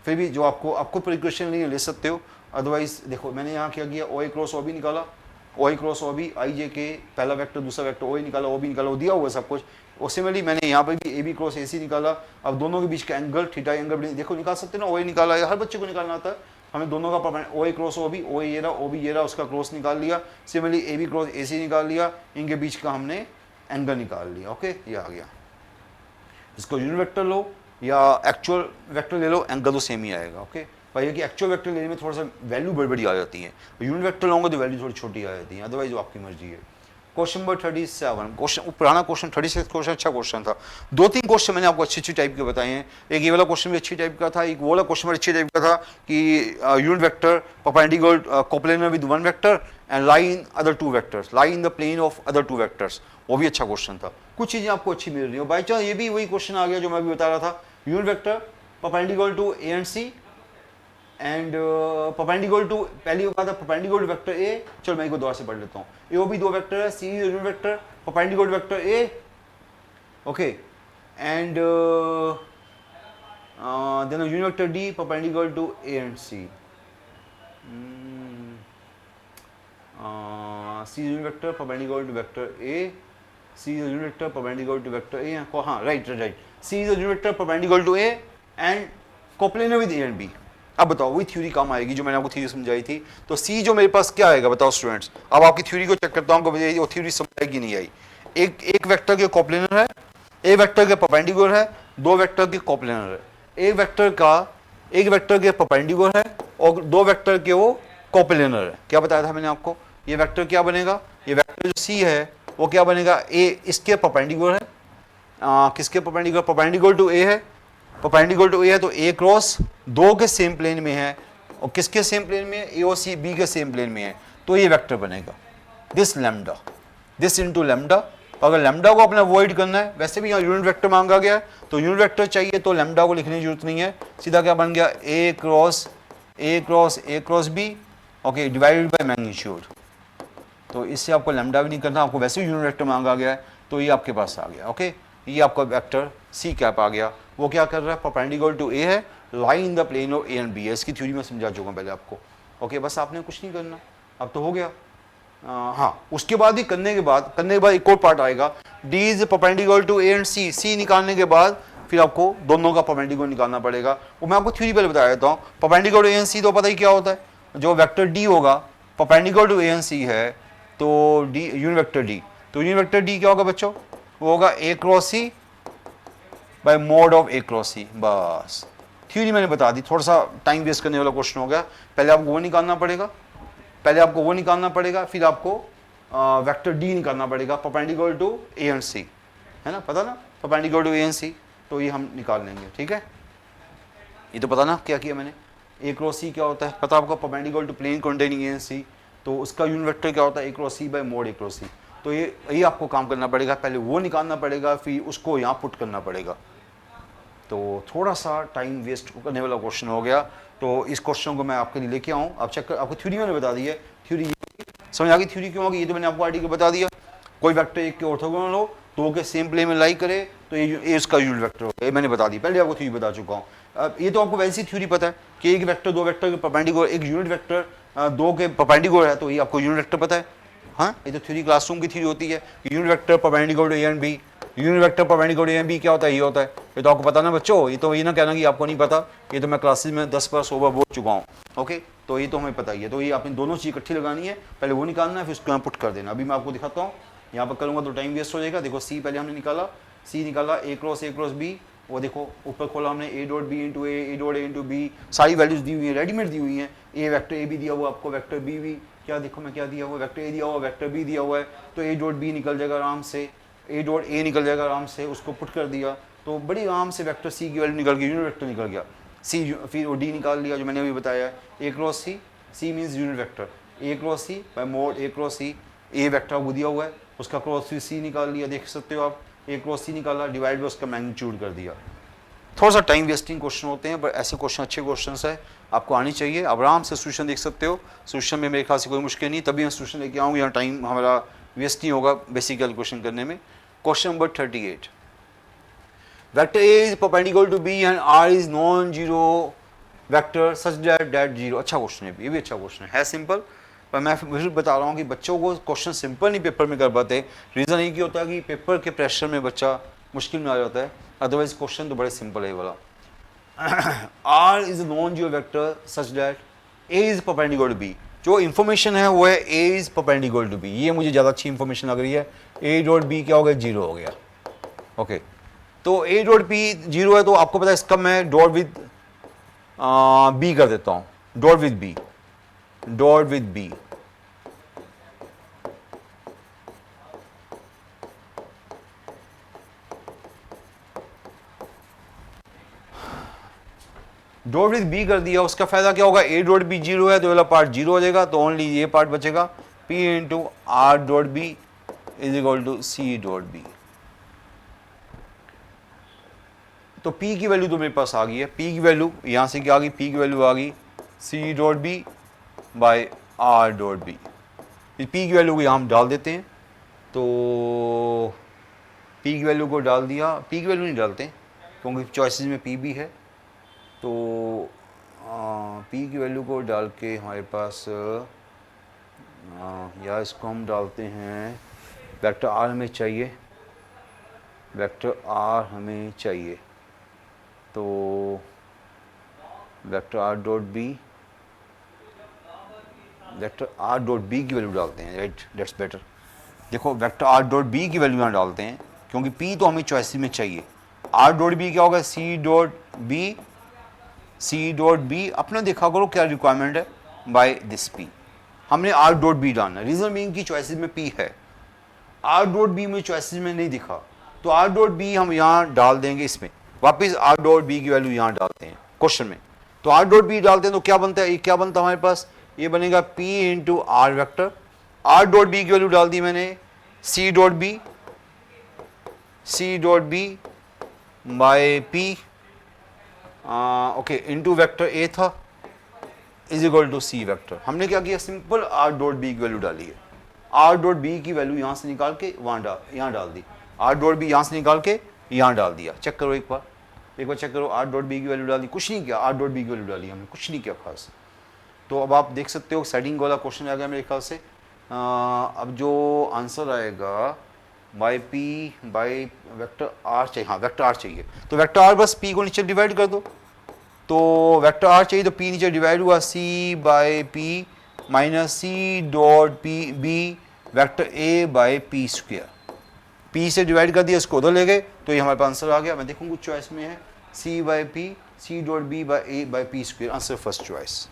A: फिर भी जो आपको प्रिकॉशन नहीं ले सकते हो। अदरवाइज देखो मैंने यहाँ क्या किया, ओ ए क्रॉस ओ बी निकाला, ओ ए क्रॉस ओ बी आई जे के पहला वेक्टर दूसरा वेक्टर ओ ए निकाला, ओ बी निकाला, वो दिया हुआ सब कुछ। और सिमिलरली मैंने यहाँ पर भी ए बी क्रॉस ए सी निकाला। अब दोनों के बीच का एंगल थीटा एंगल देखो निकाल सकते ना, ओ ए निकाला है, हर बच्चे को निकालना आता है। हमें दोनों का ओ ए क्रॉस ओ बी, ओ ए ये रहा, ओ बी ये रहा, उसका क्रॉस निकाल लिया। Similarly A B cross A C निकाल लिया, इनके बीच का हमने एंगल निकाल लिया। ओके, ये आ गया। इसको यूनिट वेक्टर लो या एक्चुअल वेक्टर ले लो, एंगल तो सेम ही आएगा। ओके, पर ये कि एक्चुअल वेक्टर लेने में थोड़ा सा वैल्यू बड़ी आ जाती है, यूनिट वेक्टर लोगे तो वैल्यू थोड़ी छोटी आ जाती है, अदरवाइज वो आपकी मर्जी है। क्वेश्चन नंबर 37, क्वेश्चन पुराना क्वेश्चन 36 क्वेश्चन अच्छा क्वेश्चन था। दो तीन क्वेश्चन मैंने आपको अच्छी टाइप के बताए हैं। एक ये वाला क्वेश्चन भी अच्छी टाइप का था, एक वो वाला क्वेश्चन भी अच्छी टाइप का था कि unit vector perpendicular coplanar with one vector and lie in other two vectors, lie in the plane of other two vectors, वो भी अच्छा क्वेश्चन था। कुछ चीज़ें आपको अच्छी मिल रही हो। बाई चांस ये भी वही क्वेश्चन आ गया जो मैं अभी बता रहा था, unit vector perpendicular to A and C and perpendicular to, पहली बात है परपेंडिकुलर टू वेक्टर ए। चलो मैं इसको दोबारा से पढ़ लेता हूँ। ए ओ बी दो वेक्टर है, C unit vector perpendicular to vector A, okay, and then unit vector D perpendicular to A and C. C unit vector perpendicular to vector A, C unit vector perpendicular to vector A, हाँ right, C unit vector perpendicular to A and coplanar with A and B. अब बताओ वही theory काम आएगी जो मैंने आपको theory समझाई थी। तो सी जो मेरे पास क्या आएगा बताओ स्टूडेंट्स। अब आपकी थ्योरी को चेक करता हूँ कि वो थ्योरी समझ आएगी नहीं आई। एक वेक्टर के कोप्लेनर है, एक वेक्टर के परपेंडिकुलर है, दो वेक्टर के कोप्लेनर है। एक वेक्टर के परपेंडिकुलर है और दो वेक्टर के वो कोप्लेनर है। क्या बताया था मैंने आपको, ये वेक्टर क्या बनेगा, ये वेक्टर जो सी है वो क्या बनेगा, ए इसके परपेंडिकुलर है, किसके परपेंडिकुलर, परपेंडिकुलर टू ए है, परपेंडिकुलर टू ए है तो ए क्रॉस दो के सेम प्लेन में है और किसके सेम प्लेन में है, ए और सी बी के सेम प्लेन में है, तो ये वेक्टर बनेगा this lambda, this into lambda. अगर लैम्डा को अपना अवॉइड करना है, वैसे भी यहाँ यूनिट वेक्टर मांगा गया है तो यूनिट वेक्टर चाहिए तो लैम्डा को लिखने की जरूरत नहीं है, सीधा क्या बन गया A cross B, okay, divided by magnitude. तो इससे आपको लैम्डा भी नहीं करना, आपको वैसे ही यूनिट वेक्टर मांगा गया है तो ये आपके पास आ गया। ओके, ये आपका वेक्टर सी कैप आ गया। वो क्या कर रहा है, परपेंडिकुलर टू ए है, lie in the plane of A and B है। इसकी थ्योरी में समझा चुका हूँ पहले आपको। ओके, बस आपने कुछ नहीं करना, अब तो हो गया। हाँ, उसके बाद ही करने के बाद एक और पार्ट आएगा, D is perpendicular to A and C. C निकालने के बाद फिर आपको दोनों का परपेंडिकुलर निकालना पड़ेगा। वो मैं आपको थ्योरी पहले बता देता हूँ। Perpendicular to A and C तो पता ही क्या होता है, जो वेक्टर डी होगा perpendicular to A and C है तो डी यूनिट वेक्टर डी, तो यूनिट वेक्टर डी क्या होगा बच्चों, वो होगा A cross C by mod of A cross C. बस थ्योरी मैंने बता दी, थोड़ा सा टाइम वेस्ट करने वाला क्वेश्चन हो गया। पहले आपको वो निकालना पड़ेगा, फिर आपको वेक्टर डी निकालना पड़ेगा perpendicular to A and C, है ना, पता ना, perpendicular to A and C, तो ये हम निकाल लेंगे। ठीक है, ये तो पता ना क्या किया मैंने। ए क्रॉस सी क्या होता है पता आपको, perpendicular to plane containing A and C, तो उसका यूनिट वेक्टर क्या होता है, A cross C by mod A cross C. तो ये आपको काम करना पड़ेगा, पहले वो निकालना पड़ेगा फिर उसको यहाँ पुट करना पड़ेगा। तो थोड़ा सा टाइम वेस्ट करने वाला क्वेश्चन हो गया, तो इस क्वेश्चन को मैं आपके लिए लेके आऊँ। आप चेक कर, आपको थ्योरी मैंने बता दी है, थ्योरी समझ आ गई। थ्योरी क्यों होगी, ये तो मैंने आपको आर्टिकल बता दिया। कोई वेक्टर एक के ऑर्थोगोनल हो, दो के सेम प्लेन में लाई करे तो ये इसका यूनिट वेक्टर हो, ये मैंने बता दी, पहले आपको थ्योरी बता चुका हूँ। अब ये तो आपको वैसी थ्योरी पता है कि एक वेक्टर दो वेक्टर के परपेंडिकुलर, एक यूनिट वेक्टर दो के परपेंडिकुलर है, तो ये आपको यूनिट वेक्टर पता है। हाँ, ये तो थ्योरी क्लासरूम की थ्योरी होती है कि unit vector perpendicular to A and B, unit vector perpendicular A B क्या होता है, ये होता है। ये तो आपको पता ना बच्चों, ये तो ये ना कहना कि आपको नहीं पता, ये तो मैं क्लासेस में 10 बार 100 बार बोल चुका हूँ। ओके, तो ये तो हमें पता ही है। तो ये आपने दोनों चीज़ इकट्ठी लगानी है, पहले वो निकालना है फिर उसको यहाँ पुट कर देना। अभी मैं आपको दिखाता हूँ, यहाँ पर करूँगा तो टाइम वेस्ट हो जाएगा। देखो सी पहले हमने निकाला, सी निकाला ए क्रॉस बी, वो देखो ऊपर खोला हमने A dot B into A dot A into B, सारी वैल्यूज दी हुई है, रेडीमेड दी हुई है। ए वेक्टर ए भी दिया हुआ आपको, वेक्टर बी भी क्या देखो मैं क्या दिया हुआ, वेक्टर ए दिया हुआ, वेक्टर बी दिया हुआ है, तो ए डॉट बी निकल जाएगा आराम से, ए डॉट ए निकल जाएगा आराम से, उसको पुट कर दिया तो बड़ी आराम से वेक्टर सी की वैल्यू निकल गई, यूनिट वेक्टर निकल गया। सी फिर वो डी निकाल लिया जो मैंने अभी बताया, A cross C means unit vector, A cross C by mod A cross C, A vector वो दिया हुआ है, उसका क्रॉस सी निकाल लिया, देख सकते हो आप, ए क्रॉस सी निकाला, डिवाइड बाय उसका मैग्नीट्यूड कर दिया। थोड़ा सा टाइम वेस्टिंग क्वेश्चन होते हैं, पर ऐसे क्वेश्चन अच्छे क्वेश्चन है, आपको आनी चाहिए। आप आराम से सोल्यूशन देख सकते हो, सोल्यूशन में मेरे ख्याल से कोई मुश्किल नहीं, तभी मैं सोल्यूशन लेके आऊँगा, यहाँ टाइम हमारा वेस्ट नहीं होगा बेसिक कैलकुलेशन करने में। Question number 38, vector A is perpendicular to B and R is non zero vector such that zero. अच्छा क्वेश्चन है, ये भी अच्छा क्वेश्चन है सिंपल, पर मैं फिर बता रहा हूँ कि बच्चों को क्वेश्चन सिंपल नहीं पेपर में कर पाते। रीज़न ये होता है कि पेपर के प्रेशर में बच्चा मुश्किल में आ जाता है, अदरवाइज क्वेश्चन तो बड़े सिंपल है वाला। R is non zero vector such that A is perpendicular to B, जो इन्फॉर्मेशन है वो है A is perpendicular to B, ये मुझे ज़्यादा अच्छी इन्फॉर्मेशन लग रही है। ए डॉट बी क्या हो गया, जीरो हो गया। ओके, तो ए डॉट बी जीरो है, तो आपको पता है इसका मैं डॉट विद बी कर देता हूँ, dot with B, dot with B, dot with B कर दिया। उसका फायदा क्या होगा, ए डॉट बी जीरो है तो वाला पार्ट जीरो हो जाएगा, तो ओनली ये पार्ट बचेगा, P into R dot B is equal to C dot B. तो P की वैल्यू तो मेरे पास आ गई है, P की वैल्यू यहाँ से क्या आ गई, P की वैल्यू आ गई C dot B by R dot B. P की वैल्यू को यहाँ हम डाल देते हैं, तो P की वैल्यू को डाल दिया, P की वैल्यू नहीं डालते क्योंकि चॉइसेस में P भी है, तो P की वैल्यू को डाल के हमारे पास या इसको हम डालते हैं, वेक्टर R हमें चाहिए, वेक्टर R हमें चाहिए, तो vector R dot B, vector R dot B की वैल्यू डालते हैं, राइट, दैट्स बेटर। देखो वेक्टर आर डॉट बी की वैल्यू यहाँ डालते हैं क्योंकि पी तो हमें चॉइस में चाहिए। आर डॉट बी क्या होगा, C dot B, C dot B अपना देखा करो क्या रिक्वायरमेंट है, बाय दिस पी। हमने आर डॉट बी डालना है, रीजन बीइंग की चॉइसेस में पी है, आर डॉट बी में चॉइसेस में नहीं दिखा, तो आर डॉट बी हम यहाँ डाल देंगे, इसमें वापस आर डॉट बी की वैल्यू यहाँ डालते हैं क्वेश्चन में, तो आर डॉट बी डालते हैं तो क्या बनता है, ये क्या बनता है हमारे पास, ये बनेगा P into R vector, R dot B की वैल्यू डाल दी मैंने, C dot B, C dot B by P, okay, into vector A था is equal to C vector. हमने क्या किया, सिंपल आर डॉट बी की वैल्यू डाली है, आर डॉट बी की वैल्यू यहाँ से निकाल के यहाँ डाल दी, आर डॉट बी यहाँ से निकाल के यहाँ डाल दिया। चेक करो एक बार चेक करो, आर डॉट बी की वैल्यू डाल दी, कुछ नहीं किया, आर डॉट बी की वैल्यू डाली हमने, कुछ नहीं किया खास। तो अब आप देख सकते हो सेटिंग वाला क्वेश्चन आ गया मेरे ख्याल से। अब जो आंसर आएगा by P by vector R चाहिए, हाँ वेक्टर आर चाहिए, तो वेक्टर आर बस पी को नीचे डिवाइड कर दो, तो वेक्टर आर चाहिए तो पी नीचे डिवाइड हुआ, C by P minus C dot P B vector A by P square, P से डिवाइड कर दिया, इसको उधर ले गए, तो ये हमारे पास आंसर आ गया। मैं देखूँ कुछ चॉइस में है, C by P, C dot B by A by P square, answer first choice.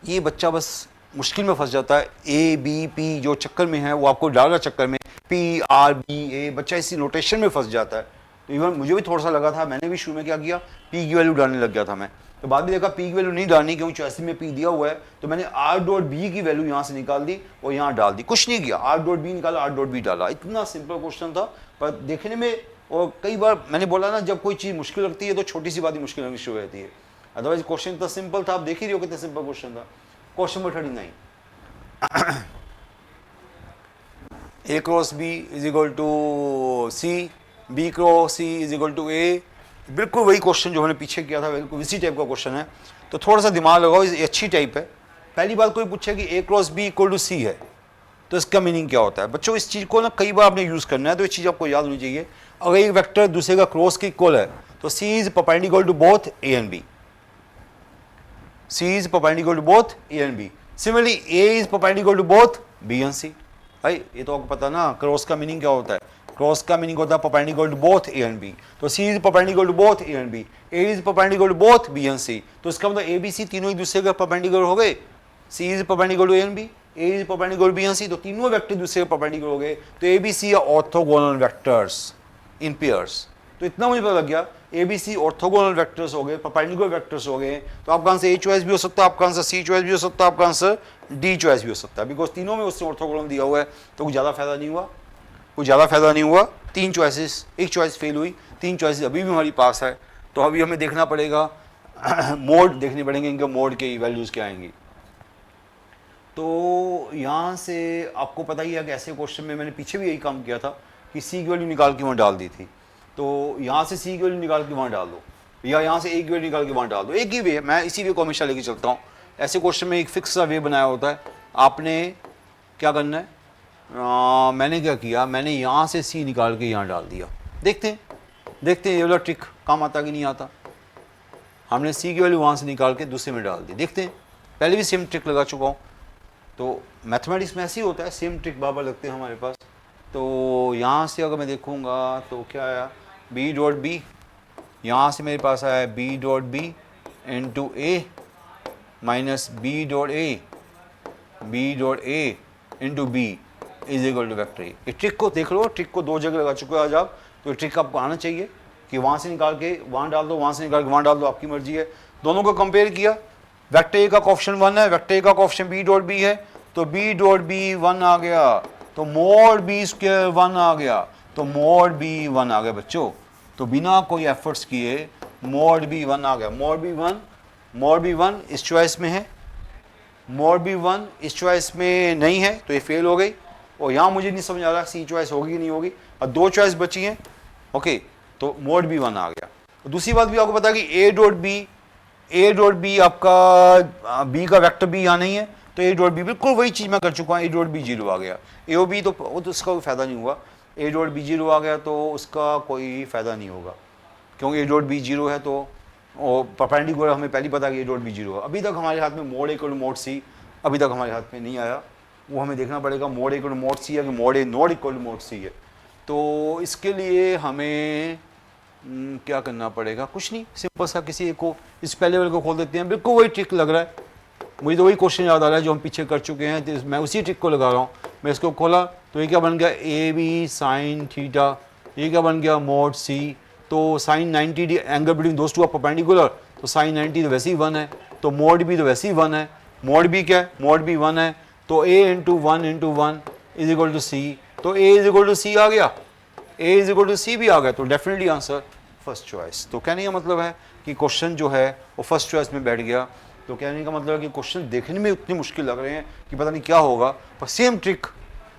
A: ये बच्चा बस मुश्किल में फंस जाता है, ए बी पी जो चक्कर में है वो आपको डालना चक्कर में, पी आर बी ए, बच्चा इसी नोटेशन में फंस जाता है। तो इवन मुझे भी थोड़ा सा लगा था, मैंने भी शुरू में क्या किया, पी की वैल्यू डालने लग गया था मैं, तो बाद में देखा पी की वैल्यू नहीं डालनी क्योंकि चॉइस में पी दिया हुआ है, तो मैंने आर डॉट बी की वैल्यू यहाँ से निकाल दी और यहाँ डाल दी, कुछ नहीं किया, आर डॉट बी निकाला, आर डॉट बी डाला। इतना सिंपल क्वेश्चन था, पर देखने में, और कई बार मैंने बोला ना, जब कोई चीज़ मुश्किल लगती है तो छोटी सी बात ही मुश्किल लगनी शुरू हो जाती है, अदरवाइज क्वेश्चन इतना सिंपल था, आप देख ही रहे हो कितना सिंपल क्वेश्चन था। Question number 39, A cross B is equal to C, B cross C is equal to A, बिल्कुल वही क्वेश्चन जो हमने पीछे किया था, बिल्कुल इसी टाइप का क्वेश्चन है, तो थोड़ा सा दिमाग लगाओ, ये अच्छी टाइप है। पहली बात कोई पूछे कि ए क्रॉस बी इक्वल टू सी है, तो इसका मीनिंग क्या होता है बच्चों? इस चीज़ को ना कई बार आपने यूज़ करना है, तो इस चीज़ आपको याद होनी चाहिए। अगर एक वेक्टर दूसरे का क्रॉस के इक्वल है तो C is perpendicular to both A and B। C is perpendicular to both A and B. Similarly, A is perpendicular to both B and C. भाई ये तो आपको पता ना क्रॉस का मीनिंग क्या होता है? क्रॉस का मीनिंग होता है perpendicular to both A and B. तो C is perpendicular to both A and B. A is perpendicular to both B and C. तो इसका मतलब A, B, C तीनों एक दूसरे का perpendicular हो गए। C is perpendicular to A and B. A is perpendicular to B and C. तो तीनों वेक्टर दूसरे का perpendicular हो गए। तो A, B, C are orthogonal vectors in pairs. तो इतना मुझे पता लग गया A B C orthogonal vectors हो गए, परपेंडिकुलर वेक्टर्स हो गए। तो आपका आंसर ए चॉइस भी हो सकता है, आपका आंसर सी चॉइस भी हो सकता है, आपका आंसर डी चॉइस भी हो सकता है, बिकॉज तीनों में उसने ऑर्थोगोनल दिया हुआ है। तो कुछ ज़्यादा फायदा नहीं हुआ, कुछ ज़्यादा फायदा नहीं हुआ। तीन चॉइसेस, एक चॉइस फेल हुई, तीन चॉइसेस अभी भी हमारी पास है। तो अभी हमें देखना पड़ेगा मोड देखने पड़ेंगे, इनके मोड के वैल्यूज़ क्या आएंगी। तो यहाँ से आपको पता ही है कि ऐसे क्वेश्चन में मैंने पीछे भी यही काम किया था कि सी की वैल्यू निकाल के वहाँ डाल दी थी। तो यहाँ से सी की वैल्यू निकाल के वहाँ डाल दो, या यहाँ से ए की वैल्यू निकाल के वहाँ डाल दो। एक ही वे है, मैं इसी वे को हमेशा लेके चलता हूँ। ऐसे क्वेश्चन में एक फिक्स सा वे बनाया होता है। आपने क्या करना है, मैंने क्या किया, मैंने यहाँ से सी निकाल के यहाँ डाल दिया। देखते हैं ये वाला ट्रिक काम आता कि नहीं आता। हमने सी की वैल्यू वहाँ से निकाल के दूसरे में डाल दी। देखते हैं, पहले भी सेम ट्रिक लगा चुका हूँ। तो मैथमेटिक्स में ऐसे ही होता है, सेम ट्रिक बार बार लगते हैं हमारे पास। तो यहाँ से अगर मैं देखूँगा तो क्या आया, बी डॉट बी, यहाँ से मेरे पास आया B dot B into A minus B dot A into B is equal to vector A. ये ट्रिक को देख लो, ट्रिक को दो जगह लगा चुके हो आज आप। तो ट्रिक आपको आना चाहिए कि वहाँ से निकाल के वहाँ डाल दो, वहाँ से निकाल के वहाँ डाल दो, आपकी मर्जी है। दोनों को कंपेयर किया, वेक्टर ए का कोएफिशिएंट 1 है, वेक्टर ए का कोएफिशिएंट बी डॉट बी है, तो बी डॉट बी 1 आ गया, तो मोड बी स्क्वायर 1 आ गया, तो मोड बी 1 आ गया बच्चों। तो बिना कोई एफर्ट्स किए मोड बी 1 आ गया। मोड बी 1 इस चॉइस में है, मोड बी 1 इस चॉइस में नहीं है, तो ये फेल हो गई। और यहाँ मुझे नहीं समझ आ रहा सी चॉइस होगी कि नहीं होगी, और दो चॉइस बची हैं। ओके, तो मोड बी 1 आ गया। तो दूसरी बात भी आपको पता है कि ए डॉट बी आपका बी का वेक्टर बी यहाँ नहीं है, तो ए डॉट बी बिल्कुल वही चीज़ मैं कर चुका हूँ। ए डॉट बी 0 आ गया, ए ओ बी तो उसका कोई फ़ायदा नहीं हुआ। ए डॉट बी 0 आ गया तो उसका कोई फ़ायदा नहीं होगा, क्योंकि ए डॉट बी 0 है। तो और परपेंडिकुलर हमें पहले पता कि ए डॉट बी 0 है। अभी तक हमारे हाथ में mod A equal to mod C अभी तक हमारे हाथ में नहीं आया, वो हमें देखना पड़ेगा mod A equal to mod C है कि mod A not equal to mod C है। तो इसके लिए हमें क्या करना पड़ेगा, कुछ नहीं, सिंपल सा किसी एक को इस पहले वाले को खोल देते हैं। बिल्कुल वही ट्रिक लग रहा है, मुझे तो वही क्वेश्चन याद आ रहा है जो हम पीछे कर चुके हैं, तो मैं उसी ट्रिक को लगा रहा हूँ। मैं इसको खोला तो ये क्या बन गया, ए बी साइन थीटा, ये क्या बन गया मोड सी। तो sine 90 angle between those two are perpendicular, तो साइन 90 तो वैसे ही 1 है, तो मोड बी तो वैसे ही 1 है। मोड बी क्या है, मोड बी 1 है, तो a into one is equal to C. तो a is equal to C आ गया, a is equal to C भी आ गया, तो डेफिनेटली आंसर फर्स्ट चॉइस। तो कहने का मतलब है कि क्वेश्चन जो है वो फर्स्ट चॉइस में बैठ गया। तो कहने का मतलब है कि क्वेश्चन देखने में उतनी मुश्किल लग रहे हैं कि पता नहीं क्या होगा, पर सेम ट्रिक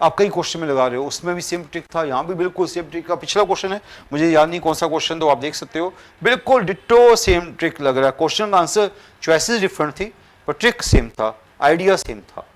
A: आप कई क्वेश्चन में लगा रहे हो। उसमें भी सेम ट्रिक था, यहाँ भी बिल्कुल सेम ट्रिक का। पिछला क्वेश्चन है, मुझे याद नहीं कौन सा क्वेश्चन, तो आप देख सकते हो बिल्कुल डिट्टो सेम ट्रिक लग रहा है। क्वेश्चन का आंसर चॉइसेस डिफरेंट थी पर ट्रिक सेम था, आइडिया सेम था।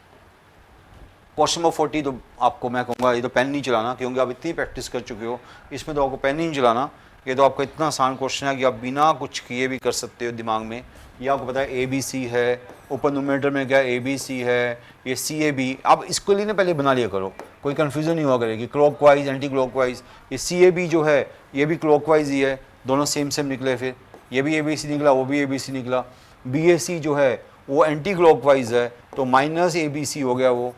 A: क्वेश्चन नंबर 40 तो आपको मैं कहूँगा ये तो पेन नहीं चलाना, क्योंकि आप इतनी प्रैक्टिस कर चुके हो, इसमें तो आपको पेन नहीं चलाना। ये तो आपका इतना आसान क्वेश्चन है कि आप बिना कुछ किए भी कर सकते हो दिमाग में। ये आपको पता है ए बी सी है, ऊपर न्यूमरेटर में क्या ए बी सी है, ये सी ए बी। आप इसको लिए ना पहले बना लिया करो, कोई कन्फ्यूज़न नहीं हुआ करेगी क्लॉकवाइज एंटी क्लॉकवाइज। ये सी ए बी जो है ये भी क्लॉकवाइज ही है, दोनों सेम सेम निकले। फिर ये भी ए बी सी निकला, वो भी ए बी सी निकला। बी ए सी जो है वो एंटी क्लॉकवाइज है, तो माइनस ए बी सी हो गया। वो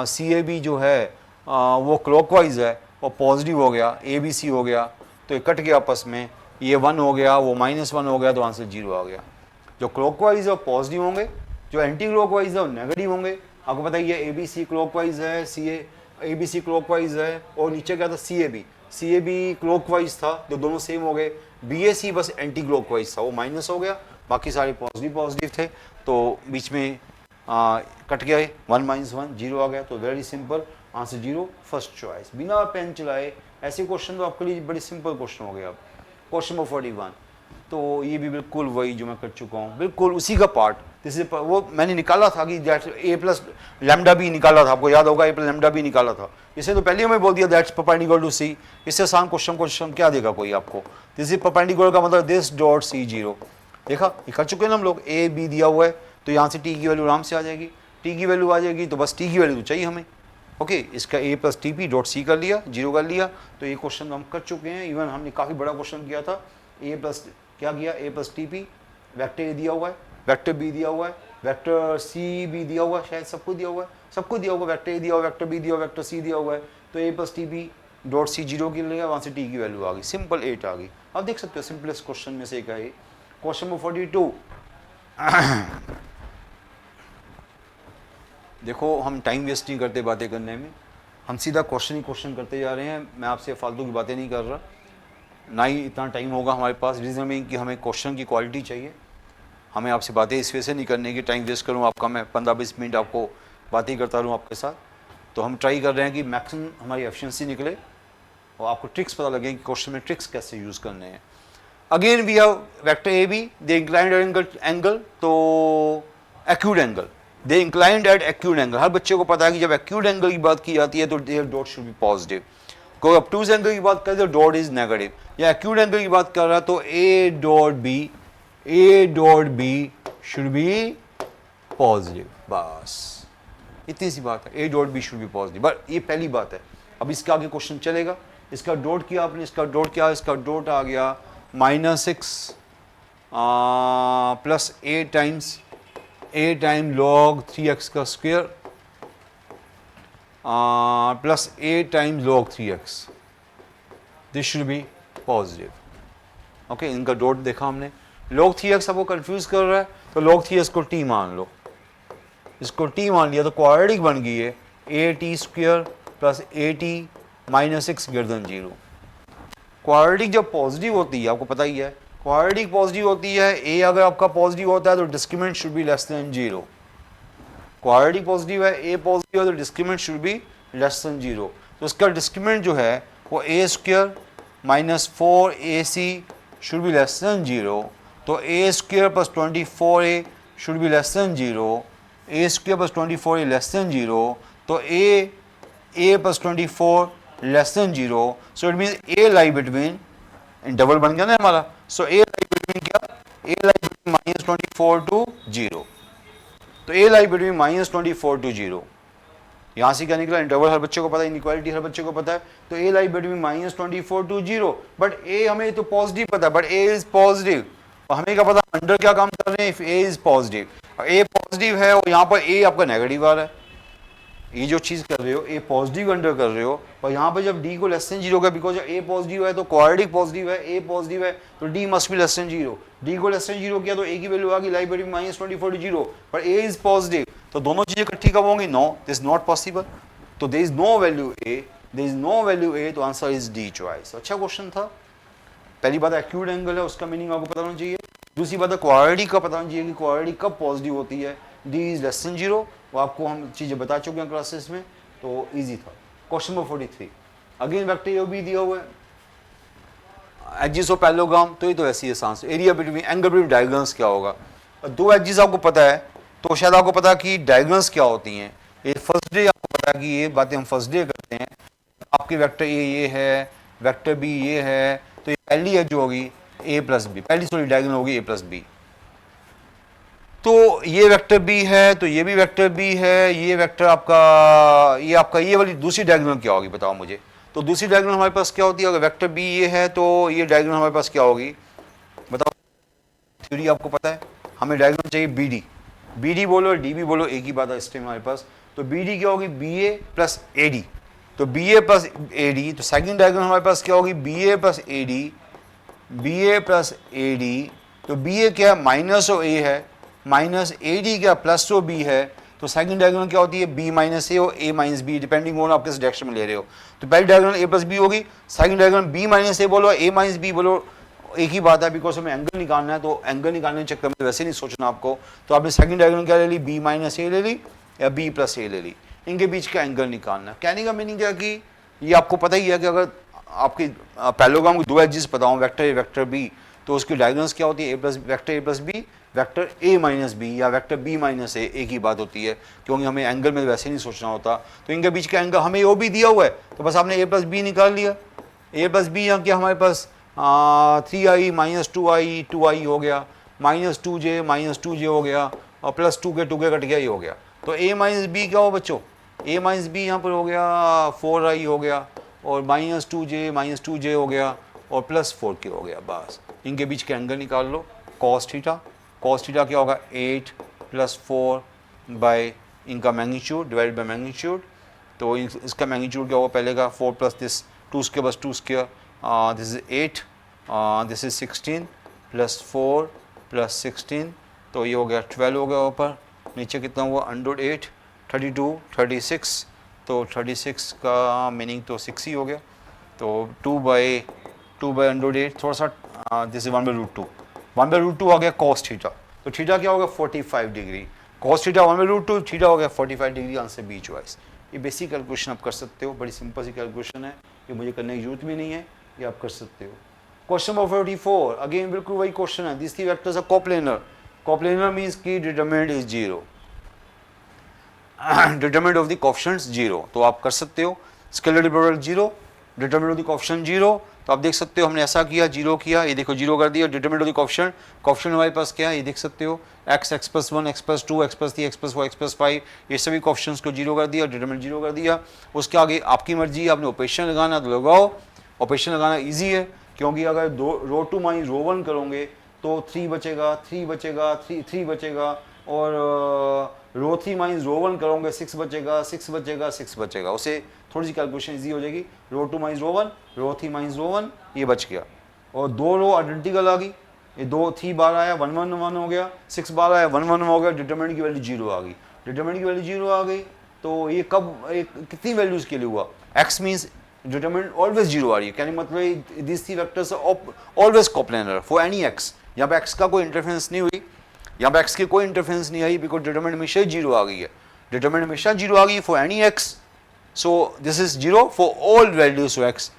A: सी ए बी जो है वो क्लॉकवाइज है और पॉजिटिव हो गया, ए बी सी हो गया, तो ये कट गया आपस में, ये 1 हो गया, वो -1 हो गया, तो आंसर 0 आ गया। जो क्लॉकवाइज है वो पॉजिटिव होंगे, जो एंटी क्लॉकवाइज है वो नेगेटिव होंगे। आपको पता है ये ए बी सी क्लॉकवाइज है, ए बी सी क्लॉकवाइज है, और नीचे क्या था सी ए बी क्लॉकवाइज था, तो दोनों सेम हो गए। बी ए सी बस एंटी क्लॉकवाइज था, वो माइनस हो गया, बाकी सारे पॉजिटिव थे, तो बीच में कट गया, 1 - 1 0 आ गया। तो very simple answer 0 first choice. बिना पेन चलाए ऐसे क्वेश्चन तो आपके लिए बड़े सिंपल क्वेश्चन हो गए। अब क्वेश्चन नंबर 41, तो ये भी बिल्कुल वही जो मैं कर चुका हूँ, बिल्कुल उसी का पार्ट दिस इज, वो मैंने निकाला था कि that A plus lambda B निकाला था, आपको याद होगा ए प्लस लैम्डा बी निकाला था, इसे तो पहले हमें बोल दिया दैट्स परपेंडिकुलर टू सी। इससे आसान क्वेश्चन क्या देगा कोई आपको, दिस इज परपेंडिकुलर का मतलब दिस डॉट सी जीरो, देखा ये कर चुके हैं ना हम लोग, ए बी दिया हुआ है तो यहाँ से टी की वैल्यू आराम से आ जाएगी, टी की वैल्यू आ जाएगी तो बस टी की वैल्यू तो चाहिए हमें। ओके इसका A plus T P dot C कर लिया, जीरो कर लिया, तो ये क्वेश्चन हम कर चुके हैं। इवन हमने काफ़ी बड़ा क्वेश्चन किया था, ए प्लस क्या किया, A plus T P, vector A दिया हुआ है, वैक्टर बी दिया हुआ है, वैक्टर सी भी दिया हुआ है, शायद सबको दिया हुआ है, सबको दिया हुआ, वैक्टर ए दिया हुआ, वैक्टर बी दिया हुआ, वैक्टर सी दिया हुआ है, तो A plus T P dot C zero की लेगा, वहाँ से टी की वैल्यू आ गई, सिंपल 8 आ गई। आप देख सकते हो सिंपलेस्ट क्वेश्चन में से एक है। क्वेश्चन नंबर 42 देखो हम टाइम वेस्ट नहीं करते बातें करने में, हम सीधा क्वेश्चन ही क्वेश्चन करते जा रहे हैं। मैं आपसे फालतू की बातें नहीं कर रहा, ना ही इतना टाइम होगा हमारे पास, रीज़न में कि हमें क्वेश्चन की क्वालिटी चाहिए। हमें आपसे बातें इस वजह से नहीं करने की टाइम वेस्ट करूँ आपका, मैं 15-20 मिनट आपको बातें करता रहूँ आपके साथ। तो हम ट्राई कर रहे हैं कि मैक्सिमम हमारी एफिशिएंसी निकले और आपको ट्रिक्स पता लगे कि क्वेश्चन में ट्रिक्स कैसे यूज़ करने हैं। Again we have vector A B, they inclined angle, तो acute angle, they inclined at acute angle. हर बच्चे को पता है कि जब एक्यूट एंगल की बात की जाती है तो there dot should be positive, कोई ऑब्टूज एंगल की बात करे तो डॉट इज नेगेटिव, या एक्यूट एंगल की बात कर रहा है तो A dot B should be positive, बस इतनी सी बात है, A dot B should be positive, but ये पहली बात है। अब इसके आगे क्वेश्चन चलेगा, इसका डॉट किया आपने, इसका डॉट किया, इसका डॉट आ गया -6 प्लस ए टाइम लॉग 3x का square plus A time log 3x, this should be positive. Okay इनका डॉट देखा हमने, log 3x आपको कंफ्यूज कर रहा है तो log 3x को t मान लो, इसको t मान लिया तो क्वाड्रेटिक बन गई है A T square plus A T -6 > 0। Quadratic जब पॉजिटिव होती है आपको पता ही है, क्वाड्रेटिक पॉजिटिव होती है, ए अगर आपका पॉजिटिव होता है तो discriminant should be less than 0। Quadratic positive है, ए पॉजिटिव है तो discriminant should be less than 0, तो इसका डिस्क्रिमिनेंट जो है वो A square -4ac should be less than 0, तो A square plus 24a should be less than 0, A square plus 24a less than 0, तो A plus 24 less than 0, so it mean A lie between, double बन गया ना हमारा, सो ए lie between क्या, ए lie between -24 to 0, तो ए lie between -24 to 0, यहाँ से क्या निकला, इंटरवल हर बच्चे को पता है, इनइक्वालिटी हर बच्चे को पता है, तो ए लाई बिटवीन -24 to 0, बट ए हमें तो पॉजिटिव पता है, बट ए इज पॉजिटिव, और हमें क्या पता अंडर क्या काम कर रहे हैं, if A is positive, A positive है और यहाँ पर ए आपका नेगेटिव आ रहा है, ये जो चीज़ कर रहे हो ए पॉजिटिव अंडर कर रहे हो, और यहाँ पर जब डी को लेस देन 0 का, बिकॉज ए पॉजिटिव है तो क्वाड्रेटिक पॉजिटिव है, ए पॉजिटिव है तो D must be less than 0, D को लेस देन 0 किया तो ए की वैल्यू आ गई लाई बिटवीन -24 to 0, पर ए इज पॉजिटिव, तो दोनों चीजें इकट्ठी कब होंगी, नो दिस नॉट पॉसिबल, तो there is no value A, there is no value A, तो आंसर इज डी चॉइस। अच्छा क्वेश्चन था। पहली बात एक्यूट एंगल है, उसका मीनिंग आपको पता होना चाहिए, दूसरी बात है क्वाड्रेटिक का पता होना चाहिए कि क्वाड्रेटिक कब पॉजिटिव होती है, डी इज लेस देन 0, वो आपको हम चीज़ें बता चुके हैं क्लासेस में, तो इजी था। Question number 43 again vector A B दिया हुआ है, एजिस ऑफ पैरेललोग्राम, तो ये तो ऐसी आसान से, area between angle between diagonals क्या होगा, दो एजिस आपको पता है तो शायद आपको पता कि डायगोनल्स क्या होती हैं, ये फर्स्ट डे आपको पता कि ये बातें हम फर्स्ट डे करते हैं, आपके वेक्टर ए ये है, वेक्टर बी ये है, तो ये पहली एज जो होगी ए प्लस बी, पहली सॉरी डायगोनल होगी ए प्लस बी, तो ये वेक्टर बी है तो ये भी वेक्टर बी है, ये वेक्टर आपका ये वाली दूसरी डायगोनल क्या होगी बताओ मुझे, तो दूसरी डायगोनल हमारे पास क्या होती है, अगर वेक्टर बी ये है तो ये डायगोनल हमारे पास क्या होगी बताओ, थ्योरी आपको पता है, हमें डायगोनल चाहिए बी डी बोलो डी बी बोलो एक ही बात है इस टाइम हमारे पास, तो बी डी क्या होगी B A plus A D, तो B A plus A D, तो सेकेंड डायगोनल हमारे पास क्या होगी B A plus A D, तो बी ए क्या माइनस ओ ए है, माइनस ए डी क्या प्लस ओ बी है, तो सेकंड डायगोनल क्या होती है बी माइनस ए और ए माइनस बी, डिपेंडिंग ऑन आप किस डायरेक्शन में ले रहे हो, तो पहली डायगोनल ए प्लस बी होगी, सेकंड डायगोनल बी माइनस ए बोलो ए माइनस बी बोलो, एक ही बात है, बिकॉज हमें एंगल निकालना है, तो एंगल निकालने के चक्कर में वैसे नहीं सोचना आपको, तो आपने सेकंड डायगोनल क्या ले ली बी माइनस ए ले ली या बी प्लस ए ले ली, इनके बीच का एंगल निकालना। कहने का मीनिंग क्या कि ये आपको पता ही है कि अगर आपके पैरेललोग्राम को दो एजेस पता हो वेक्टर ए वेक्टर बी, तो उसकी डायगोनल्स क्या होती है, vector A plus B, vector A minus B या वेक्टर बी माइनस ए, एक ही बात होती है, क्योंकि हमें एंगल में वैसे नहीं सोचना होता। तो इनके बीच का एंगल हमें ओ भी दिया हुआ है, तो बस आपने ए प्लस बी निकाल लिया। ए प्लस बी यहाँ क्या हमारे पास 3i माइनस 2i हो गया, माइनस 2j हो गया, और प्लस 2 के कट गया, ये हो गया। तो a माइनस बी क्या हो बच्चों, a माइनस बी यहाँ पर हो गया 4i हो गया, और माइनस 2j हो गया, और प्लस 4k हो गया। बस इनके बीच के एंगल निकाल लो, cos थीटा क्या होगा 8 प्लस 4 बाय इनका मैग्नीट्यूड डिवाइड बाय मैग्नीट्यूड। तो इसका मैग्नीट्यूड क्या होगा, पहले का 4 प्लस दिस 2 स्क्वायर बस 2 square, this is 8, this is 16 plus 4 plus 16, तो ये हो गया 12 हो गया ऊपर, नीचे कितना हुआ √8, 32, 36, तो 36 का मीनिंग तो 6 ही हो गया। तो 2 बाई √8 थोड़ा सा, दिस इज 1/√2, 1/√2 आ गया cos थीटा। तो थीटा क्या होगा 45 डिग्री, cos थीटा 1/√2, थीटा हो गया 45 डिग्री। Answer B choice. ये बेसिक कैलकुलेशन आप कर सकते हो, बड़ी सिंपल सी कैलकुलेशन है, ये मुझे करने की जरूरत भी नहीं है, ये आप कर सकते हो। क्वेश्चन नंबर 44, अगेन बिल्कुल वही क्वेश्चन है, this three vectors are coplanar. Coplanar means की determinant is 0, determinant of the coefficients 0, तो आप कर सकते हो। Scalar product 0, determinant of the coefficient 0, तो आप देख सकते हो हमने ऐसा किया, 0 किया, ये देखो 0 कर दिया। Determinant of the coefficient, coefficient हमारे पास क्या है ये देख सकते हो, x + 1 x + 2 x + 3 x + 4 x + 5, ये सभी कोएफिशिएंट्स को 0 कर दिया, डिटरमिनेंट 0 कर दिया। उसके आगे आपकी मर्जी है, आपने ऑपरेशन लगाना तो लगाओ। ऑपरेशन लगाना ईजी है, क्योंकि अगर रो2 माइनस रो1 करोगे तो 3 बचेगा, 3 बचेगा, 3 बचेगा, और रो3 माइनस रो1 करोगे 6 बचेगा, 6 बचेगा, 6 बचेगा। उसे थोड़ी सी कैलकुलेशन इजी हो जाएगी। रो2 माइनस रो1, रो3 माइनस रो1, ये बच गया, और 2 रो आइडेंटिकल आ गई, ये 2 3 बार आया 1 1 1 हो गया, 6 बार आया 1 1 हो गया, डिटरमिनेंट की वैल्यू 0 आ गई। डिटरमिनेंट की वैल्यू 0 आ गई, तो ये कब कितनी वैल्यूज के लिए हुआ, x मीन्स डिटरमिनेंट ऑलवेज 0 आ रही है, कहने मतलब this three vectors always coplanar for any x। यहाँ पे x का कोई इंटरफेरेंस नहीं हुई, यहाँ पे x की कोई इंटरफेरेंस नहीं आई, बिकॉज डिटरमिनेंट हमेशा 0 आ गई है, डिटरमिनेंट हमेशा 0 आ गई for any x। So this is 0 for all values of x।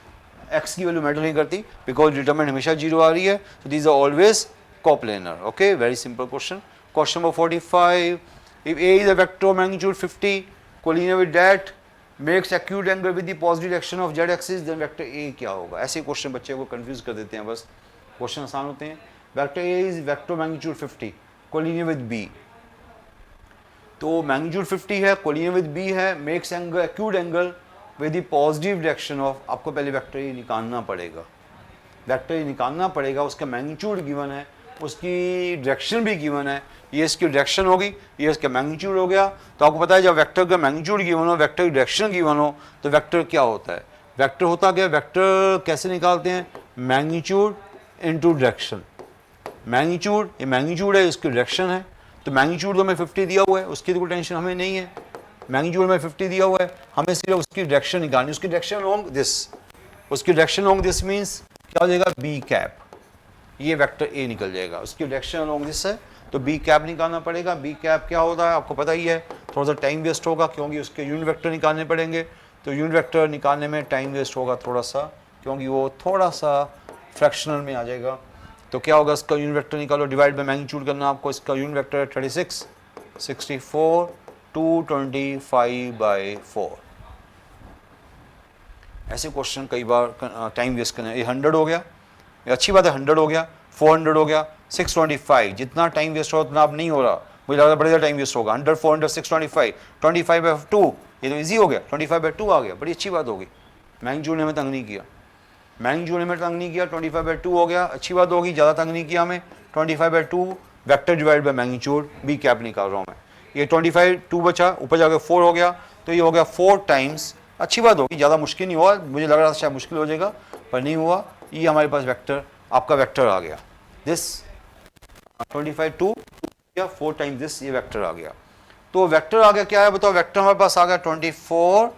A: x की वैल्यू मैटर नहीं करती, बिकॉज डिटरमिनेंट हमेशा 0 आ रही है, so these are always coplanar. Okay, very simple question. Question number 45, if A is a vector of magnitude 50 collinear with that makes acute angle with the positive direction of z axis, then vector A क्या होगा। ऐसे question बच्चे को confuse कर देते हैं, बस question आसान होते हैं। Vector A is vector magnitude 50 collinear with B, तो मैग्नीट्यूड 50 है, कोलिनियर विद B है, makes angle acute angle with the positive direction of, आपको पहले वेक्टर ए निकालना पड़ेगा, वेक्टर ए निकालना पड़ेगा, उसका मैग्नीट्यूड गिवन है, उसकी डायरेक्शन भी गिवन है, ये इसकी डायरेक्शन होगी, ये इसका मैग्नीट्यूड हो गया। तो आपको पता है जब वेक्टर का मैग्नीट्यूड गिवन हो, वेक्टर की डायरेक्शन गिवन हो, तो वेक्टर क्या होता है, वेक्टर होता क्या, वेक्टर कैसे निकालते हैं, मैग्नीट्यूड इनटू डायरेक्शन। मैग्नीट्यूड, ये मैग्नीट्यूड है, इसकी डायरेक्शन है, तो मैग्नीट्यूड तो हमें 50 दिया हुआ है, उसकी तो कोई टेंशन हमें नहीं है, मैग्नीट्यूड में 50 दिया हुआ है, हमें सिर्फ उसकी डायरेक्शन निकालनी, उसकी डायरेक्शन अलोंग दिस, उसकी डायरेक्शन अलोंग दिस मीन्स क्या हो जाएगा बी कैप, ये वेक्टर ए निकल जाएगा, उसकी डायरेक्शन अलोंग दिस है, तो बी कैप निकालना पड़ेगा। बी कैप क्या होता है आपको पता ही है, थोड़ा सा टाइम वेस्ट होगा, क्योंकि उसके यूनिट वेक्टर निकालने पड़ेंगे, तो यूनिट वेक्टर निकालने में टाइम वेस्ट होगा थोड़ा सा, क्योंकि वो थोड़ा सा फ्रैक्शनल में आ जाएगा। तो क्या होगा, इसका यूनिट वेक्टर निकालो, डिवाइड बाय मैग्नीट्यूड करना आपको, इसका यूनिट वेक्टर है 36, 64, 225/4। ऐसे क्वेश्चन कई बार टाइम वेस्ट करना है। ये 100 हो गया, ये अच्छी बात है, 100 हो गया, 400 हो गया, 625, जितना टाइम वेस्ट हो उतना अब नहीं हो रहा, मुझे लग रहा है बड़ा टाइम वेस्ट होगा। 100, 400, 625, 25/2, ये तो ईजी हो गया, 25/2 आ गया, बड़ी अच्छी बात होगी। मैग्नीट्यूड ने हमें तंग नहीं किया, मैग्नीट्यूड ने हमें तंग नहीं किया, 25/2 हो गया, अच्छी बात होगी, ज़्यादा तंग नहीं किया हमें। 25/2 vector divide by magnitude, B cap निकाल रहा हूँ मैं, ये 25/2 बचा, ऊपर जाकर 4 हो गया, तो ये हो गया 4 टाइम्स, अच्छी बात होगी, ज़्यादा मुश्किल नहीं हुआ, मुझे लग रहा था शायद मुश्किल हो जाएगा, पर नहीं हुआ। ये हमारे पास वेक्टर, आपका वेक्टर आ गया, दिस 25/2 या 4 टाइम्स दिस, ये वेक्टर आ गया। तो वेक्टर आ गया क्या है बताओ, वेक्टर हमारे पास आ गया 24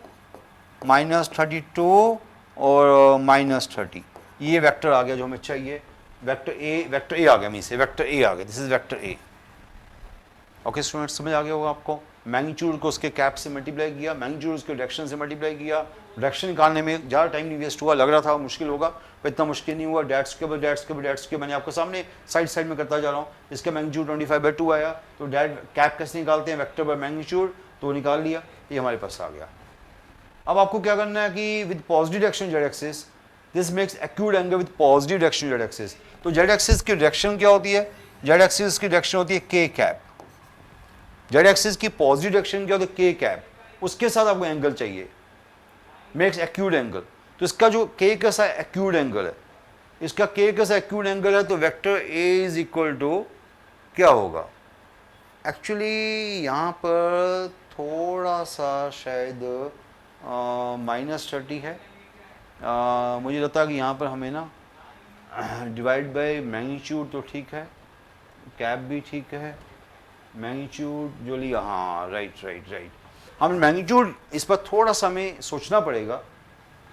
A: -32 और -30, ये वेक्टर आ गया जो हमें चाहिए। वेक्टर ए आ गया, मीन से वेक्टर ए आ गया, this is vector A. Okay students, समझ आ गया होगा आपको। मैग्नीट्यूड को उसके कैप से मल्टीप्लाई किया, मैग्नीट्यूड उसके डायरेक्शन से मल्टीप्लाई किया। डायरेक्शन निकालने में ज़्यादा टाइम नहीं वेस्ट हुआ, लग रहा था मुश्किल होगा पर इतना मुश्किल नहीं हुआ। डेट्स के मैंने आपको सामने साइड में करता जा रहा हूँ। इसका मैग्नीट्यूड 25/2 आया, तो डेट कैप कैसे निकालते हैं, वेक्टर बाय मैग्नीट्यूड, तो निकाल लिया, ये हमारे पास आ गया। अब आपको क्या करना है कि with positive direction Z axis this makes acute angle with positive direction Z axis. तो जेड एक्सिस की डायरेक्शन क्या होती है, जेड एक्सिस की डायरेक्शन होती है के कैप। जेड एक्सिस की पॉजिटिव डायरेक्शन क्या होती है, के कैप, उसके साथ आपको एंगल चाहिए, मेक्स एक्यूट एंगल। तो इसका जो के कैसा एक्यूट एंगल है, इसका के कैसा एक्यूट एंगल है, तो vector A is equal to क्या होगा, एक्चुअली यहाँ पर थोड़ा सा शायद -30 है। मुझे लगता है कि यहाँ पर हमें ना डिवाइड बाय मैग्नीट्यूड तो ठीक है, कैप भी ठीक है, मैग्नीट्यूड जो लिया, हाँ राइट। हम मैग्नीट्यूड इस पर थोड़ा सा हमें सोचना पड़ेगा।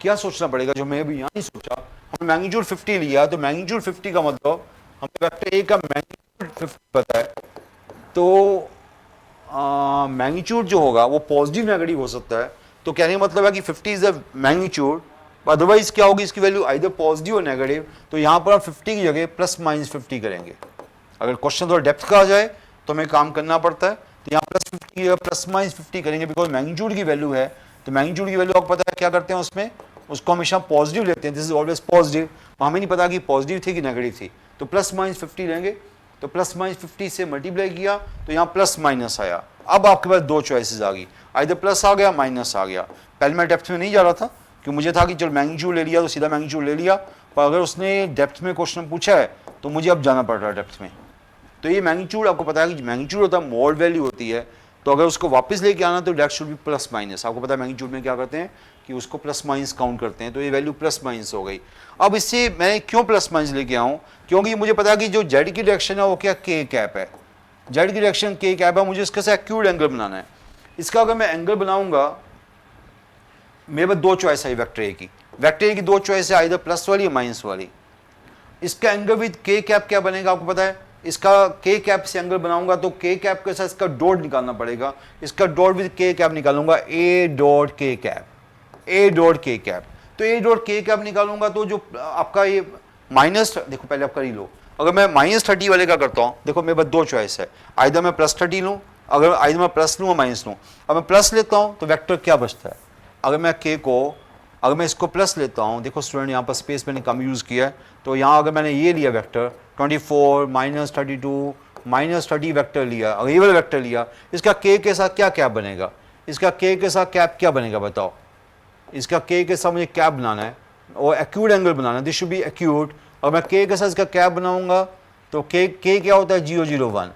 A: क्या सोचना पड़ेगा, जो मैं अभी यहाँ नहीं सोचा। हमने मैग्नीट्यूड 50 लिया, तो मैग्नीट्यूड 50 का मतलब हमें वेक्टर ए का मैग्नीट्यूड 50 पता है, तो मैग्नीट्यूड जो होगा वो पॉजिटिव नेगेटिव हो सकता है। तो कहने का मतलब है कि 50 इज द मैग्नीट्यूड, अदरवाइज क्या होगी इसकी वैल्यू आइदर पॉजिटिव और नेगेटिव। तो यहाँ पर हम 50 की जगह ±50 करेंगे। अगर क्वेश्चन थोड़ा डेप्थ का आ जाए तो हमें काम करना पड़ता है, तो यहाँ +50 करेंगे, बिकॉज मैग्नीट्यूड की वैल्यू है। तो मैग्नीट्यूड की वैल्यू आपको पता है क्या करते हैं उसमें, उसको हमेशा पॉजिटिव लेते हैं, दिस इज ऑलवेज पॉजिटिव। हमें नहीं पता कि पॉजिटिव थी कि नेगेटिव थी, तो ±50 लेंगे। तो +50 से मल्टीप्लाई किया तो यहाँ प्लस माइनस आया। अब आपके पास दो चॉइसेस आ गई, आइदर प्लस आ गया माइनस आ गया। पहले मैं डेप्थ में नहीं जा रहा था कि मुझे था कि चलो मैग्नीट्यूड ले लिया तो सीधा मैग्नीट्यूड ले लिया, पर अगर उसने डेप्थ में क्वेश्चन पूछा है तो मुझे अब जाना पड़ रहा है डेप्थ में। तो ये मैग्नीट्यूड आपको पता है कि मैग्नीट्यूड होता है मोड वैल्यू होती है, तो अगर उसको वापस लेके आना तो डेप्थ शुड भी प्लस माइनस। आपको पता है मैग्नीट्यूड में क्या करते हैं कि उसको प्लस माइनस काउंट करते हैं, तो ये वैल्यू प्लस माइनस हो गई। अब इससे मैं क्यों प्लस माइनस लेके आऊँ, क्योंकि मुझे पता है कि जो जेड की डायरेक्शन है वो क्या के कैप है, जेड की डायरेक्शन के कैप है, मुझे इसका से एक्यूट एंगल बनाना है। इसका अगर मैं एंगल बनाऊंगा, मेरे पास दो चॉइस है वेक्टर ए की, वेक्टर ए की दो चॉइस है, आइदर प्लस वाली या माइनस वाली। इसका एंगल विद के कैप क्या बनेगा आपको पता है, इसका के कैप से एंगल बनाऊंगा तो के कैप के साथ इसका डॉट निकालना पड़ेगा, इसका डॉट विद के कैप निकालूंगा, ए डॉट के कैप, ए डॉट के कैप। तो ए डॉट के कैप निकालूंगा तो जो आपका ये माइनस, देखो पहले आप कर ही लो, अगर मैं -30 वाले का करता हूँ, देखो मेरे पास दो चॉइस है, आइदर मैं +30 लूँ, अगर आइदर मैं प्लस लूँ या माइनस लूँ। अब मैं प्लस लेता हूँ तो वेक्टर क्या बचता है, अगर मैं के को, अगर मैं इसको प्लस लेता हूँ, देखो स्टूडेंट यहाँ पर स्पेस मैंने कम यूज़ किया है, तो यहाँ अगर मैंने ये लिया वेक्टर 24 -32 -30 वेक्टर लिया, अगर ये वाला वेक्टर लिया, इसका के साथ क्या कैप बनेगा, इसका के साथ कैप क्या बनेगा बताओ, इसका के साथ मुझे कैप बनाना है और एक्यूट एंगल बनाना है, दिस शुड बी एक्यूट। और मैं के साथ इसका कैप बनाऊंगा तो के क्या होता है 001,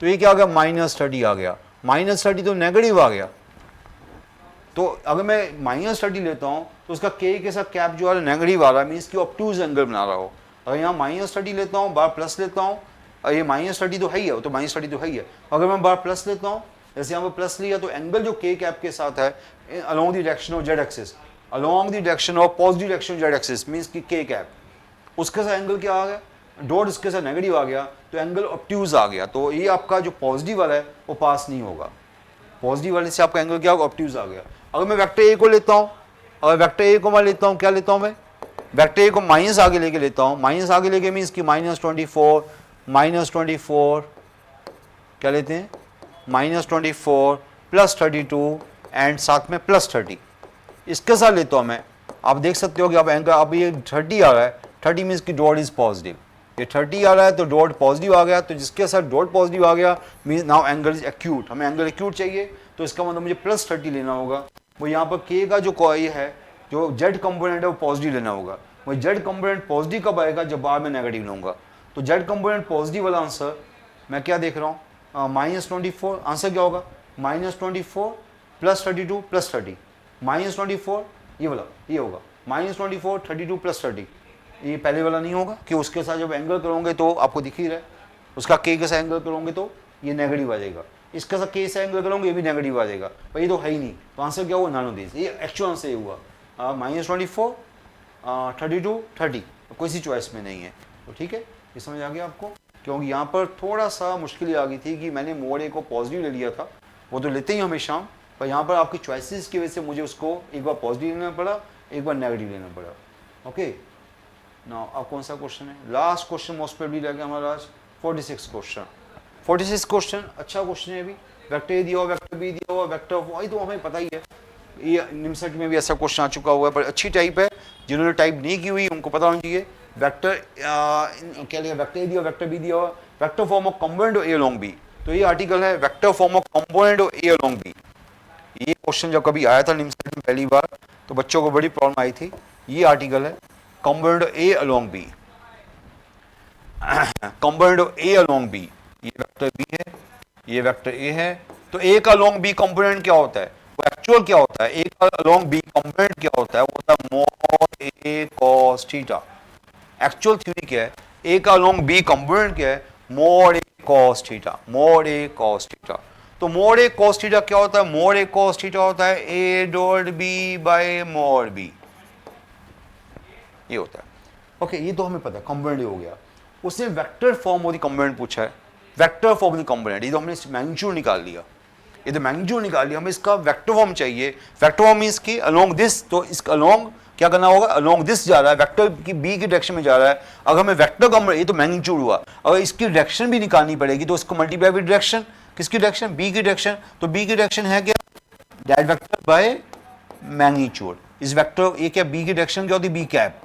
A: तो ये क्या हो गया -30 आ गया, -30 तो नेगेटिव आ गया। तो अगर मैं -30 लेता हूँ तो उसका के साथ कैप जो आ रहा है नेगेटिव आ रहा है, मीन्स कि ऑब्टूज एंगल बना रहा हो। अगर यहाँ -30 लेता हूँ बार प्लस लेता हूँ, ये -30 तो है ही है, तो -30 तो है ही है, अगर मैं बार प्लस लेता हूँ, जैसे यहाँ पर प्लस लिया, तो एंगल जो के कैप के साथ है along the direction of Z axis, along the direction of positive direction of Z axis, means कि के कैप, उसके साथ एंगल क्या आ गया, डॉट इसके साथ नेगेटिव आ गया, तो एंगल ऑब्ट्यूज आ गया। तो ये आपका जो पॉजिटिव वाला है वो पास नहीं होगा, पॉजिटिव वाले से आपका एंगल क्या होगा, ऑब्ट्यूज आ गया। अगर मैं वेक्टर ए को लेता हूँ, अगर वेक्टर ए को मैं लेता हूँ, क्या लेता हूँ मैं, वेक्टर ए को माइनस आगे लेके लेता हूँ, माइनस आगे लेके मीन्स कि -24 क्या लेते हैं, -24 +32 एंड साथ में +30, इसके साथ लेता हूँ मैं। आप देख सकते हो कि आप एंगल, अब ये 30 आ रहा है, 30 मीन्स कि डॉट इज पॉजिटिव, ये 30 आ रहा है तो डॉट पॉजिटिव आ गया, तो जिसके साथ डॉट पॉजिटिव आ गया means now angle is acute, हमें एंगल एक्यूट चाहिए, तो इसका मतलब मुझे +30 लेना होगा। वो यहाँ पर के का जो ये है, जो जेड कंपोनेंट है वो पॉजिटिव लेना होगा। वही जेड कंपोनेंट पॉजिटिव कब आएगा, जब बाद में नेगेटिव लूँगा। तो जेड कंपोनेंट पॉजिटिव वाला आंसर मैं क्या देख रहा हूँ, -24, आंसर क्या होगा, -24 +32 +30, -24 ये वाला, ये होगा -24 32 +30, ये पहले वाला नहीं होगा कि उसके साथ जब एंगल करोगे तो आपको दिख ही रहा है, उसका के साथ एंगल करोगे तो ये नेगेटिव आ जाएगा, इसका साथ के साथ एंगल करोगे ये भी नेगेटिव आ जाएगा, पर ये तो है ही नहीं, तो आंसर क्या हुआ, नन ऑफ दिस। ये एक्चुअल आंसर ये हुआ -24 32 30, कोई सी चॉइस में नहीं है। तो ठीक है, ये समझ आ गया आपको, क्योंकि यहाँ पर थोड़ा सा मुश्किल आ गई थी कि मैंने मोड ए को पॉजिटिव ले लिया था, वो तो लेते ही हमेशा, पर यहाँ पर आपकी चॉइसेस की वजह से मुझे उसको एक बार पॉजिटिव लेना पड़ा, एक बार नेगेटिव लेना पड़ा। ओके, नाउ अब कौन सा क्वेश्चन है? लास्ट क्वेश्चन मोस्ट प्रोबेबली रह गया हमारा आज, 46 क्वेश्चन। 46 क्वेश्चन अच्छा क्वेश्चन है। अभी वेक्टर ए दिया हुआ, वेक्टर बी दिया हुआ, वेक्टर वाई तो हमें पता ही है, ये निमसेट में भी ऐसा क्वेश्चन आ चुका हुआ है, पर अच्छी टाइप है। जिन्होंने टाइप नहीं की हुई उनको पता होना चाहिए। वेक्टर क्या लिया, वेक्टर ए दिया हुआ, वेक्टर बी दिया हुआ, vector form of component A along B. तो ये आर्टिकल है vector form of component A along B. ये क्वेश्चन जब कभी आया था निमसेट में पहली बार तो बच्चों को बड़ी प्रॉब्लम आई थी। ये आर्टिकल है component A along B, component A along B. ये वेक्टर बी है, ये वेक्टर ए है। तो ए का अलोंग बी कंपोनेंट क्या होता है, वो एक्चुअल क्या होता है? ए का अलोंग बी कंपोनेंट क्या होता है? वो होता है mod A cos theta. Actual theory क्या है? ए का अलोंग बी कंपोनेंट क्या है? Mod A cos theta, mod A cos theta. तो मॉड ए कॉस थीटा क्या होता है? मॉड ए कॉस थीटा होता है A dot B by mod B, ये होता है। ओके, ये तो हमें पता है, कंपोनेंट हो गया। उसने vector form of the component पूछा है, vector form of the component. ये तो हमने मैग्नीट्यूड निकाल लिया, ये तो मैग्नीट्यूड निकाल लिया, हमें इसका वेक्टर फॉर्म चाहिए। वेक्टर फॉर्म मींस कि अलोंग दिस, तो इसका अलोंग क्या करना होगा? अलोंग दिस जा रहा है, वेक्टर की बी की डायरेक्शन में जा रहा है। अगर हमें वेक्टर कंपोनेंट, ये तो मैग्नीट्यूड हुआ, अगर इसकी डायरेक्शन भी निकालनी पड़ेगी तो इसको मल्टीप्लाई विद डायरेक्शन। किसकी डायरेक्शन? बी की डायरेक्शन। तो बी की डायरेक्शन है क्या? That vector by magnitude. इस वेक्टर ये क्या, बी की डायरेक्शन क्या होती? B cap.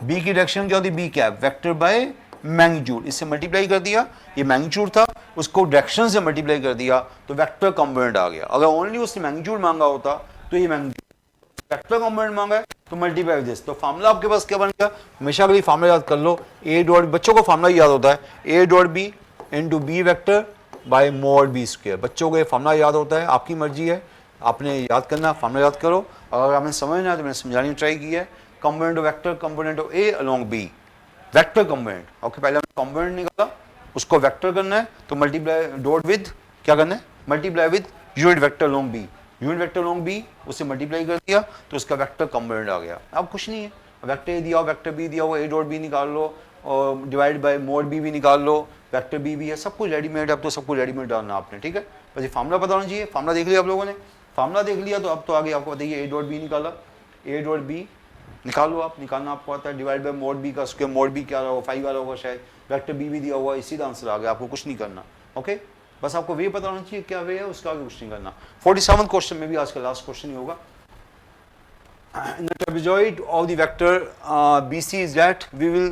A: बी की डायरेक्शन क्या होती? B cap. Vector by magnitude, इससे मल्टीप्लाई कर दिया, ये मैग्नीट्यूड था, उसको डायरेक्शन से मल्टीप्लाई कर दिया तो वेक्टर कंपोनेंट आ गया। अगर ओनली उसने मैग्नीट्यूड मांगा होता तो ये मैग्नीट्यूड, वेक्टर कंपोनेंट मांगा है तो मल्टीप्लाई विद दिस। तो फार्मूला आपके पास क्या बन गया? हमेशा के लिए फार्मूला याद कर लो, ए डॉट, बच्चों को फार्मूला याद होता है, A dot B into B vector by mod B square. बच्चों को ये फार्मूला याद होता है, आपकी मर्जी है, आपने याद करना, फार्मूला याद करो। अगर आपने समझना है तो मैंने समझाने की ट्राई की है। Component of vector, component of A along B, vector component. Okay, पहले हमने कंपोनेंट निकाला, उसको वेक्टर करना है तो मल्टीप्लाई डॉट विद क्या करना है? Multiply with unit vector along B, unit vector along B, उससे मल्टीप्लाई कर दिया तो उसका वेक्टर कंपोनेंट आ गया। अब कुछ नहीं है, वेक्टर ए दिया हो, वेक्टर बी दिया हो, ए डॉट बी निकाल लो और डिवाइड बाय मोड बी भी निकाल लो, वेक्टर बी भी है, सब कुछ रेडीमेड। अब तो सब कुछ रेडीमेड डालना आपने, ठीक है। बस ये फार्मूला पता होना चाहिए। फार्मूला देख लिया आप लोगों ने, फार्मूला देख लिया तो अब तो आगे आपको बताइए, ए डॉट बी निकाला, ए डॉट बी निकालो आप, निकालना आपको आता है, डिवाइड बाय मोड बी का स्क्वायर, मोड बी क्या होगा? 5 आ रहा होगा शायद, वेक्टर बी भी दिया हुआ, इसी का आंसर आ गया, आपको कुछ नहीं करना। ओके, बस आपको वे पता होना चाहिए क्या वे है, उसका आगे कुछ नहीं करना। 47 क्वेश्चन में भी आज का लास्ट क्वेश्चन ही होगा। In the trapezoid of the vector BC is that we will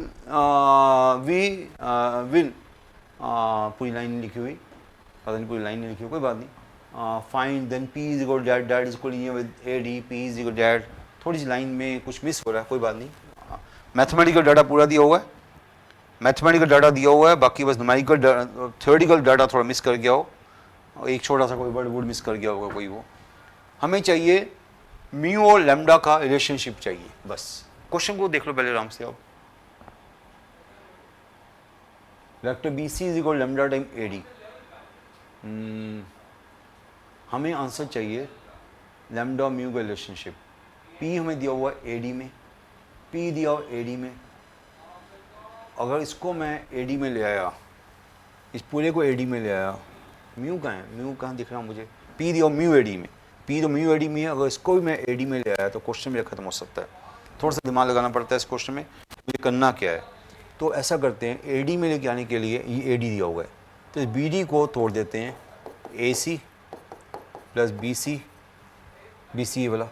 A: पूरी लाइन लिखी हुई, पता नहीं पूरी लाइन नहीं लिखी हुई, कोई बात नहीं। Find then P is equal to that is equal to with AD, P is equal to that, थोड़ी सी लाइन में कुछ मिस हो रहा है, कोई बात नहीं। मैथमेटिकल डाटा पूरा दिया हुआ है, मैथमेटिकल डाटा दिया हुआ है, बाकी बस न्यूमेरिकल थ्योरेटिकल डाटा थोड़ा मिस कर गया हो, एक छोटा सा कोई वर्ड वुड मिस कर गया होगा कोई, वो हमें चाहिए म्यू और लैम्डा का रिलेशनशिप चाहिए बस। क्वेश्चन को देख लो पहले आराम से आप। Vector B C is equal lambda time A D, हमें आंसर चाहिए लैम्डा म्यू का रिलेशनशिप। पी हमें दिया हुआ ए डी में, पी दिया हुआ ए डी में, अगर इसको मैं ए डी में ले आया, इस पूरे को ए डी में ले आया, म्यू कहाँ है? म्यू कहाँ दिख रहा मुझे? पी दिया म्यू ए डी में, पी तो म्यू ए डी में है, अगर इसको भी मैं ए डी में ले आया तो क्वेश्चन मेरा खत्म हो सकता है। थोड़ा सा दिमाग लगाना पड़ता है इस क्वेश्चन में, मुझे करना क्या है। तो ऐसा करते हैं, ए डी में लेके आने के लिए ये ए डी दिया हुआ है, तो इस बी डी को तोड़ देते हैं, ए सी प्लस बी सी वाला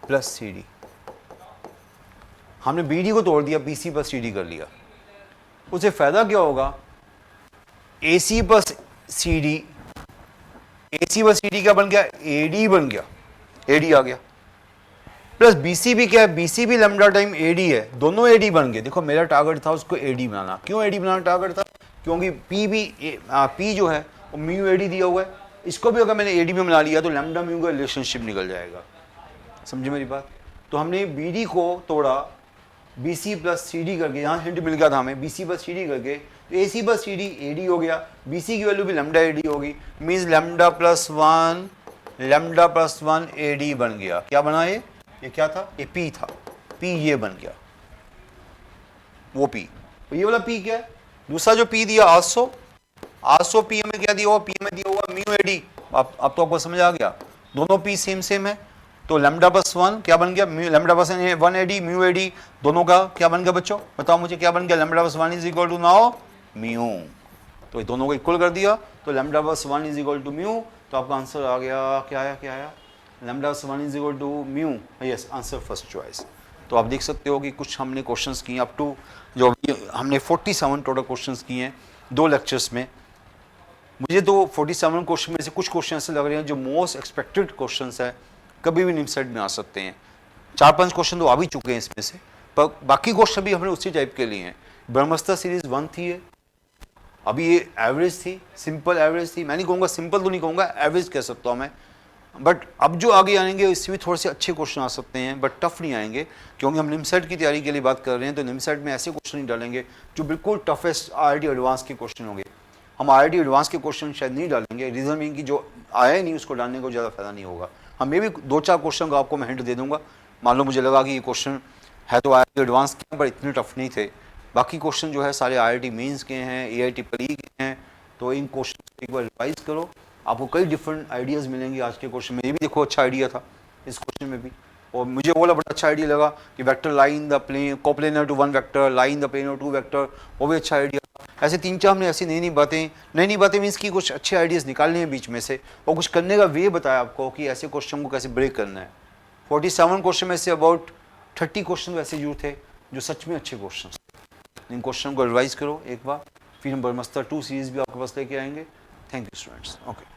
A: प्लस सी डी। हमने बी डी को तोड़ दिया, B C plus C D कर लिया, उससे फ़ायदा क्या होगा? A C plus C D, A C plus C D क्या बन गया? ए डी बन गया, ए डी आ गया, प्लस बी सी भी क्या है? बी सी भी लैम्डा टाइम ए डी है, दोनों ए डी बन गए। देखो मेरा टारगेट था उसको ए डी बनाना, क्यों ए डी बनाना टारगेट था? क्योंकि पी भी पी जो है वो म्यू ए डी दिया हुआ है, इसको भी अगर मैंने ए डी में बना लिया तो लैम्डा म्यू का रिलेशनशिप निकल जाएगा। समझे मेरी बात? तो हमने बी डी को तोड़ा B C plus C D करके, यहाँ हिंट मिल गया था हमें, B C plus C D करके, तो A C plus C D A D हो गया, बी सी की वैल्यू भी लैम्डा ए डी होगी, means lambda plus one A D बन गया। क्या बना ये क्या था? ये पी था, पी ये बन गया, वो पी। तो ये वाला पी क्या है? दूसरा जो पी दिया आसो पी में क्या दिया हुआ, पी में दिया हुआ म्यू एडी। अब तो आपको समझ आ गया, दोनों पी सेम सेम है, तो लैम्डा बस 1 क्या बन गया, lambda plus 1 AD mu AD, दोनों का क्या बन गया बच्चों, बताओ मुझे क्या बन गया, lambda plus 1 is equal to now mu, तो ये दोनों को इक्वल कर दिया, तो lambda plus 1 is equal to mu, तो आपका आंसर आ गया, क्या आया, lambda plus 1 is equal to mu, yes answer first choice. तो आप देख सकते हो कि कुछ हमने क्वेश्चंस किए अप टू, जो हमने 47 टोटल क्वेश्चंस किए हैं 2 लेक्चर्स में। मुझे तो 47 क्वेश्चन में से कुछ क्वेश्चन ऐसे लग रहे हैं जो मोस्ट एक्सपेक्टेड क्वेश्चंस है, कभी भी निमसेट में आ सकते हैं। 4-5 क्वेश्चन तो आ भी चुके हैं इसमें से, पर बाकी क्वेश्चन भी हमने उसी टाइप के लिए हैं। ब्रह्मस्त्र सीरीज 1 थी है, अभी ये एवरेज थी, सिंपल एवरेज थी, मैं नहीं कहूँगा सिंपल, तो नहीं कहूँगा, एवरेज कह सकता हूँ मैं। बट अब जो आगे आएंगे इससे भी थोड़े से अच्छे क्वेश्चन आ सकते हैं, बट टफ नहीं आएंगे, क्योंकि हम निमसेट की तैयारी के लिए बात कर रहे हैं, तो निमसेट में ऐसे क्वेश्चन नहीं डालेंगे जो बिल्कुल टफेस्ट IIT एडवांस के क्वेश्चन होंगे। हम IIT एडवांस के क्वेश्चन शायद नहीं डालेंगे, रीज़न मीन कि जो आया नहीं उसको डालने को ज़्यादा फायदा नहीं होगा। हम मे भी 2-4 क्वेश्चन का आपको मैं हिंट दे दूंगा, मान लो मुझे लगा कि ये क्वेश्चन है तो IIT एडवांस के, पर इतने टफ नहीं थे, बाकी क्वेश्चन जो है सारे IIT मेंस के हैं, AIEEE के हैं, तो इन क्वेश्चन एक बार रिवाइज करो, आपको कई डिफरेंट आइडियाज़ मिलेंगे आज के क्वेश्चन में। ये भी देखो अच्छा आइडिया था इस क्वेश्चन में भी, और मुझे वो वाला बड़ा अच्छा आइडिया लगा कि vector lie in the plane, coplanar to 1 vector, lie in the plane of 2 vector, वो भी अच्छा आइडिया। ऐसे 3-4 हमने ऐसी नई नई बातें मीन्स की कुछ अच्छे आइडियाज़ निकालने हैं बीच में से, और कुछ करने का वे बताया आपको कि ऐसे क्वेश्चन को कैसे ब्रेक करना है। 47 क्वेश्चन में से अबाउट 30 क्वेश्चन वैसे जो थे जो सच में अच्छे क्वेश्चन थे। इन क्वेश्चन को रिवाइज करो एक बार, फिर हम ब्रह्मस्त्र 2 सीरीज भी आपके पास लेके आएंगे। Thank you students, okay.